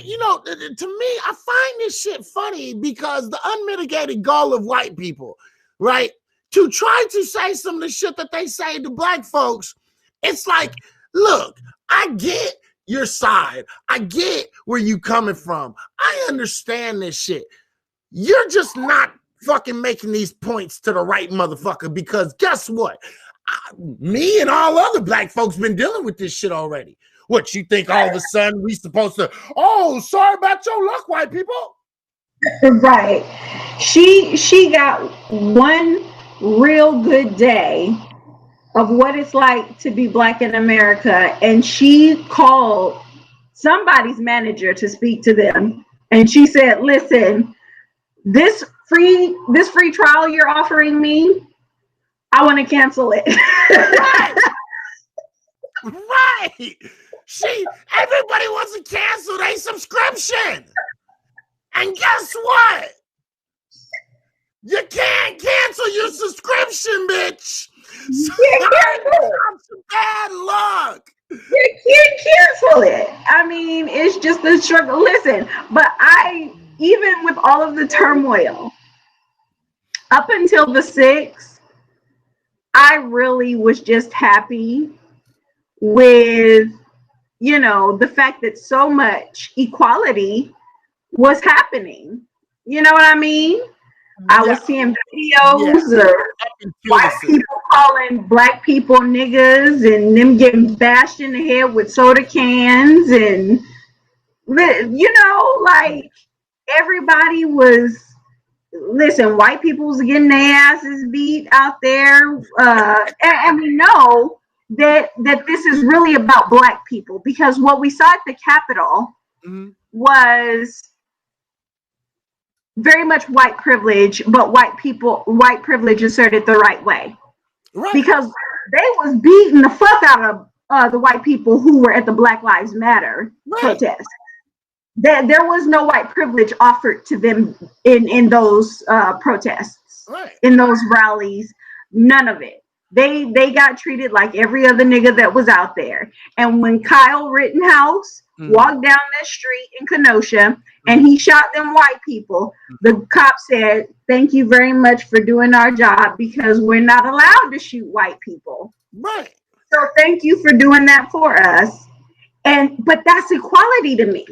you know, to me, I find this shit funny because the unmitigated goal of white people, right, to try to say some of the shit that they say to black folks, it's like, look, I get your side. I get where you coming from. I understand this shit. You're just not fucking making these points to the right motherfucker because guess what? Me and all other black folks been dealing with this shit already. What, you think all of a sudden we supposed to, oh, sorry about your luck, white people? Right. She got one real good day of what it's like to be black in America, and she called somebody's manager to speak to them, and she said, listen, this free trial you're offering me, I want to cancel it. Right. Everybody wants to cancel their subscription. And guess what? You can't cancel your subscription, bitch. Some bad luck. You can't cancel it. I mean, it's just a struggle. Listen, but even with all of the turmoil, up until the 6th, I really was just happy with, you know, the fact that so much equality was happening. You know what I mean? I was seeing videos of white people calling black people niggas and them getting bashed in the head with soda cans, and you know, like everybody was, listen, white people was getting their asses beat out there, and we know that this is really about black people, because what we saw at the Capitol was very much white privilege, but white privilege asserted the right way. Right. Because they was beating the fuck out of the white people who were at the Black Lives Matter protest. There was no white privilege offered to them in those protests, in those rallies, none of it. They got treated like every other nigga that was out there. And when Kyle Rittenhouse walked down that street in Kenosha and he shot them white people, the cop said, thank you very much for doing our job, because we're not allowed to shoot white people. Right. So thank you for doing that for us. But that's equality to me.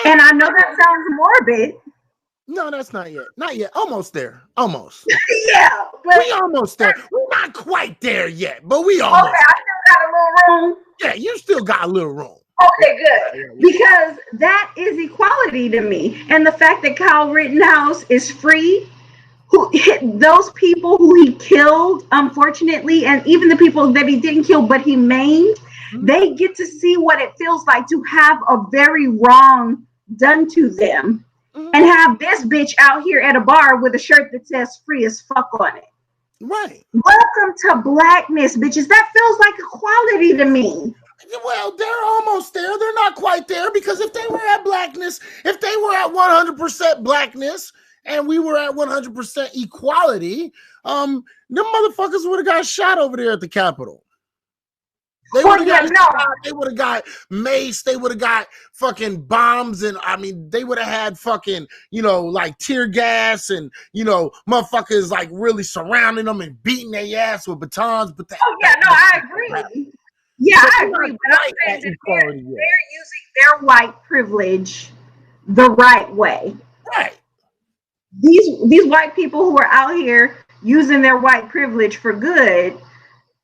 And I know that sounds morbid. No, that's not yet. Not yet. Almost there. Almost. Yeah. We almost there. We're not quite there yet, but we almost. Okay, I still got a little room. Yeah, you still got a little room. Okay, good. Because that is equality to me. And the fact that Kyle Rittenhouse is free, those people who he killed, unfortunately, and even the people that he didn't kill but he maimed, they get to see what it feels like to have a very wrong done to them, and have this bitch out here at a bar with a shirt that says free as fuck on it. Right. Welcome to blackness, bitches. That feels like equality to me. Well, they're almost there. They're not quite there, because if they were at blackness, if they were at 100% blackness and we were at 100% equality, them motherfuckers would have got shot over there at the Capitol. They would have got they would have got mace, they would have got fucking bombs, and I mean they would have had fucking, you know, like tear gas and, you know, motherfuckers like really surrounding them and beating their ass with batons. But I agree. Yeah, so I agree. But I'm saying that they're using their white privilege the right way. Right. These white people who are out here using their white privilege for good,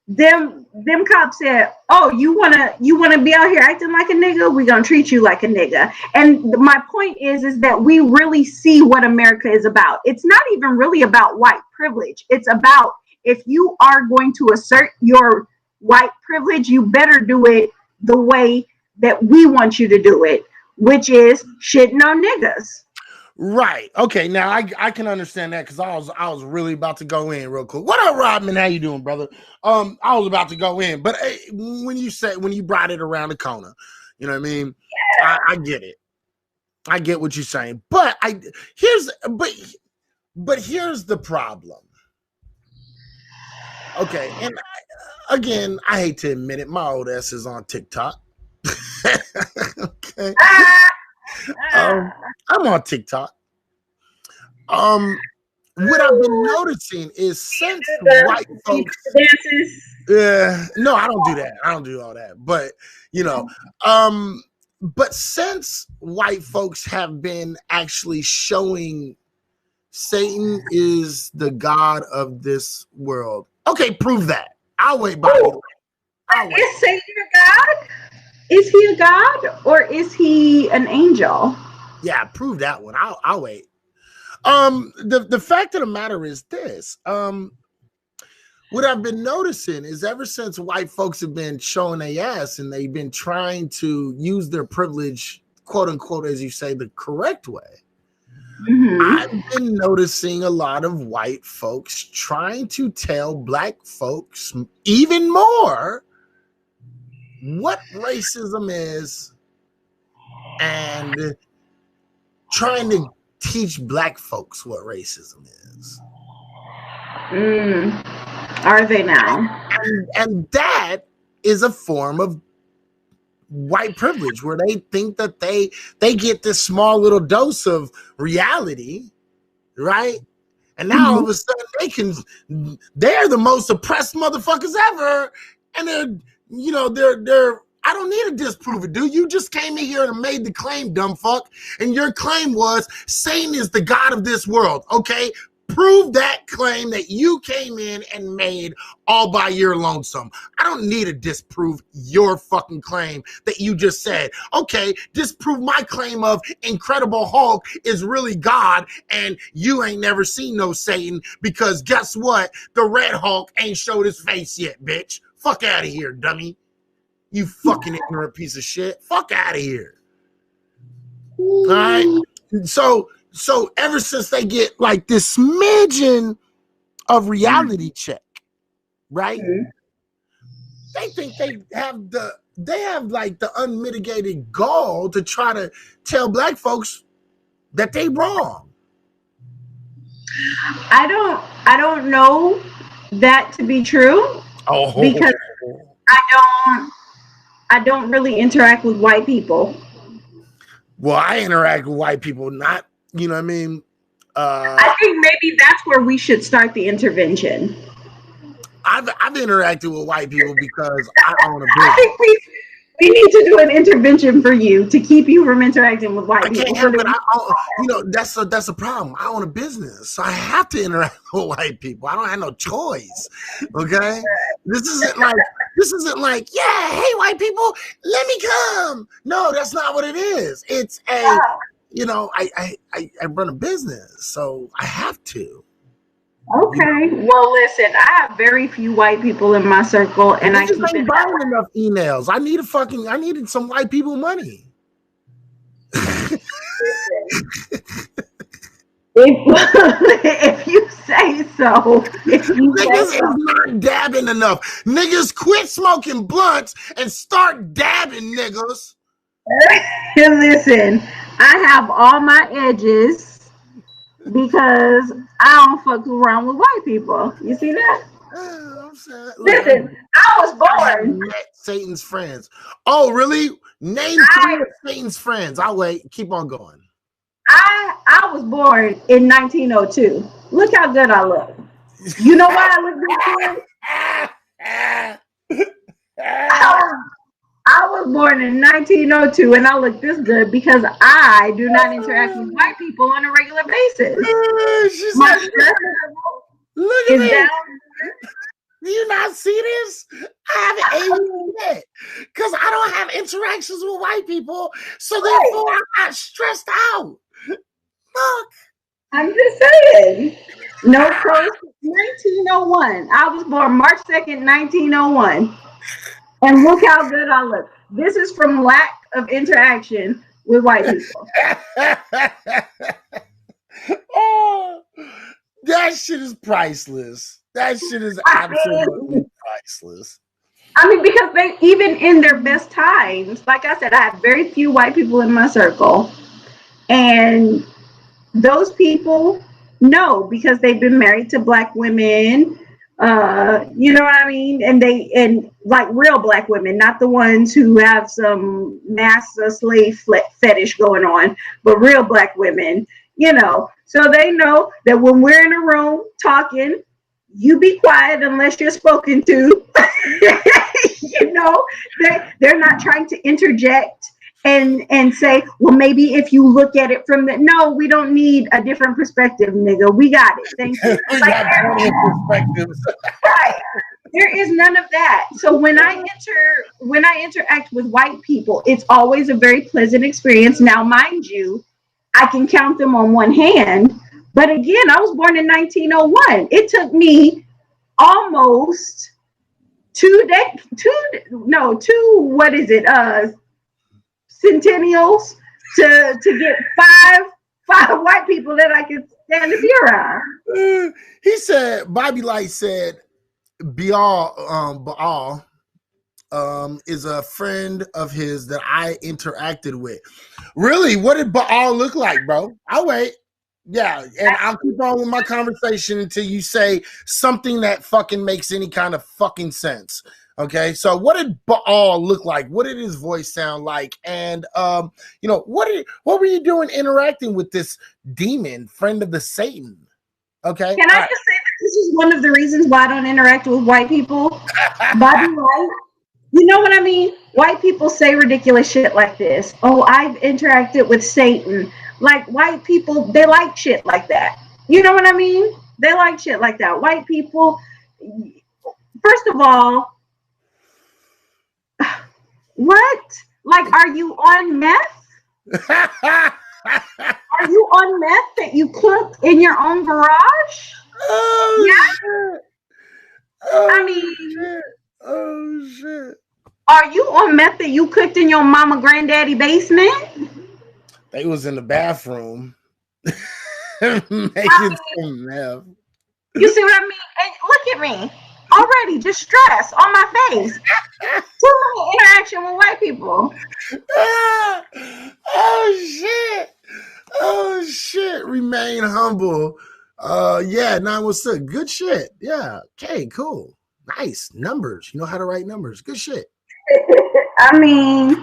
them cops said, "Oh, you wanna be out here acting like a nigga? We gonna treat you like a nigga." And my point is that we really see what America is about. It's not even really about white privilege. It's about, if you are going to assert your white privilege, you better do it the way that we want you to do it, which is shitting on niggas. Right. Okay. Now I can understand that, because I was really about to go in real quick. What up, Rodman? How you doing, brother? I was about to go in, but when you brought it around the corner, you know what I mean? Yeah. I get it. I get what you're saying, but here's the problem. Okay, and again, I hate to admit it, my old ass is on TikTok. Okay. I'm on TikTok. What I've been noticing is, since white folks, no, I don't do that. I don't do all that. But you know, but since white folks have been actually showing Satan is the god of this world. Okay, prove that. I'll wait by you. Is Satan a god? Is he a god, or is he an angel? Yeah, prove that one. I'll wait. The fact of the matter is this. What I've been noticing is, ever since white folks have been showing their ass and they've been trying to use their privilege, quote unquote, as you say, the correct way, I've been noticing a lot of white folks trying to tell black folks even more what racism is, and trying to teach black folks what racism is. Are they now? And that is a form of white privilege, where they think that they get this small little dose of reality, right? And now all of a sudden they're the most oppressed motherfuckers ever, and they're I don't need to disprove it, dude. You just came in here and made the claim, dumb fuck, and your claim was Satan is the god of this world. Okay, prove that claim that you came in and made all by your lonesome. I don't need to disprove your fucking claim that you just said. Okay, disprove my claim of Incredible Hulk is really God, and you ain't never seen no Satan, because guess what? The Red Hulk ain't showed his face yet, bitch. Fuck out of here, dummy. You fucking ignorant piece of shit. Fuck out of here. All right? So ever since they get like this smidgen of reality check, right? They think they have like the unmitigated gall to try to tell black folks that they wrong. I don't know that to be true. Because I don't really interact with white people. Well, I interact with white people, not, you know what I mean? I think maybe that's where we should start the intervention. I've interacted with white people because I own a business. I think we need to do an intervention for you to keep you from interacting with white people. I can't help it. That's a problem. I own a business, so I have to interact with white people. I don't have no choice. Okay, this isn't like yeah, hey white people, let me come. No, that's not what it is. It's a I run a business, so I have to. Okay. Well, listen, I have very few white people in my circle, and I keep ain't buying enough emails. I needed some white people money. If you say so. Niggas is not dabbing enough. Niggas quit smoking blunts and start dabbing, niggas. Listen, I have all my edges because I don't fuck around with white people. You see that? I'm sad. Listen, I was born. Satan's friends. Oh, really? Name 3 of Satan's friends. I'll wait. Keep on going. I was born in 1902. Look how good I look. You know why I look this good? I was born in 1902 and I look this good because I do not interact with white people on a regular basis. My stress look at me. Do you not see this? I haven't aged yet because I don't have interactions with white people, so therefore I'm not stressed out. Look, I'm just saying. No pros. 1901. I was born March 2nd, 1901. And look how good I look. This is from lack of interaction with white people. Oh, that shit is priceless. That shit is absolutely priceless. I mean, because they, even in their best times, like I said, I have very few white people in my circle. And those people know because they've been married to black women. You know what I mean? And like real black women, not the ones who have some master slave fetish going on, but real black women, you know. So they know that when we're in a room talking, you be quiet unless you're spoken to. You know, they're not trying to interject and say, well, maybe if you look at it from the, no, we don't need a different perspective, nigga. We got it. Thank you. We got plenty of perspectives. Right. There is none of that. So when I interact with white people, it's always a very pleasant experience. Now, mind you, I can count them on one hand. But again, I was born in 1901. It took me almost two centennials to get five white people that I could stand to be around. He said, Bobby Light said, Baal is a friend of his that I interacted with. Really? What did Baal look like, bro? I'll wait. Yeah, and I'll keep on with my conversation until you say something that fucking makes any kind of fucking sense. Okay, so what did Baal look like? What did his voice sound like? And you know, what were you doing interacting with this demon, friend of the Satan? Okay. Can I just say that this is one of the reasons why I don't interact with white people? Bobby White, you know what I mean? White people say ridiculous shit like this. Oh, I've interacted with Satan. Like, white people, they like shit like that. You know what I mean? They like shit like that. White people, first of all, what? Like, are you on meth? Are you on meth that you cooked in your own garage? Oh, yeah. Shit. Oh, I mean, shit. Oh, shit. Are you on meth that you cooked in your mama granddaddy basement? They was in the bathroom making some meth. You see what I mean? And look at me. Already just stress on my face. Too many interaction with white people. Oh shit. Oh shit. Remain humble. Yeah, 916. Good shit. Yeah. Okay, cool. Nice. Numbers. You know how to write numbers. Good shit. I mean,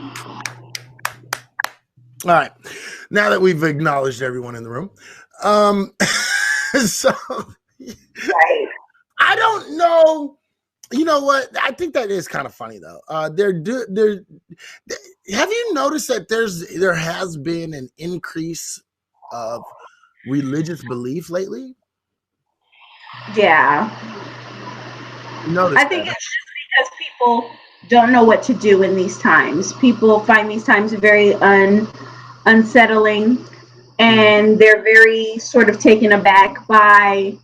all right. Now that we've acknowledged everyone in the room, so right. I don't know. You know what? I think that is kind of funny though. Have you noticed that there has been an increase of religious belief lately? Yeah. I think it's just because people don't know what to do in these times. People find these times very unsettling, and they're very sort of taken aback by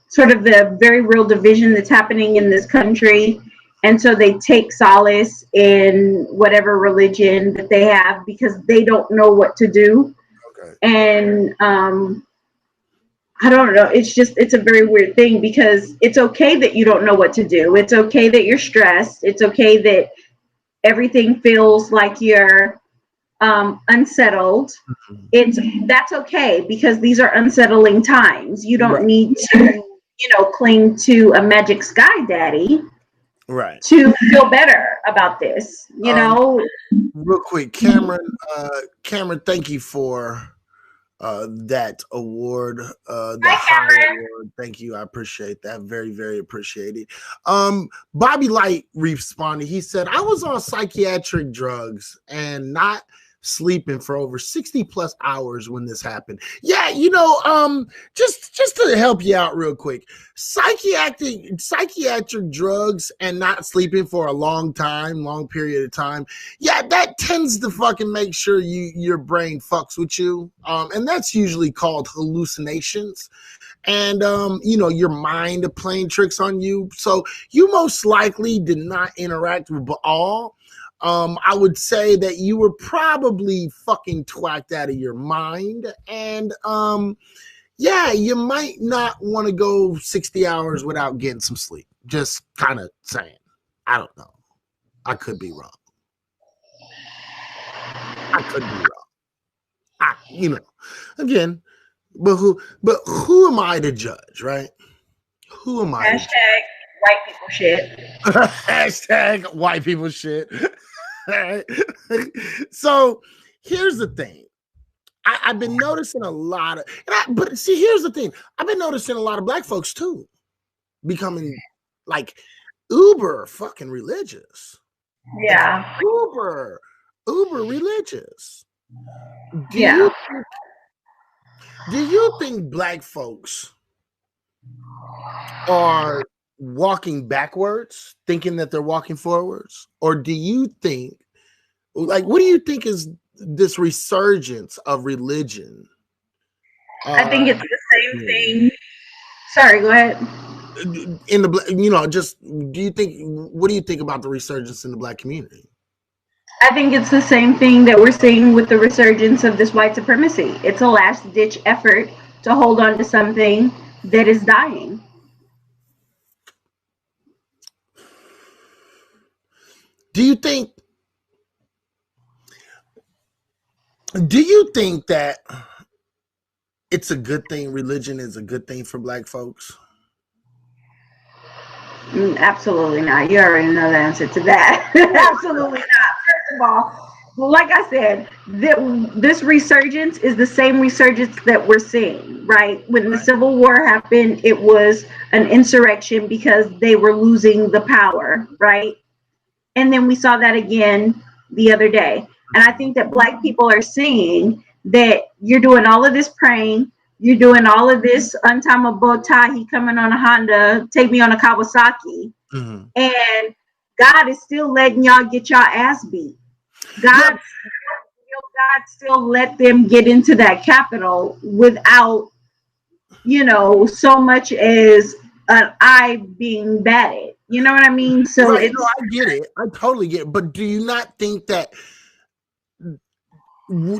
sort of the very real division that's happening in this country. And so they take solace in whatever religion that they have because they don't know what to do. Okay. And I don't know. It's a very weird thing because it's okay that you don't know what to do. It's okay that you're stressed. It's okay that everything feels like you're unsettled. That's okay because these are unsettling times. You don't need to, cling to a magic sky daddy. Right. to feel better about this, you know. Real quick, Cameron, thank you for that award, the high award. Thank you. I appreciate that. Very, very appreciated. Bobby Light responded. He said, I was on psychiatric drugs and not sleeping for over 60 plus hours when this happened. Yeah, you know, just to help you out real quick, psychiatric drugs and not sleeping for a long period of time, yeah, that tends to fucking make sure your brain fucks with you, and that's usually called hallucinations. And you know, your mind playing tricks on you. So you most likely did not interact with Baal. I would say that you were probably fucking twacked out of your mind. And yeah, you might not want to go 60 hours without getting some sleep. Just kind of saying. I don't know. I could be wrong. You know, again, but who am I to judge, right? Who am I? Hashtag white people shit. Hashtag white people shit. So here's the thing. I've been noticing a lot of, but see, here's the thing. I've been noticing a lot of black folks too becoming like uber fucking religious. Yeah. Like, uber religious. Yeah. Do you think black folks are walking backwards, thinking that they're walking forwards? Or do you think, like, what do you think is this resurgence of religion? I think it's the same thing. Sorry, go ahead. In the, you know, just what do you think about the resurgence in the black community? I think it's the same thing that we're seeing with the resurgence of this white supremacy. It's a last ditch effort to hold on to something that is dying. Do you think that it's a good thing, religion is a good thing for black folks? Absolutely not. You already know the answer to that. Absolutely not. First of all, like I said, this resurgence is the same resurgence that we're seeing, right? When the Civil War happened, it was an insurrection because they were losing the power, right? And then we saw that again the other day. And I think that black people are seeing that you're doing all of this praying, you're doing all of this, untie my bow tie, he coming on a Honda, take me on a Kawasaki. Mm-hmm. And God is still letting y'all get y'all ass beat. God still let them get into that Capitol without, you know, so much as an eye being batted. You know what I mean? So right, no, I get it. I totally get it. But do you not think that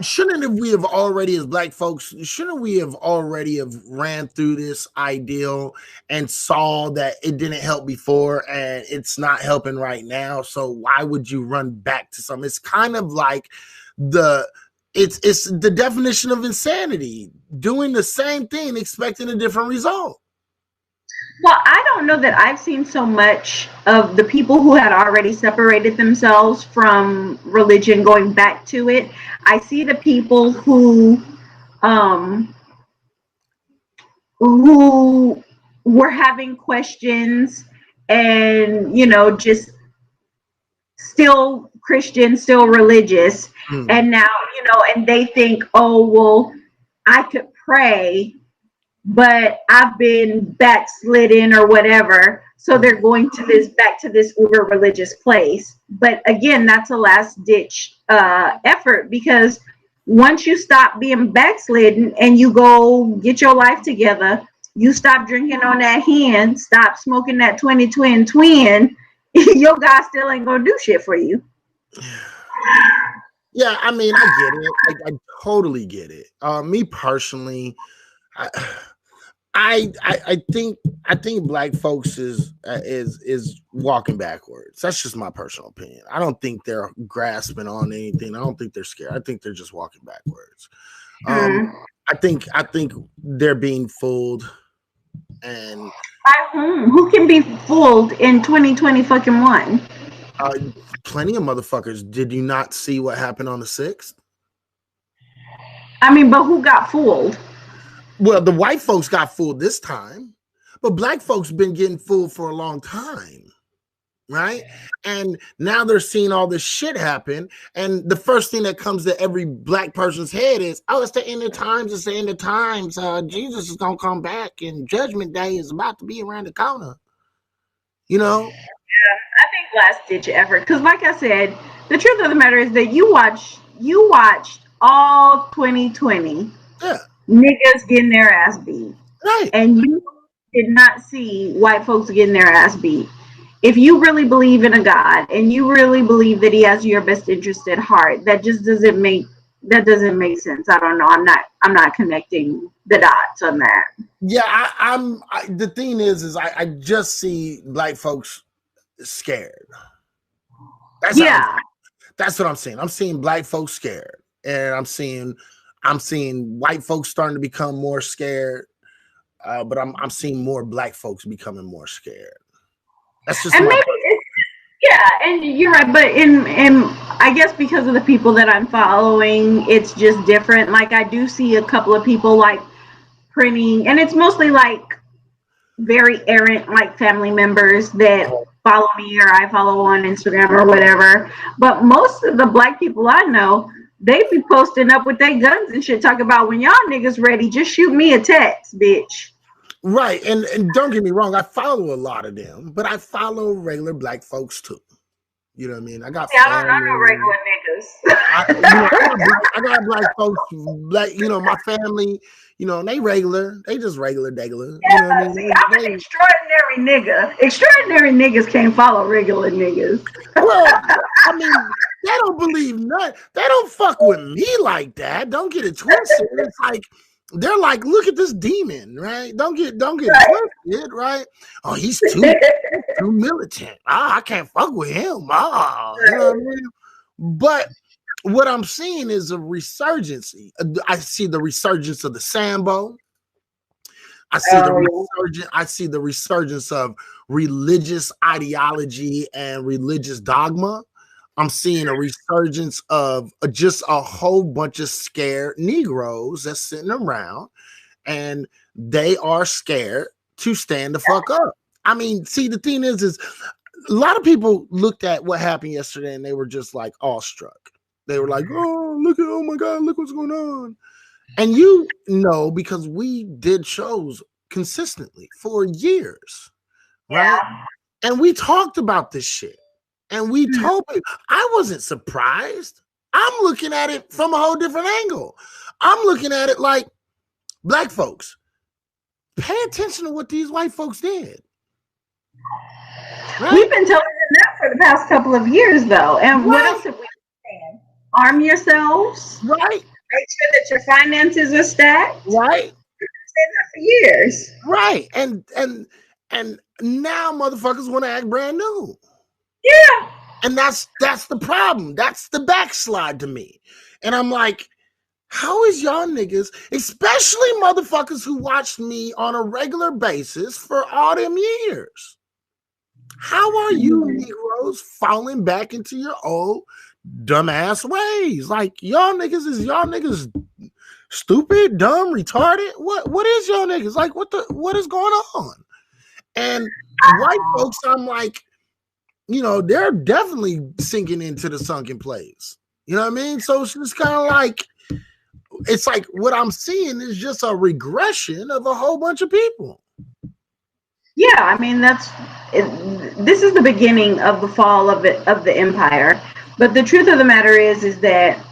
shouldn't we have already, as black folks, shouldn't we have already have ran through this ideal and saw that it didn't help before and it's not helping right now? So why would you run back to something? It's kind of like it's the definition of insanity, doing the same thing, expecting a different result. Well, I don't know that I've seen so much of the people who had already separated themselves from religion going back to it. I see the people who were having questions and, you know, just still Christian, still religious. And now, you know, and they think, oh, well, I could pray, but I've been backslidden or whatever. So they're going to back to this uber religious place. But again, that's a last ditch effort, because once you stop being backslidden and you go get your life together, you stop drinking on that hand, stop smoking that 20 twin, your God still ain't gonna do shit for you. Yeah, I mean, I get it. I totally get it. Me personally, I think black folks is walking backwards. That's just my personal opinion. I don't think they're grasping on anything. I don't think they're scared. I think they're just walking backwards. I think they're being fooled. And by whom? Who can be fooled in 2020 fucking one? Plenty of motherfuckers. Did you not see what happened on the 6th? I mean, but who got fooled? Well, the white folks got fooled this time, but black folks been getting fooled for a long time, right? And now they're seeing all this shit happen, and the first thing that comes to every black person's head is, oh, it's the end of times, it's the end of times. Jesus is gonna come back, and Judgment Day is about to be around the corner. You know? Yeah, I think last ditch effort. Because like I said, the truth of the matter is that you watched all 2020 niggas getting their ass beat. Right. And you did not see white folks getting their ass beat. If you really believe in a God and you really believe that he has your best interest at heart, that just doesn't make sense. I don't know. I'm not connecting the dots on that. Yeah, the thing is I just see black folks scared. That's what I'm seeing. I'm seeing black folks scared, and I'm seeing white folks starting to become more scared. But I'm seeing more black folks becoming more scared. That's just and you're right. But in I guess because of the people that I'm following, it's just different. Like I do see a couple of people like printing, and it's mostly like very errant like family members that follow me or I follow on Instagram or whatever. But most of the black people I know, they be posting up with their guns and shit, talking about when y'all niggas ready, just shoot me a text, bitch. Right, and don't get me wrong, I follow a lot of them, but I follow regular black folks too. You know what I mean? I got I don't know regular niggas. I got black folks, my family, and they just regular. Yeah, you know what I mean? See, I'm an extraordinary nigga. Extraordinary niggas can't follow regular niggas. Well, I mean, they don't believe nothing. They don't fuck with me like that. Don't get it twisted. It's like they're like, look at this demon, right? Don't get twisted, right? Oh, he's too militant. I can't fuck with him. You know what I mean? But what I'm seeing is a resurgence. I see the resurgence of the Sambo. I see the resurgence of religious ideology and religious dogma. I'm seeing a resurgence of just a whole bunch of scared Negroes that's sitting around, and they are scared to stand the fuck up. I mean, see, the thing is a lot of people looked at what happened yesterday and they were just like awestruck. They were like, oh my God, look what's going on. And because we did shows consistently for years, right? Yeah. And we talked about this shit. And we told people, I wasn't surprised. I'm looking at it from a whole different angle. I'm looking at it like, black folks, pay attention to what these white folks did. Right? We've been telling them that for the past couple of years, though. And what else have we been saying? Arm yourselves. Right. Make sure that your finances are stacked. Right. We've been saying that for years. Right. And now motherfuckers want to act brand new. Yeah. And that's the problem. That's the backslide to me. And I'm like, how is y'all niggas, especially motherfuckers who watched me on a regular basis for all them years, how are you Negroes falling back into your old dumbass ways? Like, y'all niggas stupid, dumb, retarded? What is y'all niggas? Like, what is going on? And white folks, I'm like, they're definitely sinking into the sunken place. You know what I mean? So it's just kind of like, it's like what I'm seeing is just a regression of a whole bunch of people. Yeah, I mean, this is the beginning of the fall of the empire. But the truth of the matter is that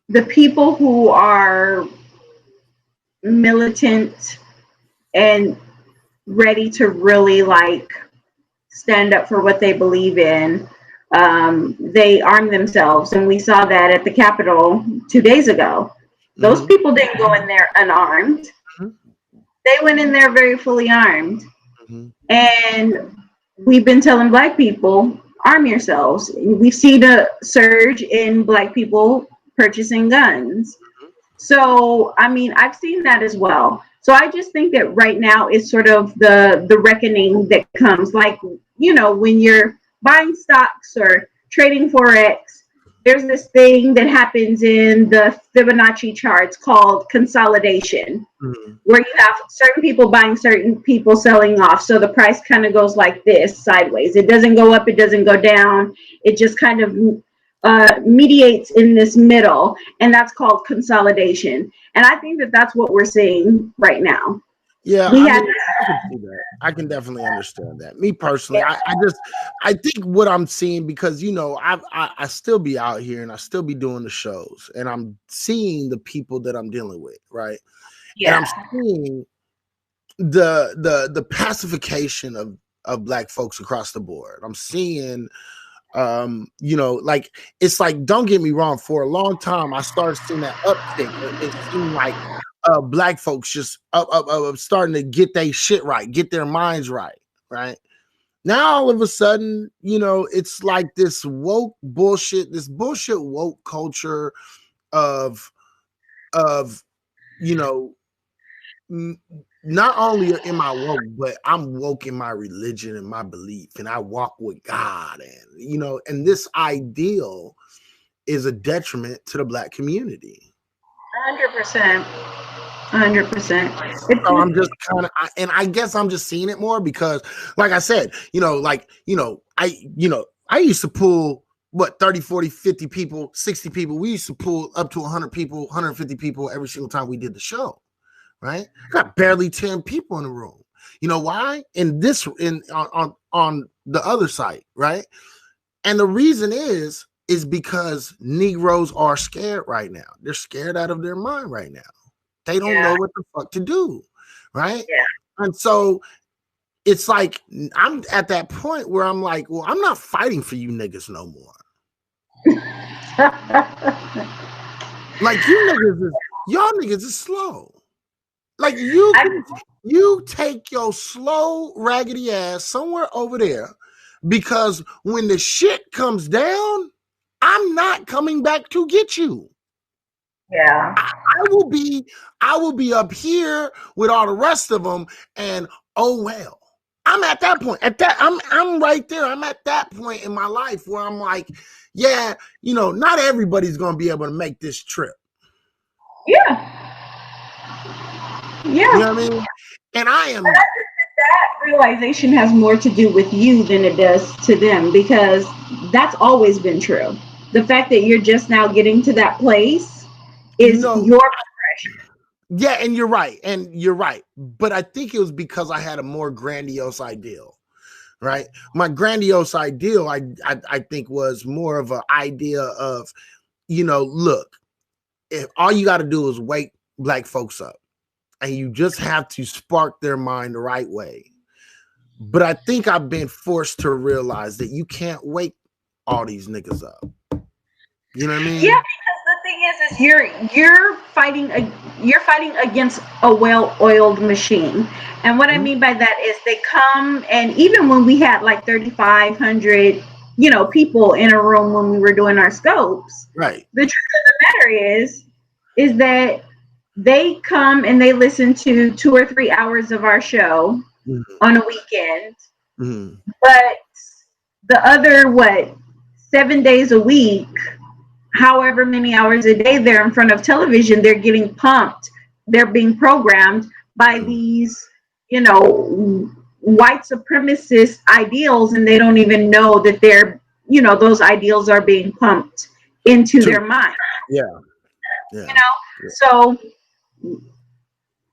the people who are militant and ready to really like stand up for what they believe in, they arm themselves, and we saw that at the Capitol 2 days ago. Those people didn't go in there unarmed. They went in there very fully armed. And we've been telling black people, arm yourselves. We've seen a surge in black people purchasing guns. So, I mean, I've seen that as well. So I just think that right now is sort of the reckoning that comes, like, you know, when you're buying stocks or trading forex, there's this thing that happens in the Fibonacci charts called consolidation, where you have certain people buying, certain people selling off. So the price kind of goes like this, sideways. It doesn't go up, it doesn't go down. It just kind of mediates in this middle, and that's called consolidation. And I think that that's what we're seeing right now. Yeah, We I had mean, I can see that. I can definitely understand that. Me personally, I think what I'm seeing, because you know, I still be out here and I still be doing the shows, and I'm seeing the people that I'm dealing with, right? And I'm seeing the pacification of Black folks across the board. I'm seeing you know, like, it's like, don't get me wrong, for a long time I started seeing that uptick. It seemed like Black folks just up starting to get their shit right, get their minds right. Now all of a sudden, you know, it's like this woke bullshit, this bullshit woke culture of you know, not only am I woke, but I'm woke in my religion and my belief, and I walk with God, and you know, and this ideal is a detriment to the Black community. 100%. 100%. So I'm just kind of, and I guess I'm just seeing it more because, like I said, you know, I used to pull what 30, 40, 50 people, 60 people. We used to pull up to 100 people, 150 people every single time we did the show. Right? Got barely 10 people in the room. You know why? On the other side, right? And the reason is because Negroes are scared right now. They're scared out of their mind right now. They don't know what the fuck to do, right? Yeah. And so it's like, I'm at that point where I'm like, well, I'm not fighting for you niggas no more. Like, y'all niggas is slow. Like, you take your slow, raggedy ass somewhere over there, because when the shit comes down, I'm not coming back to get you. Yeah. I will be up here with all the rest of them, and oh well. I'm at that point. I'm right there. I'm at that point in my life where I'm like, yeah, you know, not everybody's gonna be able to make this trip. Yeah. You know what I mean? And I am. That realization has more to do with you than it does to them, because that's always been true. The fact that you're just now getting to that place is your progression. Yeah, and you're right. But I think it was because I had a more grandiose ideal, right? My grandiose ideal, I think, was more of an idea of, you know, look, if all you got to do is wake Black folks up, and you just have to spark their mind the right way. But I think I've been forced to realize that you can't wake all these niggas up. You know what I mean? Yeah, because the thing is you're fighting against a well-oiled machine. And what I mean by that is they come, and even when we had like 3,500, you know, people in a room when we were doing our scopes, right? The truth of the matter is that they come and they listen to 2 or 3 hours of our show on a weekend, but the other 7 days a week, however many hours a day they're in front of television, they're getting pumped, they're being programmed by these, you know, white supremacist ideals, and they don't even know that they're, you know, those ideals are being pumped into their mind. Yeah. You know, so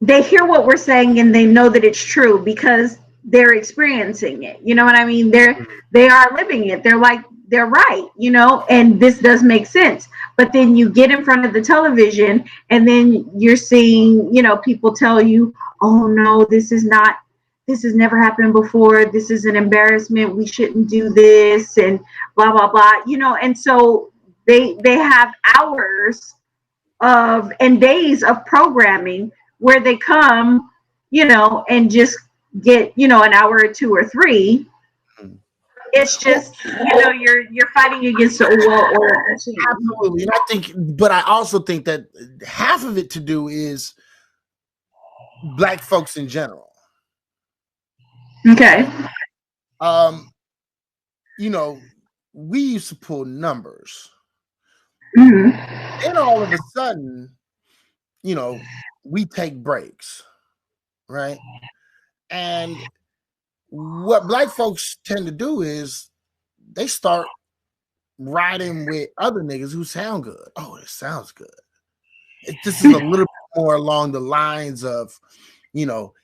they hear what we're saying and they know that it's true because they're experiencing it. You know what I mean? They are living it. They're like, they're right, you know, and this does make sense. But then you get in front of the television and then you're seeing, you know, people tell you, oh no, this has never happened before. This is an embarrassment. We shouldn't do this, and blah, blah, blah, you know. And so they have hours and days of programming where they come, you know, and just get, you know, an hour or 2 or 3. It's just, you're fighting against a well-oiled machine. Absolutely. And but I also think that half of it to do is Black folks in general. Okay. We used to pull numbers. Mm-hmm. Then all of a sudden, we take breaks, right? And what Black folks tend to do is they start riding with other niggas who sound good. Oh, it sounds good. This is a little bit more along the lines of,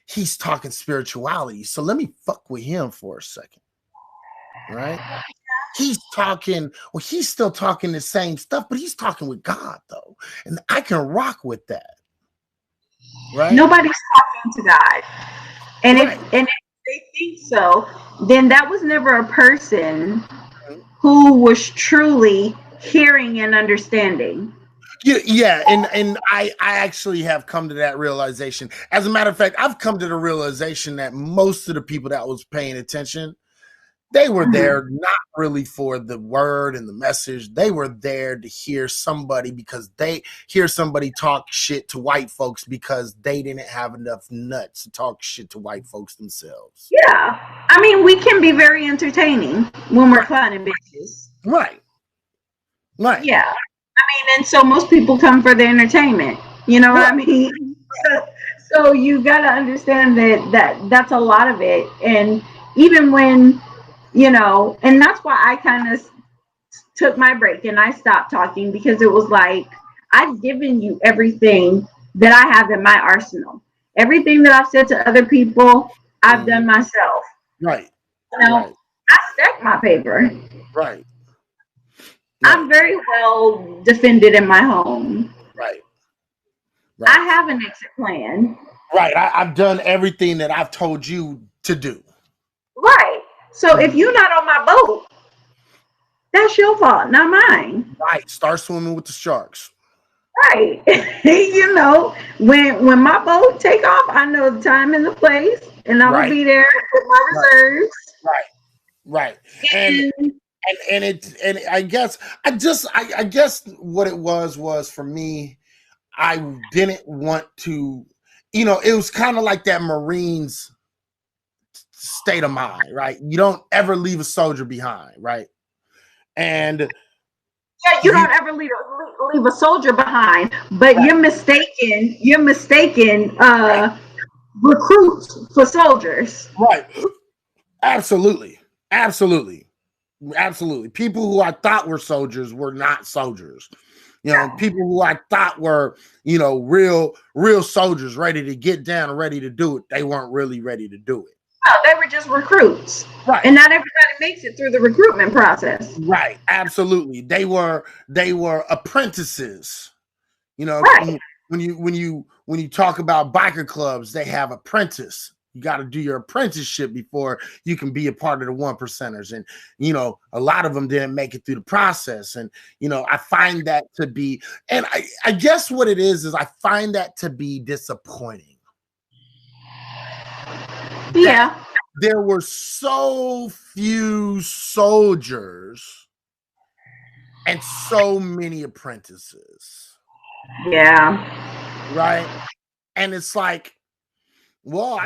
he's talking spirituality. So let me fuck with him for a second. Right? He's still talking the same stuff, but he's talking with God though. And I can rock with that. Right? Nobody's talking to God. And if they think so, then that was never a person who was truly hearing and understanding. Yeah, and I actually have come to that realization. As a matter of fact, I've come to the realization that most of the people that was paying attention, they were there not really for the word and the message. They were there to hear somebody because they hear somebody talk shit to white folks because they didn't have enough nuts to talk shit to white folks themselves. Yeah. I mean, we can be very entertaining when we're clowning bitches. Right. Yeah. I mean, and so most people come for the entertainment. You know what I mean? So you got to understand that's a lot of it. And even when, and that's why I kind of took my break and I stopped talking, because it was like, I've given you everything that I have in my arsenal. Everything that I've said to other people, I've done myself. Right. I stack my paper. Right. I'm very well defended in my home. Right. I have an exit plan. Right. I've done everything that I've told you to do. Right. So if you're not on my boat, that's your fault, not mine. Right. Start swimming with the sharks. Right. When my boat take off, I know the time and the place, and I'm gonna be there with my reserves. Right. And I guess what it was for me, I didn't want to, it was kind of like that Marines state of mind, right? You don't ever leave a soldier behind, right? And you don't ever leave a soldier behind, but you're mistaken recruits for soldiers. Right. Absolutely. People who I thought were soldiers were not soldiers. People who I thought were, real soldiers, ready to get down and ready to do it. They weren't really ready to do it. No, they were just recruits. Right. And not everybody makes it through the recruitment process. Right. Absolutely. They were apprentices. Right. When you talk about biker clubs, they have apprentice. You got to do your apprenticeship before you can be a part of the 1%ers. And, a lot of them didn't make it through the process. And, I find that to be, and I guess what it is I find that to be disappointing. Yeah. There were so few soldiers and so many apprentices. Yeah. Right. And it's like, well,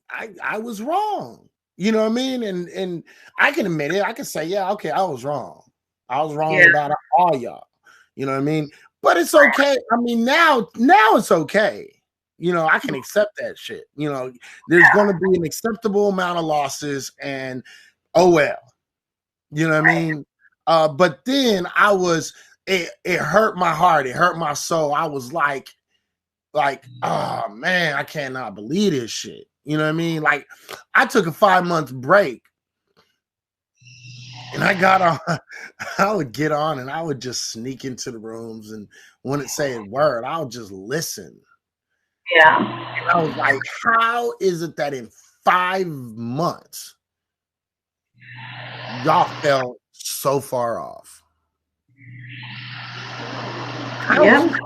I was wrong. You know what I mean? And I can admit it. I can say, yeah, okay, I was wrong. I was wrong about all y'all. You know what I mean? But it's okay. I mean, now it's okay. I can accept that shit. There's going to be an acceptable amount of losses, and oh well. You know what I mean? But then it hurt my heart. It hurt my soul. I was like, oh man, I cannot believe this shit. You know what I mean? Like, I took a 5-month break, and I got on. I would get on, and I would just sneak into the rooms, and when it say a word, I would just listen. Yeah. And I was like, how is it that in 5 months y'all fell so far off? Yeah.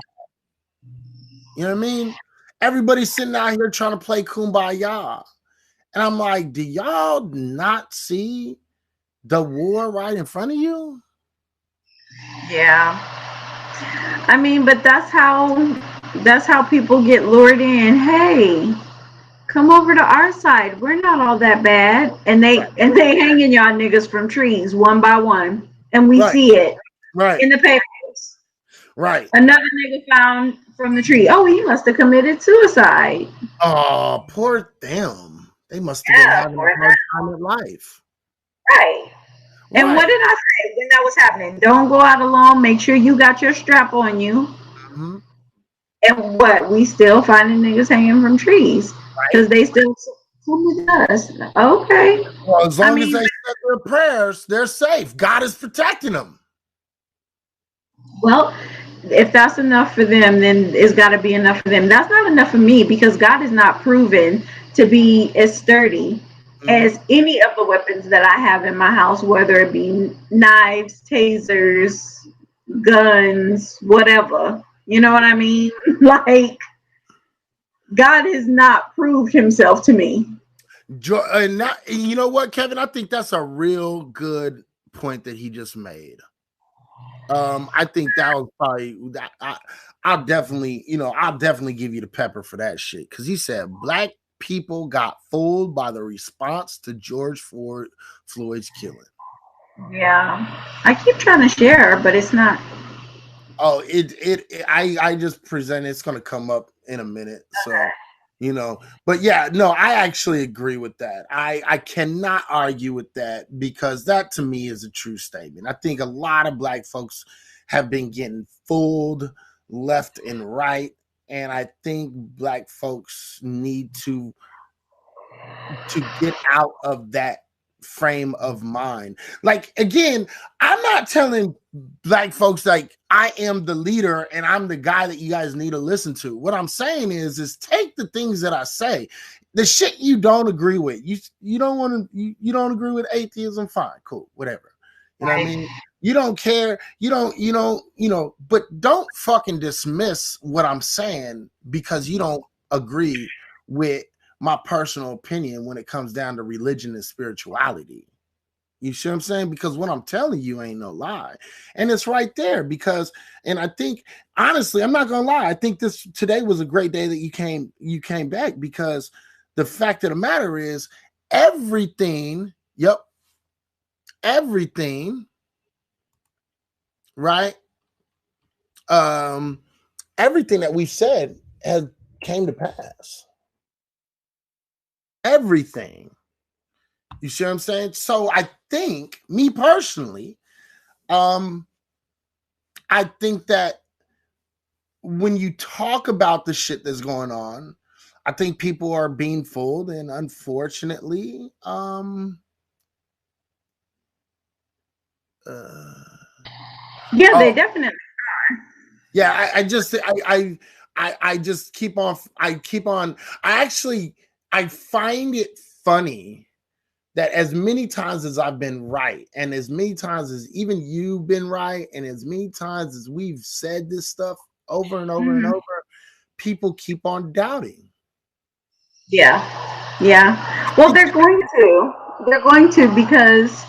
You know what I mean? Everybody's sitting out here trying to play kumbaya. And I'm like, do y'all not see the war right in front of you. Yeah. I mean, but that's how people get lured in. Hey, come over to our side. We're not all that bad. And they hanging y'all niggas from trees one by one. And we see it in the papers. Right. Another nigga found from the tree. Oh, he must have committed suicide. Oh, poor them. They must have been having a hard time in life. Right. And what did I say when that was happening? Don't go out alone. Make sure you got your strap on you. Mm-hmm. And what? We still finding niggas hanging from trees because they still come with us. Okay. Well, as long as they said their prayers, they're safe. God is protecting them. Well, if that's enough for them, then it's got to be enough for them. That's not enough for me because God is not proven to be as sturdy as any of the weapons that I have in my house, whether it be knives, tasers, guns, whatever. You know what I mean? Like, God has not proved himself to me. And you know what, Kevin? I think that's a real good point that he just made. I think that was probably I'll definitely give you the pepper for that shit because he said black people got fooled by the response to George Floyd's killing. Yeah, I keep trying to share, but it's not. Oh, I just present. It's gonna come up in a minute, so. But yeah, no, I actually agree with that. I cannot argue with that because that to me is a true statement. I think a lot of black folks have been getting fooled left and right. And I think black folks need to get out of that frame of mind. Like, again, I'm not telling black folks like I am the leader and I'm the guy that you guys need to listen to. What I'm saying is take the things that I say, the shit you don't agree with. You don't want to, you don't agree with atheism, fine, cool, whatever. You know what I mean? You don't care, but don't fucking dismiss what I'm saying because you don't agree with my personal opinion when it comes down to religion and spirituality. You see what I'm saying? Because what I'm telling you ain't no lie. And it's right there and I think, honestly, I'm not going to lie. I think today was a great day that you came back because the fact of the matter is everything, right? Everything that we've said has came to pass. Everything. You see what I'm saying? So I think, me personally, I think that when you talk about the shit that's going on, I think people are being fooled, and unfortunately, they definitely are. Yeah, I just keep on. I find it funny that as many times as I've been right, and as many times as even you've been right, and as many times as we've said this stuff over and over and over, people keep on doubting. Yeah. Well, they're going to because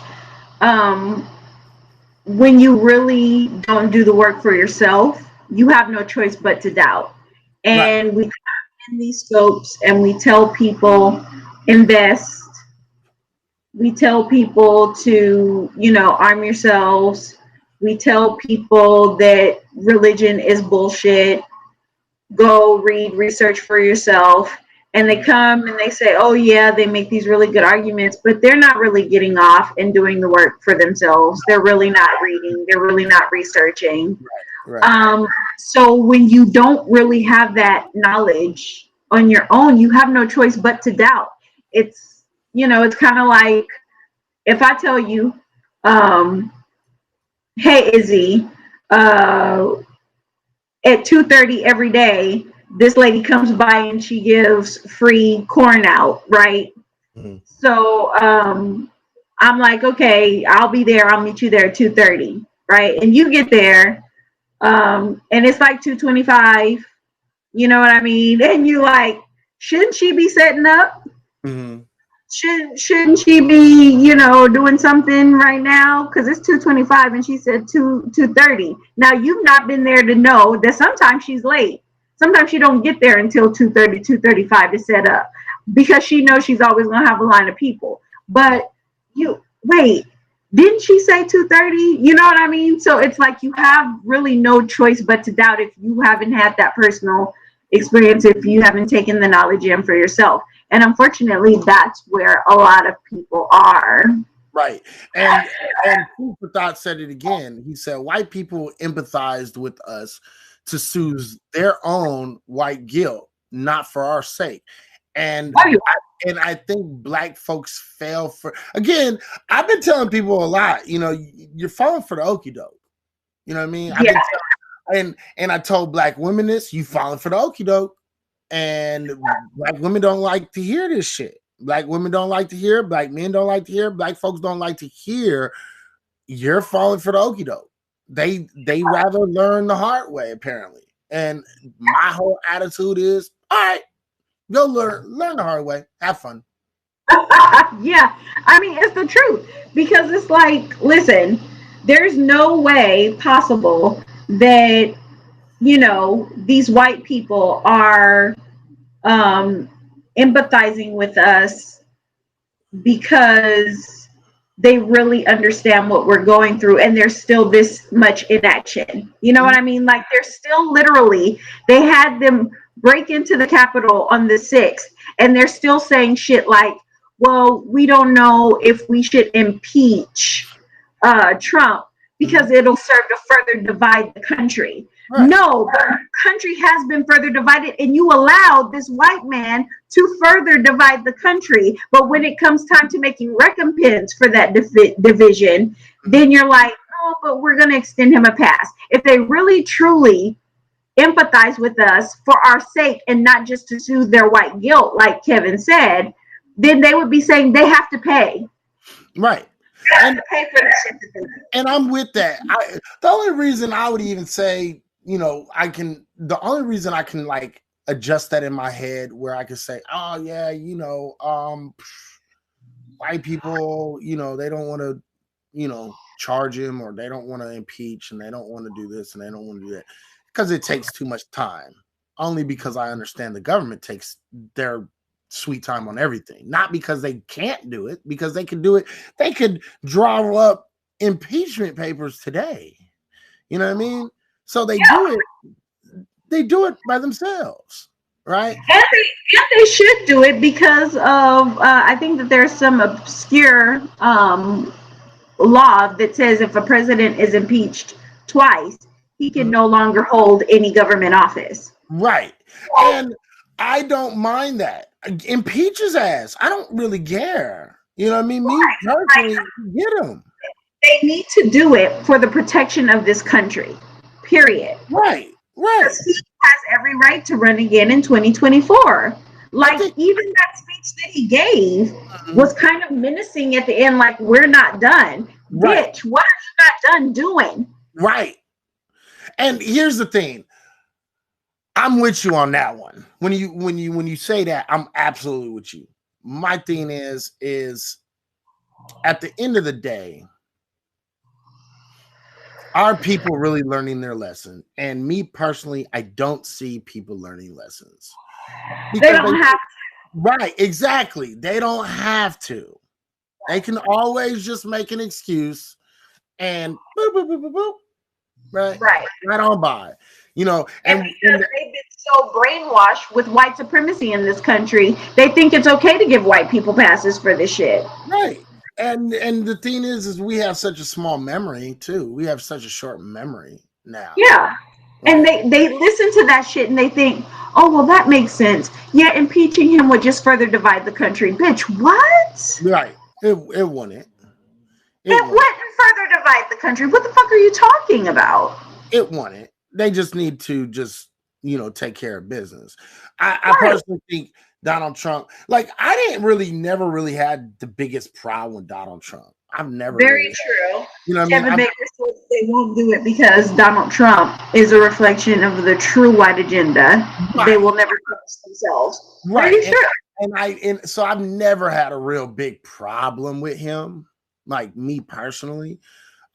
when you really don't do the work for yourself, you have no choice but to doubt. And we come in these scopes and we tell people invest. We tell people to, arm yourselves. We tell people that religion is bullshit. Go read, research for yourself. And they come and they say, oh yeah, they make these really good arguments, but they're not really getting off and doing the work for themselves. They're really not reading. They're really not researching. So when you don't really have that knowledge on your own, you have no choice but to doubt. It's, it's kind of like if I tell you, hey, Izzy, at 2:30 every day, this lady comes by and she gives free corn out, right? So I'm like, okay, I'll be there. I'll meet you there at 2:30, right? And you get there, and it's like 2:25. You know what I mean? And you like, shouldn't she be setting up? Shouldn't she be, doing something right now? Because it's 2:25 and she said 2:30. Now you've not been there to know that sometimes she's late. Sometimes she don't get there until 2:30, 2:35 to set up because she knows she's always gonna have a line of people. But didn't she say 2:30? You know what I mean? So it's like you have really no choice but to doubt if you haven't had that personal experience, if you haven't taken the knowledge in for yourself. And unfortunately, that's where a lot of people are. Right. And Food for Thought said it again. He said, white people empathized with us to soothe their own white guilt, not for our sake. And I think black folks fail for, again, I've been telling people a lot, you're falling for the okie doke. You know what I mean? And I told black women this, you falling for the okie doke. And black women don't like to hear this shit. Black women don't like to hear, black men don't like to hear, black folks don't like to hear you're falling for the okie doke. They rather learn the hard way, apparently. And my whole attitude is, all right, go learn the hard way. Have fun. Yeah, I mean, it's the truth. Because it's like, listen, there's no way possible that these white people are empathizing with us because they really understand what we're going through, and there's still this much inaction. You know what I mean? Like, they're still literally, they had them break into the Capitol on the 6th, and they're still saying shit like, well, we don't know if we should impeach Trump because it'll serve to further divide the country. Right. No, the country has been further divided, and you allowed this white man to further divide the country. But when it comes time to making recompense for that division, then you're like, oh, but we're going to extend him a pass. If they really, truly empathize with us for our sake and not just to soothe their white guilt, like Kevin said, then they would be saying they have to pay. Right. And I'm with that. The only reason I would even say, the only reason I can like adjust that in my head where I can say, oh yeah, white people, they don't want to, charge him, or they don't want to impeach, and they don't want to do this, and they don't want to do that, because it takes too much time. Only because I understand the government takes their sweet time on everything, not because they can't do it, because they can do it. They could draw up impeachment papers today. You know what I mean? So they do it. They do it by themselves, right? And they should do it because of I think that there's some obscure law that says if a president is impeached twice, he can no longer hold any government office. Right. And I don't mind that. Impeach his ass. I don't really care. You know what I mean? Me personally, get him. They need to do it for the protection of this country. Period. Right. He has every right to run again in 2024. Like, even that speech that he gave was kind of menacing at the end, like, we're not done. Right. Bitch, what are you not done doing? Right. And here's the thing. I'm with you on that one. When you say that, I'm absolutely with you. My thing is at the end of the day, are people really learning their lesson? And me personally, I don't see people learning lessons. They don't have to. Right, exactly. They don't have to. They can always just make an excuse and boop, boop, boop, boop, boop. Right on by. And they've been so brainwashed with white supremacy in this country, they think it's okay to give white people passes for this shit. Right. And the thing is we have such a small memory too. We have such a short memory now. Yeah. Right. And they listen to that shit and they think, oh, well, that makes sense. Yeah, impeaching him would just further divide the country. Bitch, what? Right. It wouldn't. It wouldn't further divide the country. What the fuck are you talking about? It wouldn't. They just need to take care of business. I personally think Donald Trump, like, I never really had the biggest problem with Donald Trump. I've never. Very true. You know what Kevin Baker says they won't do it because Donald Trump is a reflection of the true white agenda. Right. They will never trust themselves. Right. Very true. And so I've never had a real big problem with him, like me personally.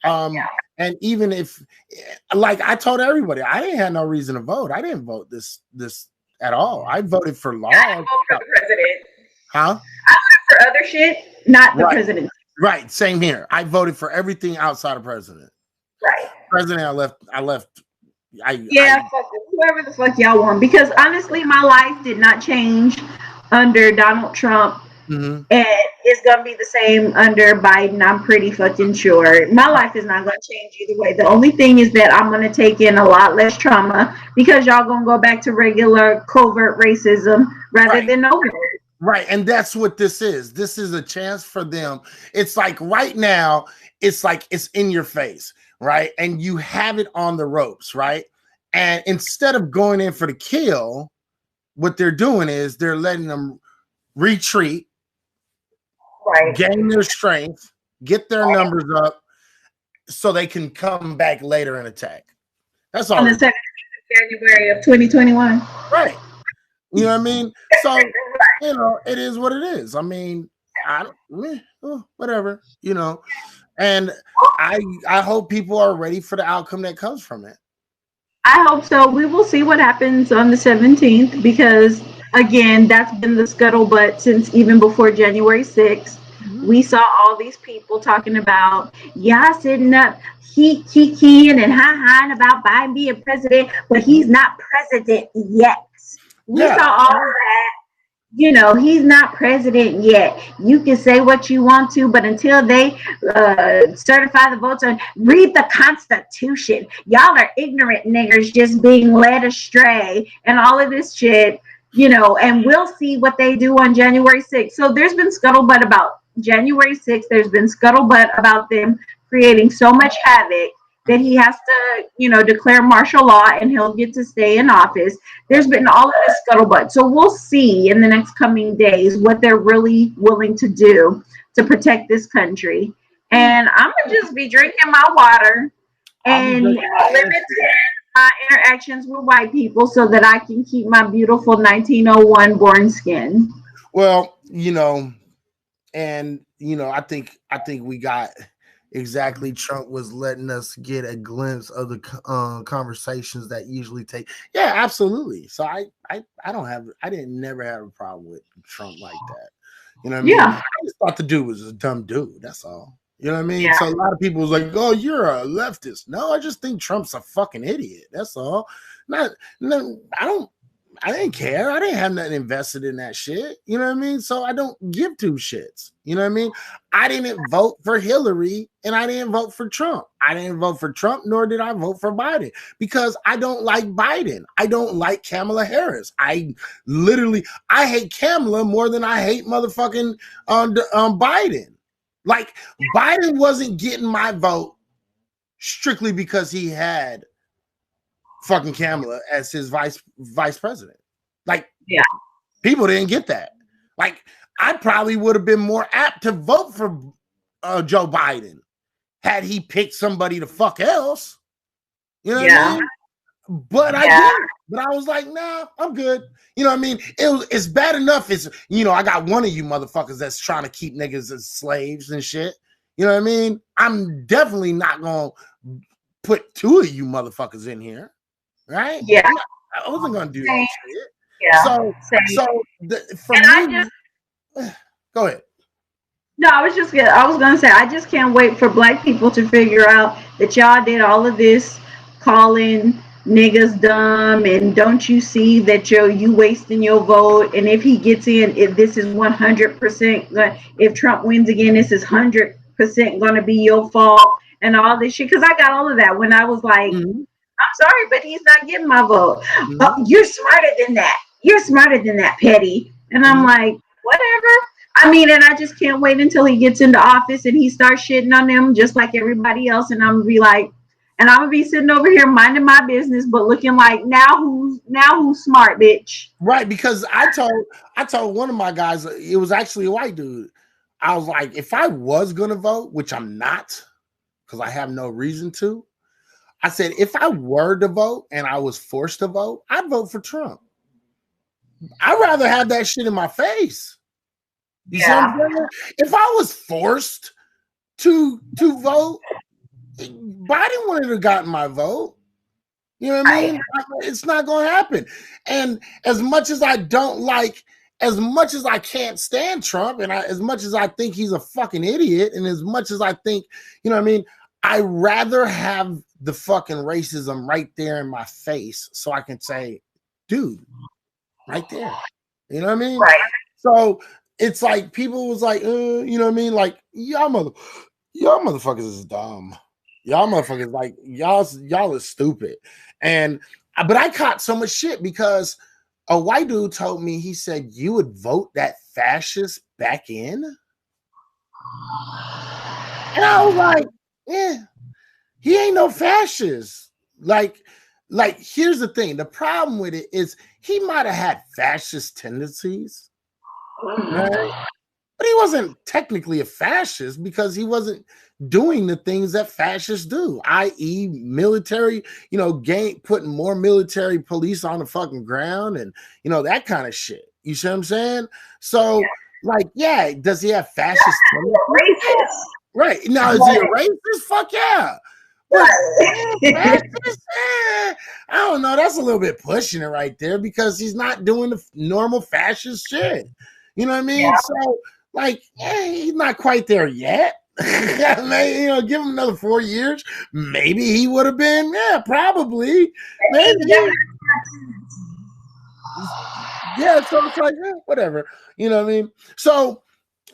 And even if, like I told everybody, I didn't have no reason to vote. I didn't vote this at all. I voted for laws. I vote for the president. Huh? I voted for other shit, not the president. Right. Same here. I voted for everything outside of president. Right. President, I left. Whoever the fuck y'all want. Because honestly, my life did not change under Donald Trump. Mm-hmm. And it's gonna be the same under Biden. I'm pretty fucking sure. My life is not gonna change either way. The only thing is that I'm gonna take in a lot less trauma because y'all gonna go back to regular covert racism rather than overt. Right, and that's what this is. This is a chance for them. It's like right now, it's like it's in your face, right? And you have it on the ropes, right? And instead of going in for the kill, what they're doing is they're letting them retreat. Right. Gain their strength, get their numbers up, so they can come back later and attack. That's all. On the 17th of January of 2021. Right. You know what I mean? So you know, it is what it is. I mean, whatever. You know, and I hope people are ready for the outcome that comes from it. I hope so. We will see what happens on the 17th because, again, that's been the scuttlebutt since even before January 6th. We saw all these people talking about, sitting up, keying and ha-haing about Biden being president, but he's not president yet. We saw all of that. You know, he's not president yet. You can say what you want to, but until they certify the votes on, read the Constitution. Y'all are ignorant niggers just being led astray and all of this shit, you know, and we'll see what they do on January 6th. So there's been scuttlebutt about January 6th. There's been scuttlebutt about them creating so much havoc that he has to, you know, declare martial law and he'll get to stay in office. There's been all of this scuttlebutt. So we'll see in the next coming days what they're really willing to do to protect this country. And I'm going to just be drinking my water and limiting my interactions with white people so that I can keep my beautiful 1901 born skin. Well, you know, and, you know, I think we got exactly. Trump was letting us get a glimpse of the conversations that usually take. Yeah, absolutely. So I didn't never have a problem with Trump like that. You know what I mean? I just thought the dude was a dumb dude. That's all. You know what I mean? So a lot of people was like, "Oh, you're a leftist." No, I just think Trump's a fucking idiot. That's all. I didn't care. I didn't have nothing invested in that shit. You know what I mean? So I don't give two shits. You know what I mean? I didn't vote for Hillary and I didn't vote for Trump. I didn't vote for Trump, nor did I vote for Biden because I don't like Biden. I don't like Kamala Harris. I hate Kamala more than I hate motherfucking Biden. Like Biden wasn't getting my vote strictly because he had fucking Kamala as his vice president. Like, people didn't get that. Like, I probably would have been more apt to vote for Joe Biden had he picked somebody the fuck else. You know what I mean? But I didn't. But I was like, nah, I'm good. You know what I mean? It's bad enough. It's, you know, I got one of you motherfuckers that's trying to keep niggas as slaves and shit. You know what I mean? I'm definitely not going to put two of you motherfuckers in here. Right? Yeah. I wasn't going to do that shit. Yeah. Go ahead. No, I was going to say, I just can't wait for black people to figure out that y'all did all of this calling niggas dumb and don't you see that you wasting your vote, and if he gets in, if this is 100%, if Trump wins again, this is 100% going to be your fault and all this shit. Because I got all of that when I was like, I'm sorry, but he's not getting my vote. Oh, you're smarter than that. You're smarter than that, Petty. And I'm like, whatever. I mean, and I just can't wait until he gets into office and he starts shitting on them just like everybody else. And I'm gonna be like, and I'm gonna be sitting over here minding my business, but looking like now who's smart, bitch. Right, because I told one of my guys, it was actually a white dude. I was like, if I was gonna vote, which I'm not, because I have no reason to. I said, if I were to vote and I was forced to vote, I'd vote for Trump. I'd rather have that shit in my face. You see what I'm saying? If I was forced to vote, Biden wouldn't have gotten my vote. You know what I mean? It's not going to happen. And as much as I don't like, as much as I can't stand Trump, and as much as I think he's a fucking idiot, and as much as I think, you know what I mean, I rather have the fucking racism right there in my face so I can say, dude, right there. You know what I mean? Right. So it's like people was like, you know what I mean? Like, y'all motherfuckers is dumb. Y'all motherfuckers, like, y'all is stupid. And but I caught so much shit because a white dude told me, he said, you would vote that fascist back in? And I was like, yeah, he ain't no fascist. Like, here's the thing. The problem with it is he might have had fascist tendencies, right? But he wasn't technically a fascist because he wasn't doing the things that fascists do, i.e. military, you know, putting more military police on the fucking ground and, you know, that kind of shit. You see what I'm saying? So, like, yeah, does he have fascist tendencies? Right. Now, is he a racist? Fuck yeah. But fascist, I don't know. That's a little bit pushing it right there because he's not doing the normal fascist shit. You know what I mean? Yeah. So, like, he's not quite there yet. You know, give him another 4 years. Maybe he would have been, probably. Maybe. Yeah, so it's like, whatever. You know what I mean? So,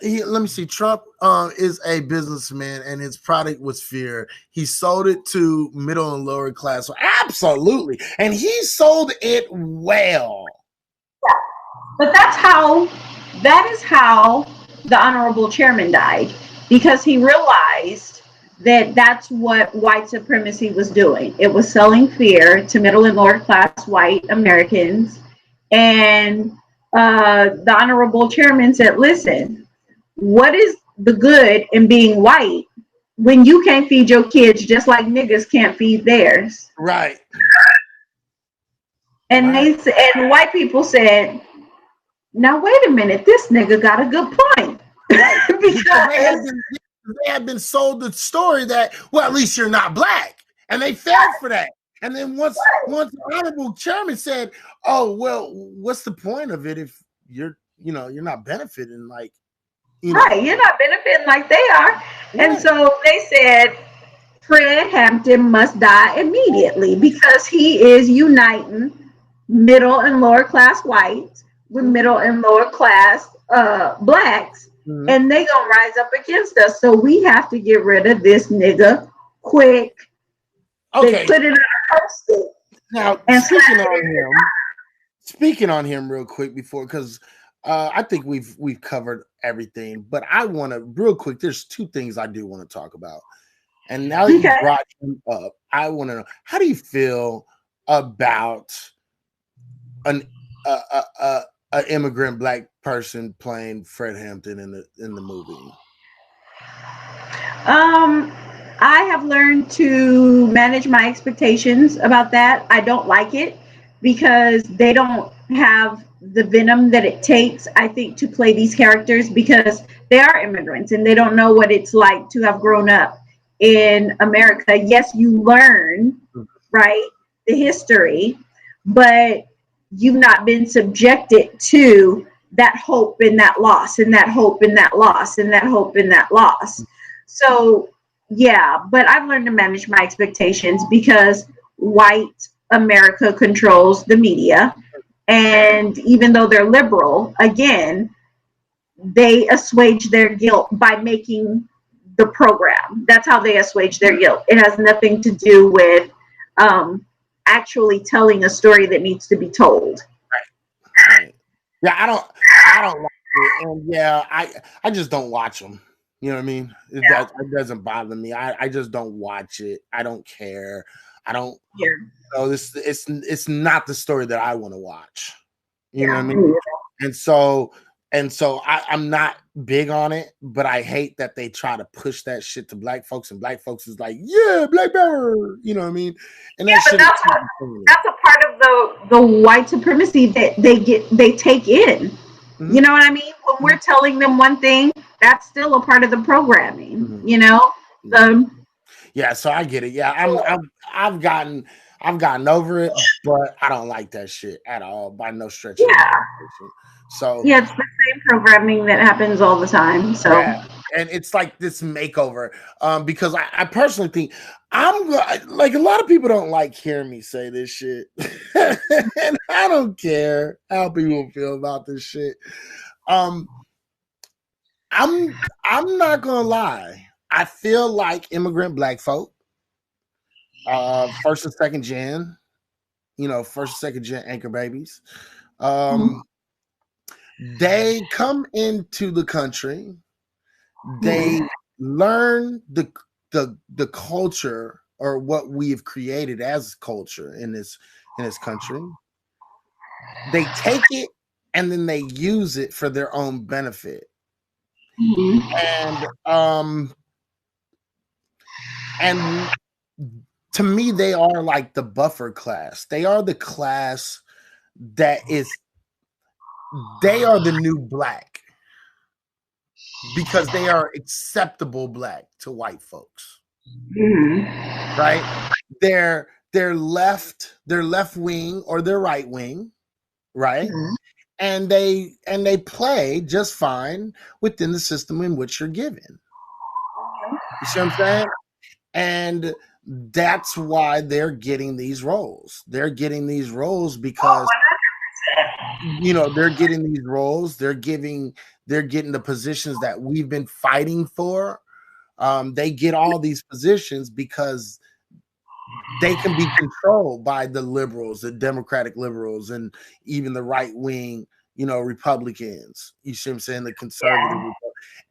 let me see. Trump is a businessman, and his product was fear. He sold it to middle and lower class. So absolutely, and he sold it well. Yeah, but that is how the honorable chairman died, because he realized that that's what white supremacy was doing. It was selling fear to middle and lower class white Americans, and the honorable chairman said, "Listen. What is the good in being white when you can't feed your kids just like niggas can't feed theirs?" Right. And and white people said, "Now wait a minute, this nigga got a good point." Right. because they had been sold the story that, well, at least you're not black, and they fell for that. And then once the honorable chairman said, "Oh, well, what's the point of it if you're not benefiting like." Right, you're not benefiting like they are. Right. And so they said Fred Hampton must die immediately because he is uniting middle and lower class whites with middle and lower class blacks, and they gonna rise up against us. So we have to get rid of this nigga quick. Okay. They put it on a post-it. Now, speaking on him real quick before, because I think we've covered everything, but I want to real quick. There's two things I do want to talk about, and now that you brought him up, I want to know, how do you feel about an immigrant black person playing Fred Hampton in the movie? I have learned to manage my expectations about that. I don't like it because they don't have the venom that it takes, I think, to play these characters, because they are immigrants and they don't know what it's like to have grown up in America. Yes, you learn, right, the history, but you've not been subjected to that hope and that loss and that hope and that loss and that hope and that loss. So, yeah, but I've learned to manage my expectations because white America controls the media. And even though they're liberal, again, they assuage their guilt by making the program. That's how they assuage their guilt. It has nothing to do with actually telling a story that needs to be told. Right. Yeah, I don't like it. And yeah, I just don't watch them. You know what I mean? It doesn't bother me. I just don't watch it. I don't care. I don't. Yeah. So it's not the story that I want to watch. You know what I mean? And so And so I'm not big on it, but I hate that they try to push that shit to black folks, and black folks is like, yeah, Black Power, you know what I mean? And that shit that's a part of the white supremacy that they take in. You know what I mean? When we're telling them one thing, that's still a part of the programming. You know, yeah. So I get it. Yeah, I've gotten over it, but I don't like that shit at all by no stretch of the imagination. So yeah, it's the same programming that happens all the time. So and it's like this makeover. Because I personally think like a lot of people don't like hearing me say this shit. And I don't care how people feel about this shit. I'm not gonna lie. I feel like immigrant black folk, first and second gen, first and second gen anchor babies. They come into the country, they learn the culture or what we've created as culture in this country. They take it and then they use it for their own benefit. And to me, they are like the buffer class. They are the class that they are the new black because they are acceptable black to white folks. Right? They're left wing or they're right wing, right? And they play just fine within the system in which you're given. You see what I'm saying? And that's why they're getting these roles. They're getting these roles because they're getting these roles. They're getting the positions that we've been fighting for. They get all these positions because they can be controlled by the liberals, the Democratic liberals, and even the right wing, Republicans. You see what I'm saying? The conservative.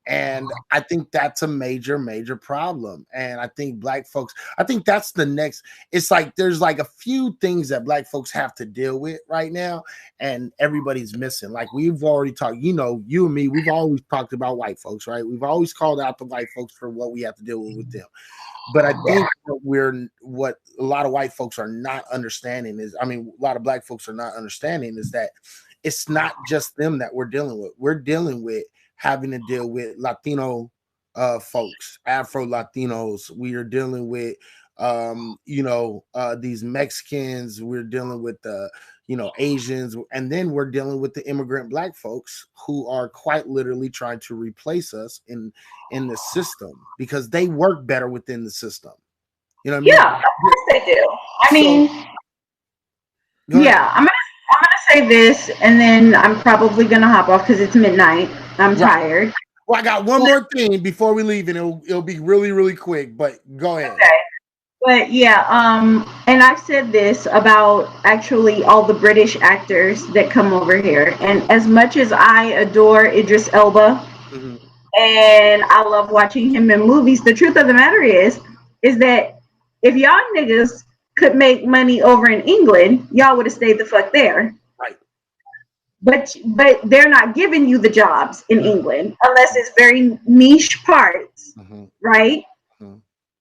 And I think that's a major, major problem. And I think black folks, I think that's the next. It's like there's like a few things that black folks have to deal with right now, and everybody's missing. Like we've already talked, you and me, we've always talked about white folks, right? We've always called out the white folks for what we have to deal with them. But I think what a lot of white folks are not understanding is, a lot of black folks are not understanding is that it's not just them that we're dealing with. We're dealing with having to deal with Latino folks, Afro Latinos. We are dealing with these Mexicans. We're dealing with the Asians, and then we're dealing with the immigrant black folks who are quite literally trying to replace us in the system because they work better within the system. You know what I mean? Yeah, of course they do. I'm gonna say this, and then I'm probably gonna hop off because it's midnight. I'm tired. Well, I got one more thing before we leave, and it'll be really, really quick. But go ahead. Okay. But and I've said this about actually all the British actors that come over here. And as much as I adore Idris Elba, and I love watching him in movies, the truth of the matter is that if y'all niggas could make money over in England, y'all would have stayed the fuck there. Right. But they're not giving you the jobs in England unless it's very niche parts, right?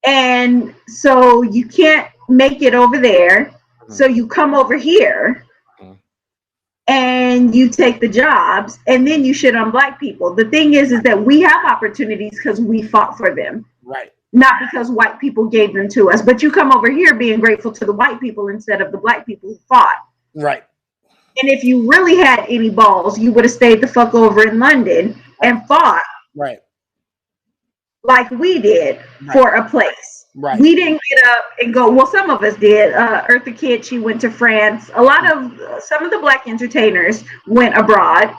And so you can't make it over there. So you come over here and you take the jobs and then you shit on black people. The thing is that we have opportunities because we fought for them. Right. Not because white people gave them to us. But you come over here being grateful to the white people instead of the black people who fought. Right. And if you really had any balls, you would have stayed the fuck over in London and fought. Right. Like we did for a place. Right. We didn't get up and go. Well, some of us did. Eartha Kitt, she went to France. Some of the black entertainers went abroad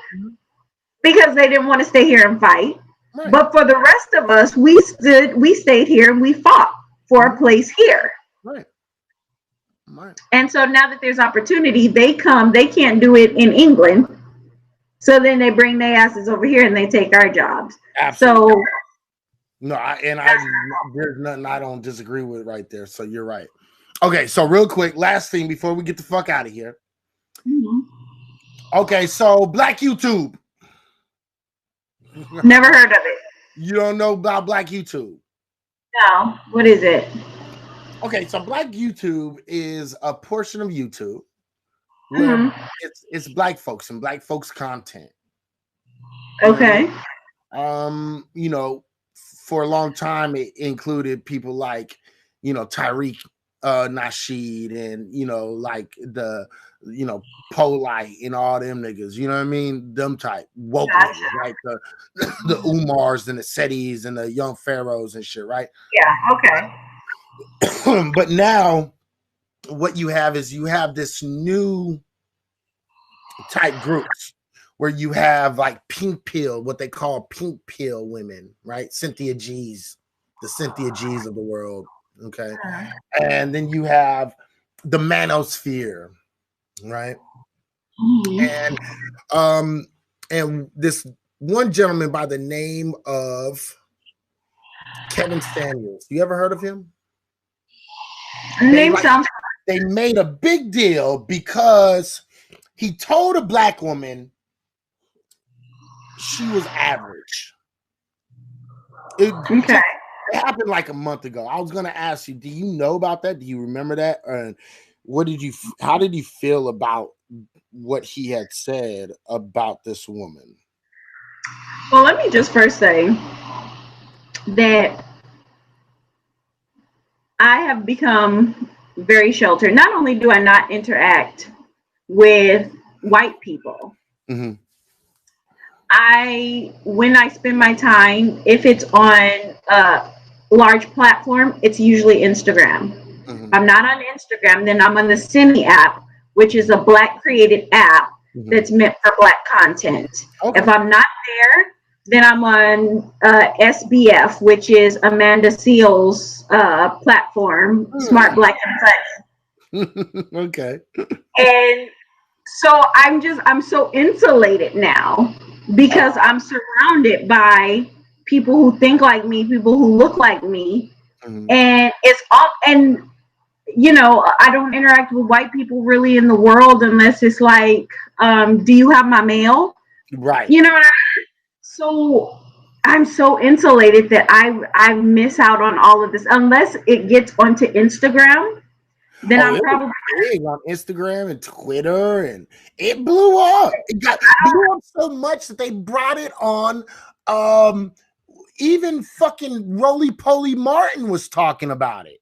because they didn't want to stay here and fight. Right. But for the rest of us, we stayed here and we fought for a place here. Right. Right. And so now that there's opportunity, they can't do it in England. So then they bring their asses over here and they take our jobs. Absolutely. So there's nothing I don't disagree with right there. So you're right. Okay, so real quick, last thing before we get the fuck out of here. Okay, so Black YouTube. Never heard of it. You don't know about Black YouTube? No. What is it? Okay, so Black YouTube is a portion of YouTube where it's Black folks and Black folks content. Okay. You know, for a long time it included people like, you know, Tariq Nasheed and, you know, like the, you know, Polite and all them niggas, you know what I mean? Them type woke niggas, right? The Umars and the Setis and the Young Pharaohs and shit, right? Yeah, okay. But now what you have is you have this new type groups where you have like pink pill, what they call pink pill women, right? Cynthia G's, the Cynthia G's of the world, okay? And then you have the manosphere, right? And this one gentleman by the name of Kevin Samuels. You ever heard of him? Name sounds. They made a big deal because he told a Black woman she was average. It happened like a month ago. I was going to ask you, do you know about that? Do you remember that? How did you feel about what he had said about this woman? Well, let me just first say that I have become very sheltered. Not only do I not interact with white people, when I spend my time, if it's on a large platform, it's usually Instagram. I'm not on Instagram, then I'm on the Semi app, which is a Black created app that's meant for Black content. If I'm not there, then I'm on SBF, which is Amanda Seals' platform, Smart Black and Funny. Okay. And so I'm so insulated now because I'm surrounded by people who think like me, people who look like me, and it's all, and you know, I don't interact with white people really in the world unless it's like, do you have my mail? Right. You know what I mean? So I'm so insulated that I miss out on all of this unless it gets onto Instagram. Then I'm probably big on Instagram and Twitter, and it blew up. It blew up so much that they brought it on. Even fucking Roly Poly Martin was talking about it.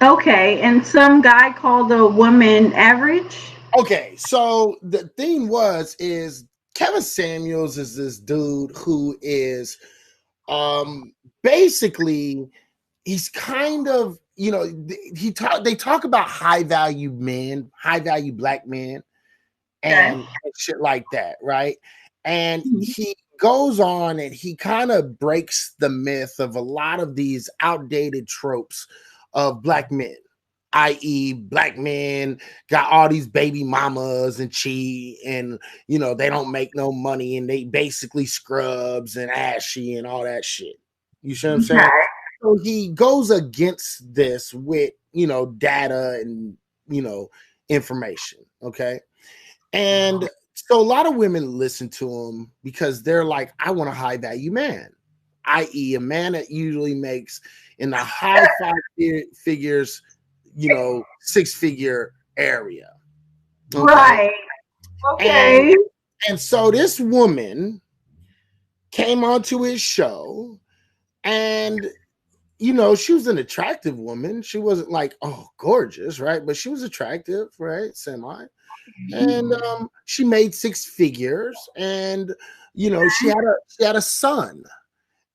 Okay, and some guy called a woman average. Okay, so the thing is Kevin Samuels is this dude who is basically he's kind of, you know, they talk about high value men, high value Black men and shit like that, right? And he goes on and he kind of breaks the myth of a lot of these outdated tropes of Black men, i.e. Black men got all these baby mamas and cheat, and you know they don't make no money, and they basically scrubs and ashy and all that shit. You see what I'm saying? So he goes against this with, you know, data and, you know, information. Okay. And so a lot of women listen to him because they're like, I want a high value man, i.e. a man that usually makes in the high figures, you know, 6-figure area. Okay? Right. Okay. And so this woman came onto his show, and you know, she was an attractive woman. She wasn't like, oh, gorgeous, right? But she was attractive, right? Semi. And she made 6 figures, and you know, she had a son,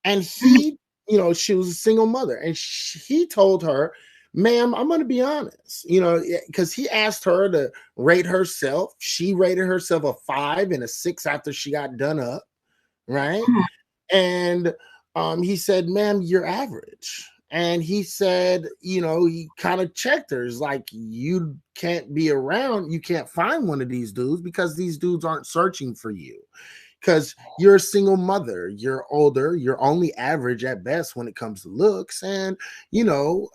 and he, you know, she was a single mother, and he told her, ma'am, I'm going to be honest, you know, because he asked her to rate herself. She rated herself a 5 and a 6 after she got done up, right? And he said, ma'am, you're average. And he said, you know, he kind of checked her. It's like, you can't be around. You can't find one of these dudes because these dudes aren't searching for you because you're a single mother. You're older. You're only average at best when it comes to looks. And, you know,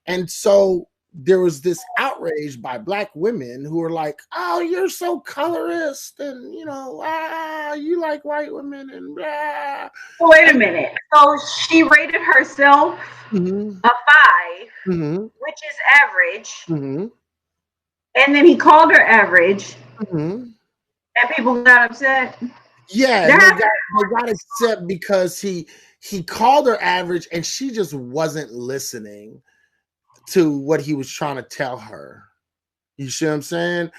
and so there was this outrage by Black women who were like, "Oh, you're so colorist, and you know, you like white women and blah." Wait a minute. So she rated herself Mm-hmm. a 5, Mm-hmm. which is average, Mm-hmm. and then he called her average, Mm-hmm. and people got upset. Yeah, There and has they got upset because he called her average, and she just wasn't listening to what he was trying to tell her. You see what I'm saying?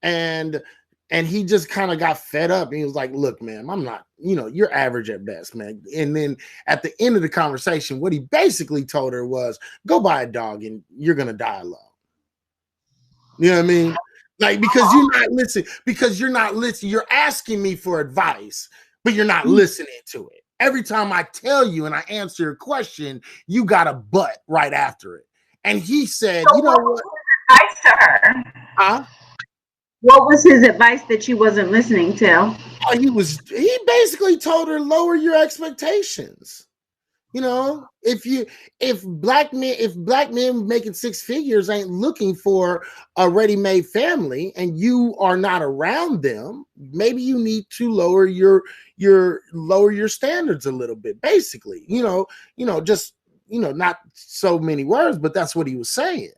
And he just kind of got fed up. And he was like, "Look, man, I'm not, you know, you're average at best, man." And then at the end of the conversation, what he basically told her was, "Go buy a dog and you're gonna die alone." You know what I mean? Like, because you're not listening, you're asking me for advice, but you're not listening to it. Every time I tell you and I answer your question, you got a butt right after it. And he said, So "You know what what? was his advice to her? Huh? What was his advice that she wasn't listening to? Oh, he basically told her, lower your expectations. You know, if black men making 6 figures ain't looking for a ready-made family and you are not around them, maybe you need to lower your standards a little bit, basically. Just not so many words, but that's what he was saying.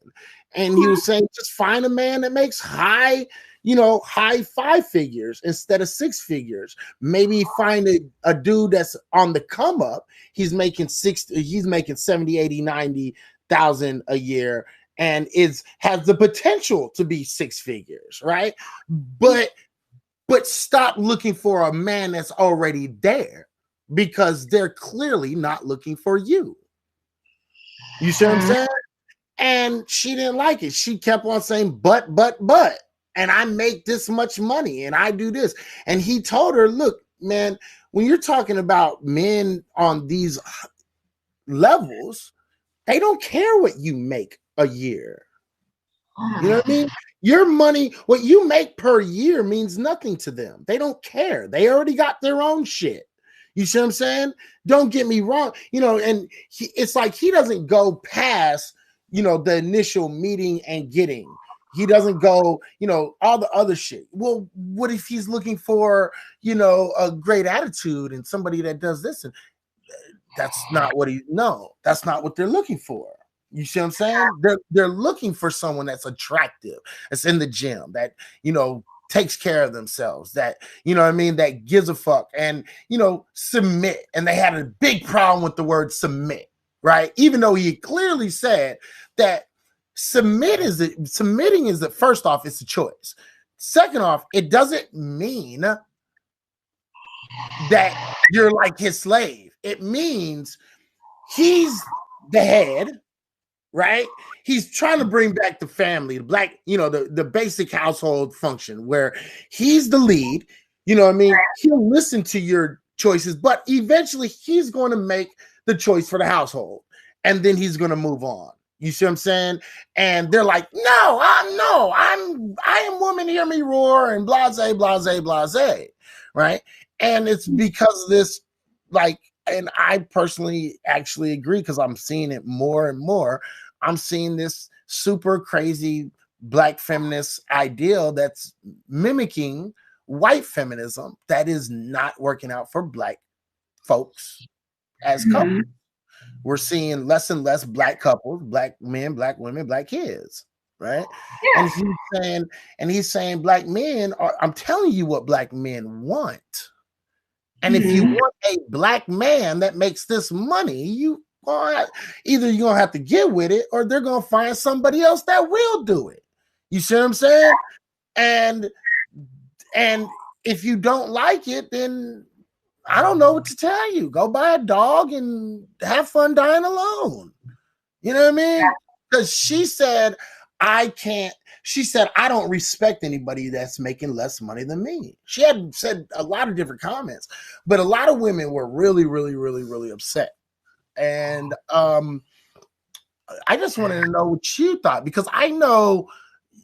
And he was saying, just find a man that makes high 5 figures instead of 6 figures. Maybe find a dude that's on the come up. He's making 70, 80, 90,000 a year and has the potential to be 6 figures, right? But stop looking for a man that's already there, because they're clearly not looking for you. You see what I'm saying? And she didn't like it. She kept on saying, but, and I make this much money and I do this. And he told her, look, man, when you're talking about men on these levels, they don't care what you make a year. You know what I mean? Your money, what you make per year means nothing to them. They don't care. They already got their own shit. You see what I'm saying? Don't get me wrong. And it's like he doesn't go past, the initial meeting and getting. He doesn't go, all the other shit. Well, what if he's looking for, a great attitude and somebody that does this? And that's not what that's not what they're looking for. You see what I'm saying? They're looking for someone that's attractive, that's in the gym, that, takes care of themselves, that, that gives a fuck and, submit. And they had a big problem with the word submit, right? Even though he clearly said that submitting is the first off, it's a choice. Second off, it doesn't mean that you're like his slave. It means he's the head, right? He's trying to bring back the family, the black, the basic household function where he's the lead. You know what I mean? He'll listen to your choices, but eventually he's going to make the choice for the household, and then he's going to move on. You see what I'm saying? And they're like, I am woman, hear me roar, and blase, right? And it's because of this, like, and I personally actually agree, because I'm seeing it more and more. I'm seeing this super crazy black feminist ideal that's mimicking white feminism that is not working out for black folks as couples. We're seeing less and less black couples, black men, black women, black kids, right? Yeah. And he's saying black men I'm telling you what black men want. And if you want a black man that makes this money, either you're gonna have to get with it, or they're gonna find somebody else that will do it. You see what I'm saying? And if you don't like it, then I don't know what to tell you. Go buy a dog and have fun dying alone. You know what I mean? Because she said, I don't respect anybody that's making less money than me. She had said a lot of different comments, but a lot of women were really, really, really, really upset. And I just wanted to know what you thought, because I know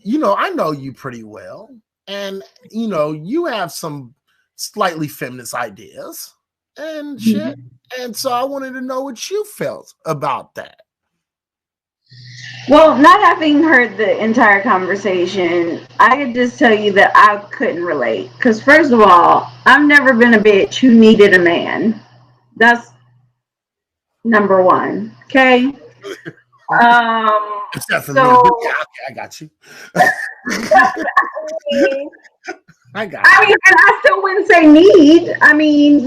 you pretty well, and you have some slightly feminist ideas and shit. And so I wanted to know what you felt about that. Well, not having heard the entire conversation, I could just tell you that I couldn't relate. Because, first of all, I've never been a bitch who needed a man. That's number one. Okay. Except for me. So, Yeah, okay, I got you. I got I you. mean, and I still wouldn't say need. I mean,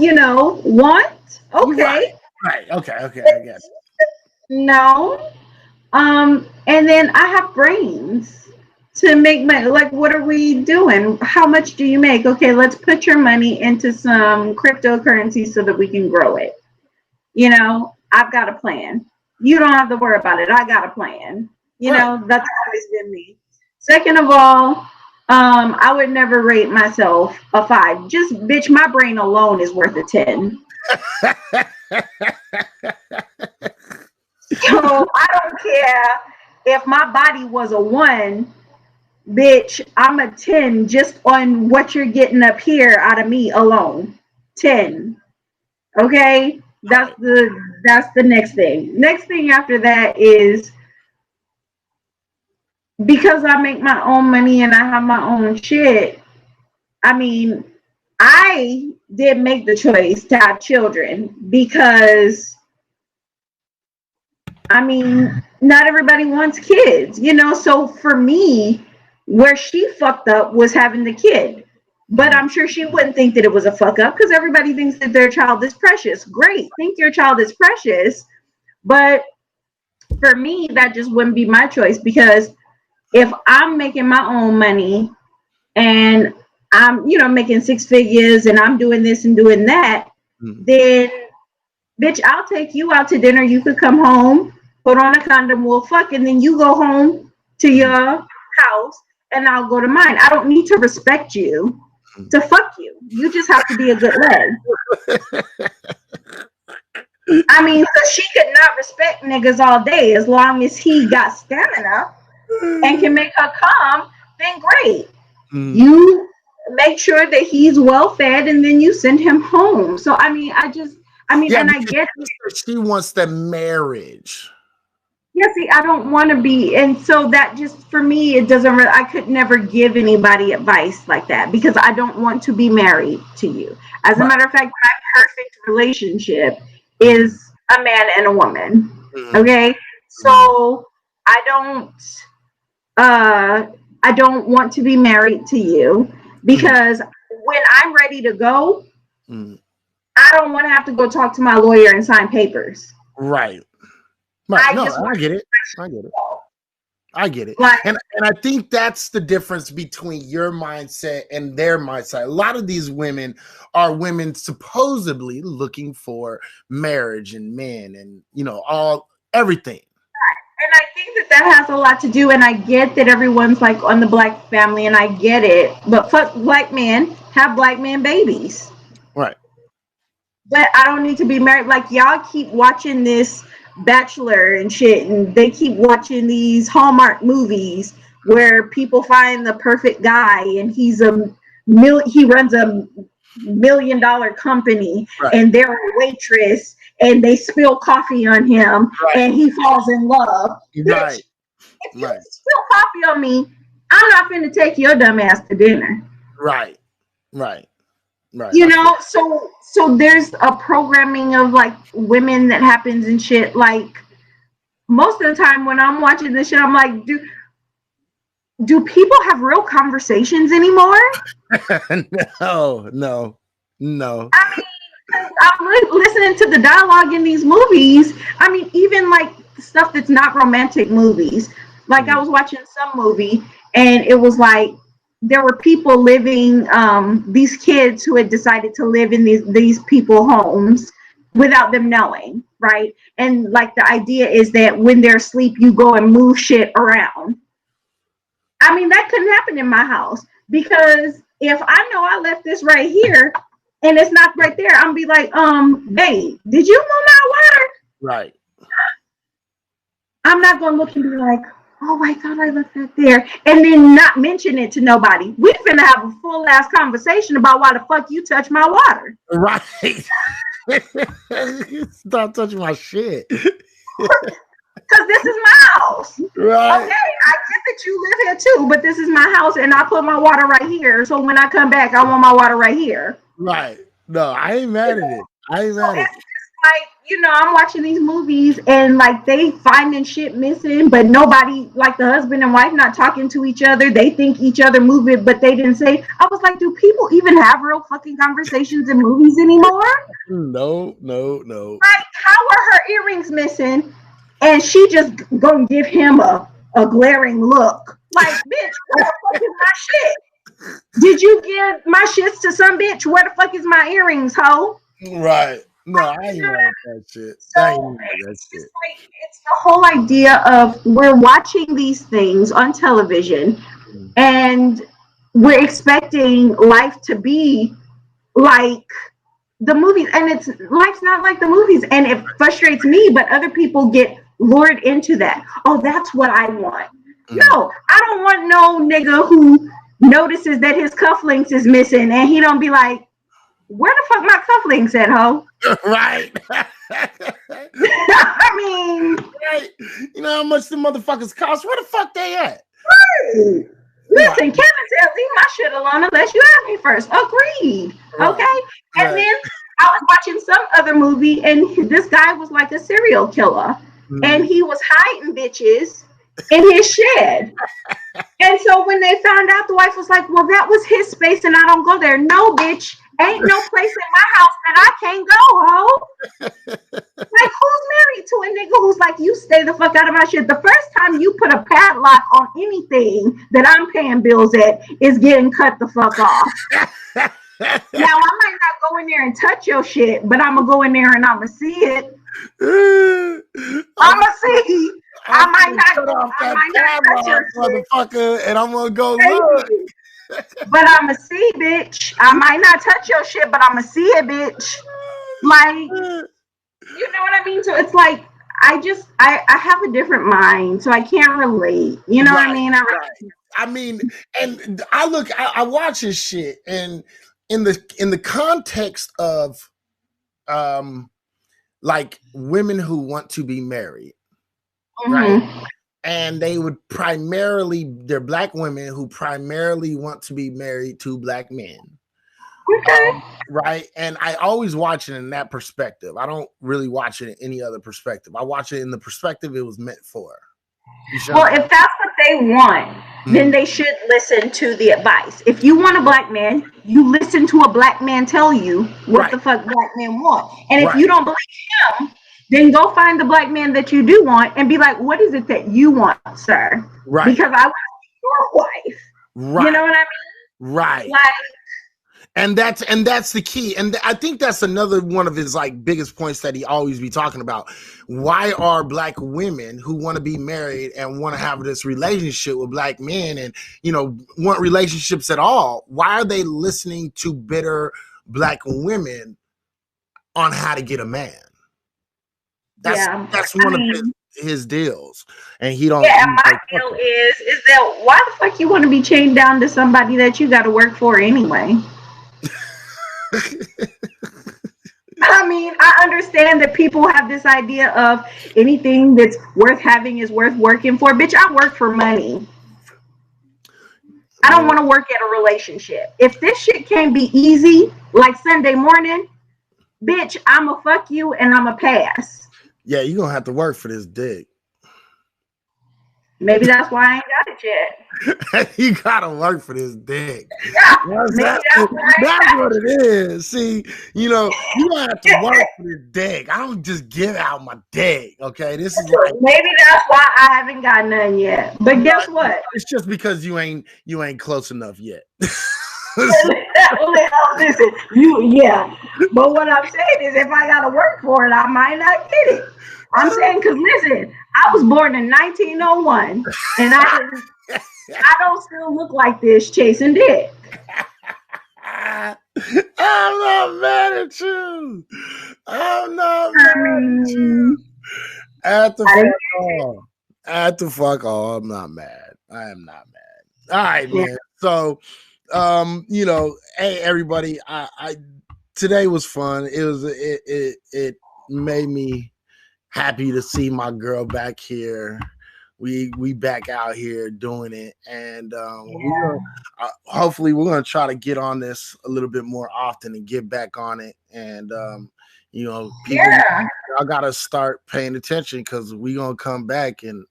want. Okay. Right. Okay. I get it. No. And then I have brains to make money. Like, what are we doing? How much do you make? Okay, let's put your money into some cryptocurrency so that we can grow it. I've got a plan. You don't have to worry about it. I got a plan. That's always been me. Second of all, I would never rate myself a 5. Just bitch, my brain alone is worth a 10. So I don't care if my body was a 1, bitch, I'm a 10 just on what you're getting up here out of me alone. 10. Okay? That's the next thing. Next thing after that is, because I make my own money and I have my own shit. I mean, I did make the choice to have children because, I mean, not everybody wants kids, so for me, where she fucked up was having the kid. But I'm sure she wouldn't think that it was a fuck up because everybody thinks that their child is precious. Great, think your child is precious. But for me, that just wouldn't be my choice, because if I'm making my own money and I'm, making 6 figures and I'm doing this and doing that, then bitch, I'll take you out to dinner. You could come home, put on a condom, we'll fuck, and then you go home to your house and I'll go to mine. I don't need to respect you to fuck you. You just have to be a good leg. I mean, so she could not respect niggas all day. As long as he got stamina and can make her come, then great. You make sure that he's well fed and then you send him home. So I mean, I get it. She wants the marriage. Yeah, see, I don't want to be, and so that just, for me, it doesn't really, I could never give anybody advice like that because I don't want to be married to you. As a matter of fact, my perfect relationship is a man and a woman. Okay, so I don't want to be married to you because when I'm ready to go, I don't want to have to go talk to my lawyer and sign papers. Right. I get it. I get it. Like, and I think that's the difference between your mindset and their mindset. A lot of these women are women supposedly looking for marriage and men and, everything. And I think that has a lot to do, and I get that everyone's like on the black family, and I get it, but fuck black men, have black men babies. Right. But I don't need to be married. Like, y'all keep watching this Bachelor and shit, and they keep watching these Hallmark movies where people find the perfect guy and he runs a $1 million company, and they're a waitress and they spill coffee on him and he falls in love. Bitch, if you spill coffee on me, I'm not finna take your dumb ass to dinner. Right. So there's a programming of like women that happens and shit. Like, most of the time when I'm watching this shit, I'm like, do people have real conversations anymore? No. I mean, I'm listening to the dialogue in these movies. I mean, even like stuff that's not romantic movies. Like, I was watching some movie and it was like, there were people living, these kids who had decided to live in these people homes without them knowing, right? And like, the idea is that when they're asleep, you go and move shit around. I mean, that couldn't happen in my house, because if I know I left this right here and it's not right there, I'm be like, babe, did you move my water? Right. I'm not gonna look and be like, oh, I thought I left that there, and then not mention it to nobody. We're gonna have a full ass conversation about why the fuck you touch my water. Right. Stop touching my shit. Because this is my house. house. Right. Okay, I get that you live here too, but this is my house and I put my water right here. So when I come back, I want my water right here. Right. No, I ain't mad at it. I ain't mad at it. Like, I'm watching these movies and like they finding shit missing, but nobody, like the husband and wife, not talking to each other. They think each other move it, but they didn't say. I was like, do people even have real fucking conversations in movies anymore? No. Like, how are her earrings missing? And she just gonna give him a glaring look. Like, bitch, where the fuck is my shit? Did you give my shits to some bitch? Where the fuck is my earrings, ho? Right. No, I ain't mad at that shit. It's the whole idea of we're watching these things on television and we're expecting life to be like the movies, and life's not like the movies, and it frustrates me, but other people get lured into that. Oh, that's what I want. No, I don't want no nigga who notices that his cufflinks is missing and he don't be like, where the fuck my cufflinks at, ho? Right. I mean, right. You know how much the motherfuckers cost? Where the fuck they at? Right. Listen, Kevin said, leave my shit alone unless you ask me first. Agreed. Right. Okay. And then I was watching some other movie and this guy was like a serial killer and he was hiding bitches in his shed. And so when they found out, the wife was like, well, that was his space and I don't go there. No, bitch. Ain't no place in my house that I can't go, ho. Like, who's married to a nigga who's like, you stay the fuck out of my shit? The first time you put a padlock on anything that I'm paying bills at is getting cut the fuck off. Now, I might not go in there and touch your shit, but I'm going to go in there and I'm going to see it. I'm going to see. I might not touch your motherfucker, and I'm going to go look. But I'ma see, bitch. I might not touch your shit, but I'ma see it, bitch. Like, you know what I mean? So it's like I have a different mind, so I can't relate. You know what I mean? I mean, and I watch this shit, and in the context of like women who want to be married, right? And they're black women who primarily want to be married to black men. Okay. Right. And I always watch it in that perspective. I don't really watch it in any other perspective. I watch it in the perspective it was meant for. Well, if that's what they want, then they should listen to the advice. If you want a black man, you listen to a black man tell you what the fuck black men want. And if you don't believe him, then go find the black man that you do want and be like, what is it that you want, sir? Right. Because I want your wife. Right. You know what I mean? Right. Like, and that's the key. And I think that's another one of his like biggest points that he always be talking about. Why are black women who want to be married and want to have this relationship with black men and, you know, want relationships at all? Why are they listening to bitter black women on how to get a man? That's one of his deals, and he don't. Yeah, my deal is that why the fuck you want to be chained down to somebody that you got to work for anyway? I mean, I understand that people have this idea of anything that's worth having is worth working for. Bitch, I work for money. I don't want to work at a relationship. If this shit can't be easy, like Sunday morning, bitch, I'ma fuck you and I'ma pass. Yeah, you're going to have to work for this dick. Maybe that's why I ain't got it yet. You got to work for this dick. Yeah, that's what it is. See, you know, you have to work for this dick. I don't just give out my dick, okay? This is like... Maybe that's why I haven't got none yet. But guess what? It's just because you ain't close enough yet. Listen, but what I'm saying is if I gotta work for it, I might not get it. I'm saying because listen, I was born in 1901 and I don't still look like this chasing dick. I'm not mad at you. I'm not mad at you. At the fuck all, I'm not mad. I am not mad. All right, man. So you know, hey everybody, I today was fun. It made me happy to see my girl back here we back out here doing it, and hopefully we're gonna try to get on this a little bit more often and get back on it. And people, I gotta start paying attention because we gonna come back, and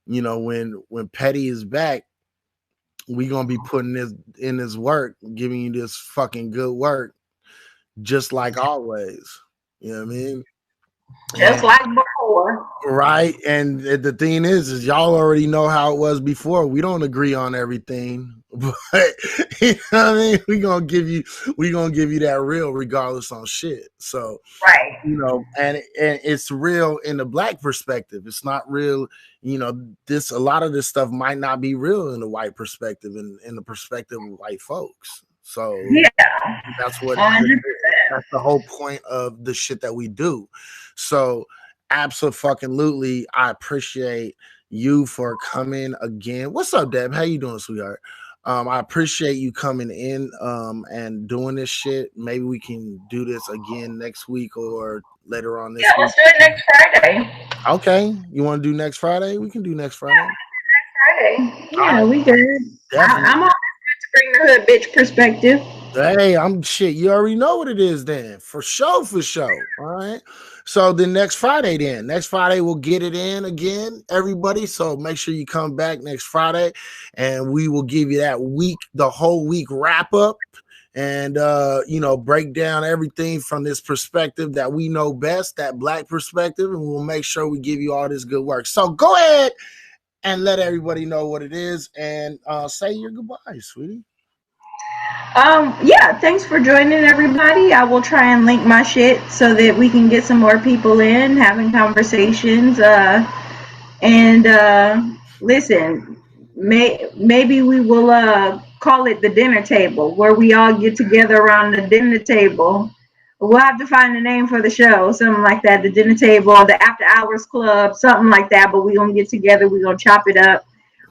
when Petty is back, we gonna be putting this in this work, giving you this fucking good work, just like always. You know what I mean? Just like before. Right. And the thing is y'all already know how it was before. We don't agree on everything, but you know what I mean? We gonna give you that real regardless on shit. So right, and it's real in the black perspective. It's not real, a lot of this stuff might not be real in the white perspective and in the perspective of white folks. So that's what that's the whole point of the shit that we do. So absolutely, I appreciate you for coming again. What's up, Deb? How you doing, sweetheart? I appreciate you coming in and doing this shit. Maybe we can do this again next week or later on this week. Let's do it next Friday. Okay. You want to do next Friday? We can do next Friday. Next Friday. Yeah, we good. I'm always good to bring the hood bitch perspective. Hey, I'm shit. You already know what it is then. For sure. All right. So the next Friday we'll get it in again, everybody. So make sure you come back next Friday and we will give you that week, the whole week wrap up and, break down everything from this perspective that we know best, that black perspective. And we'll make sure we give you all this good work. So go ahead and let everybody know what it is and say your goodbyes, sweetie. Thanks for joining, everybody. I will try and link my shit so that we can get some more people in having conversations. Listen, maybe we will call it the dinner table, where we all get together around the dinner table. We'll have to find a name for the show, something like that, the dinner table, the after hours club, something like that. But we're gonna get together, we're gonna chop it up.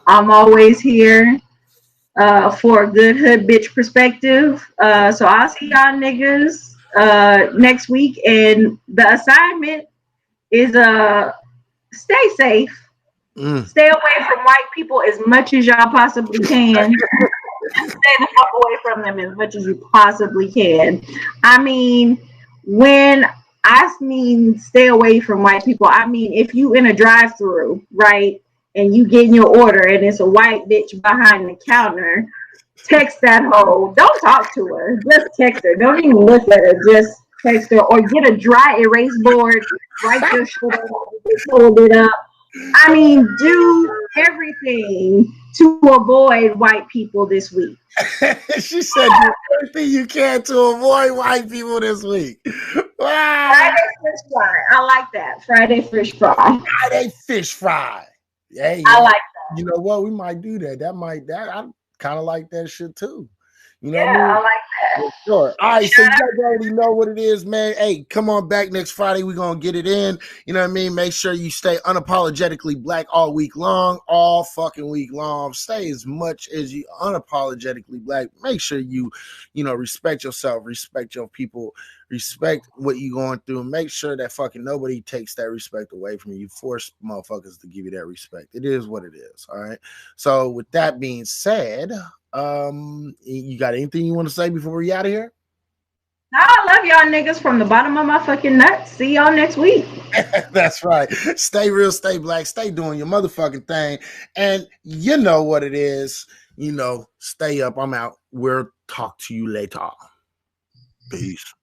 I'm always here for a good hood bitch perspective. So I'll see y'all niggas next week. And the assignment is stay safe. Stay away from white people as much as y'all possibly can. Stay the fuck away from them as much as you possibly can. I mean, when I mean stay away from white people, I mean if you in a drive-through, right? And you get in your order and it's a white bitch behind the counter, text that hoe. Don't talk to her. Just text her. Don't even look at her. Just text her. Or get a dry erase board. Write your shit up. Hold it up. I mean, do everything to avoid white people this week. She said do everything you can to avoid white people this week. Wow. Friday fish fry. I like that. Friday fish fry. Friday fish fry. Hey, I like that. You know what? We might do that. I kind of like that shit too. You know what I mean? I like that. For sure. All right, so you guys already know what it is, man. Hey, come on back next Friday. We're going to get it in. You know what I mean? Make sure you stay unapologetically black all week long, all fucking week long. Stay as much as you unapologetically black. Make sure you respect yourself, respect your people, respect what you're going through, and make sure that fucking nobody takes that respect away from you. You force motherfuckers to give you that respect. It is what it is. All right. So with that being said, you got anything you want to say before we out of here? No, I love y'all niggas from the bottom of my fucking nuts. See y'all next week. That's right. Stay real, stay black, stay doing your motherfucking thing. And you know what it is. Stay up. I'm out. We'll talk to you later. Peace.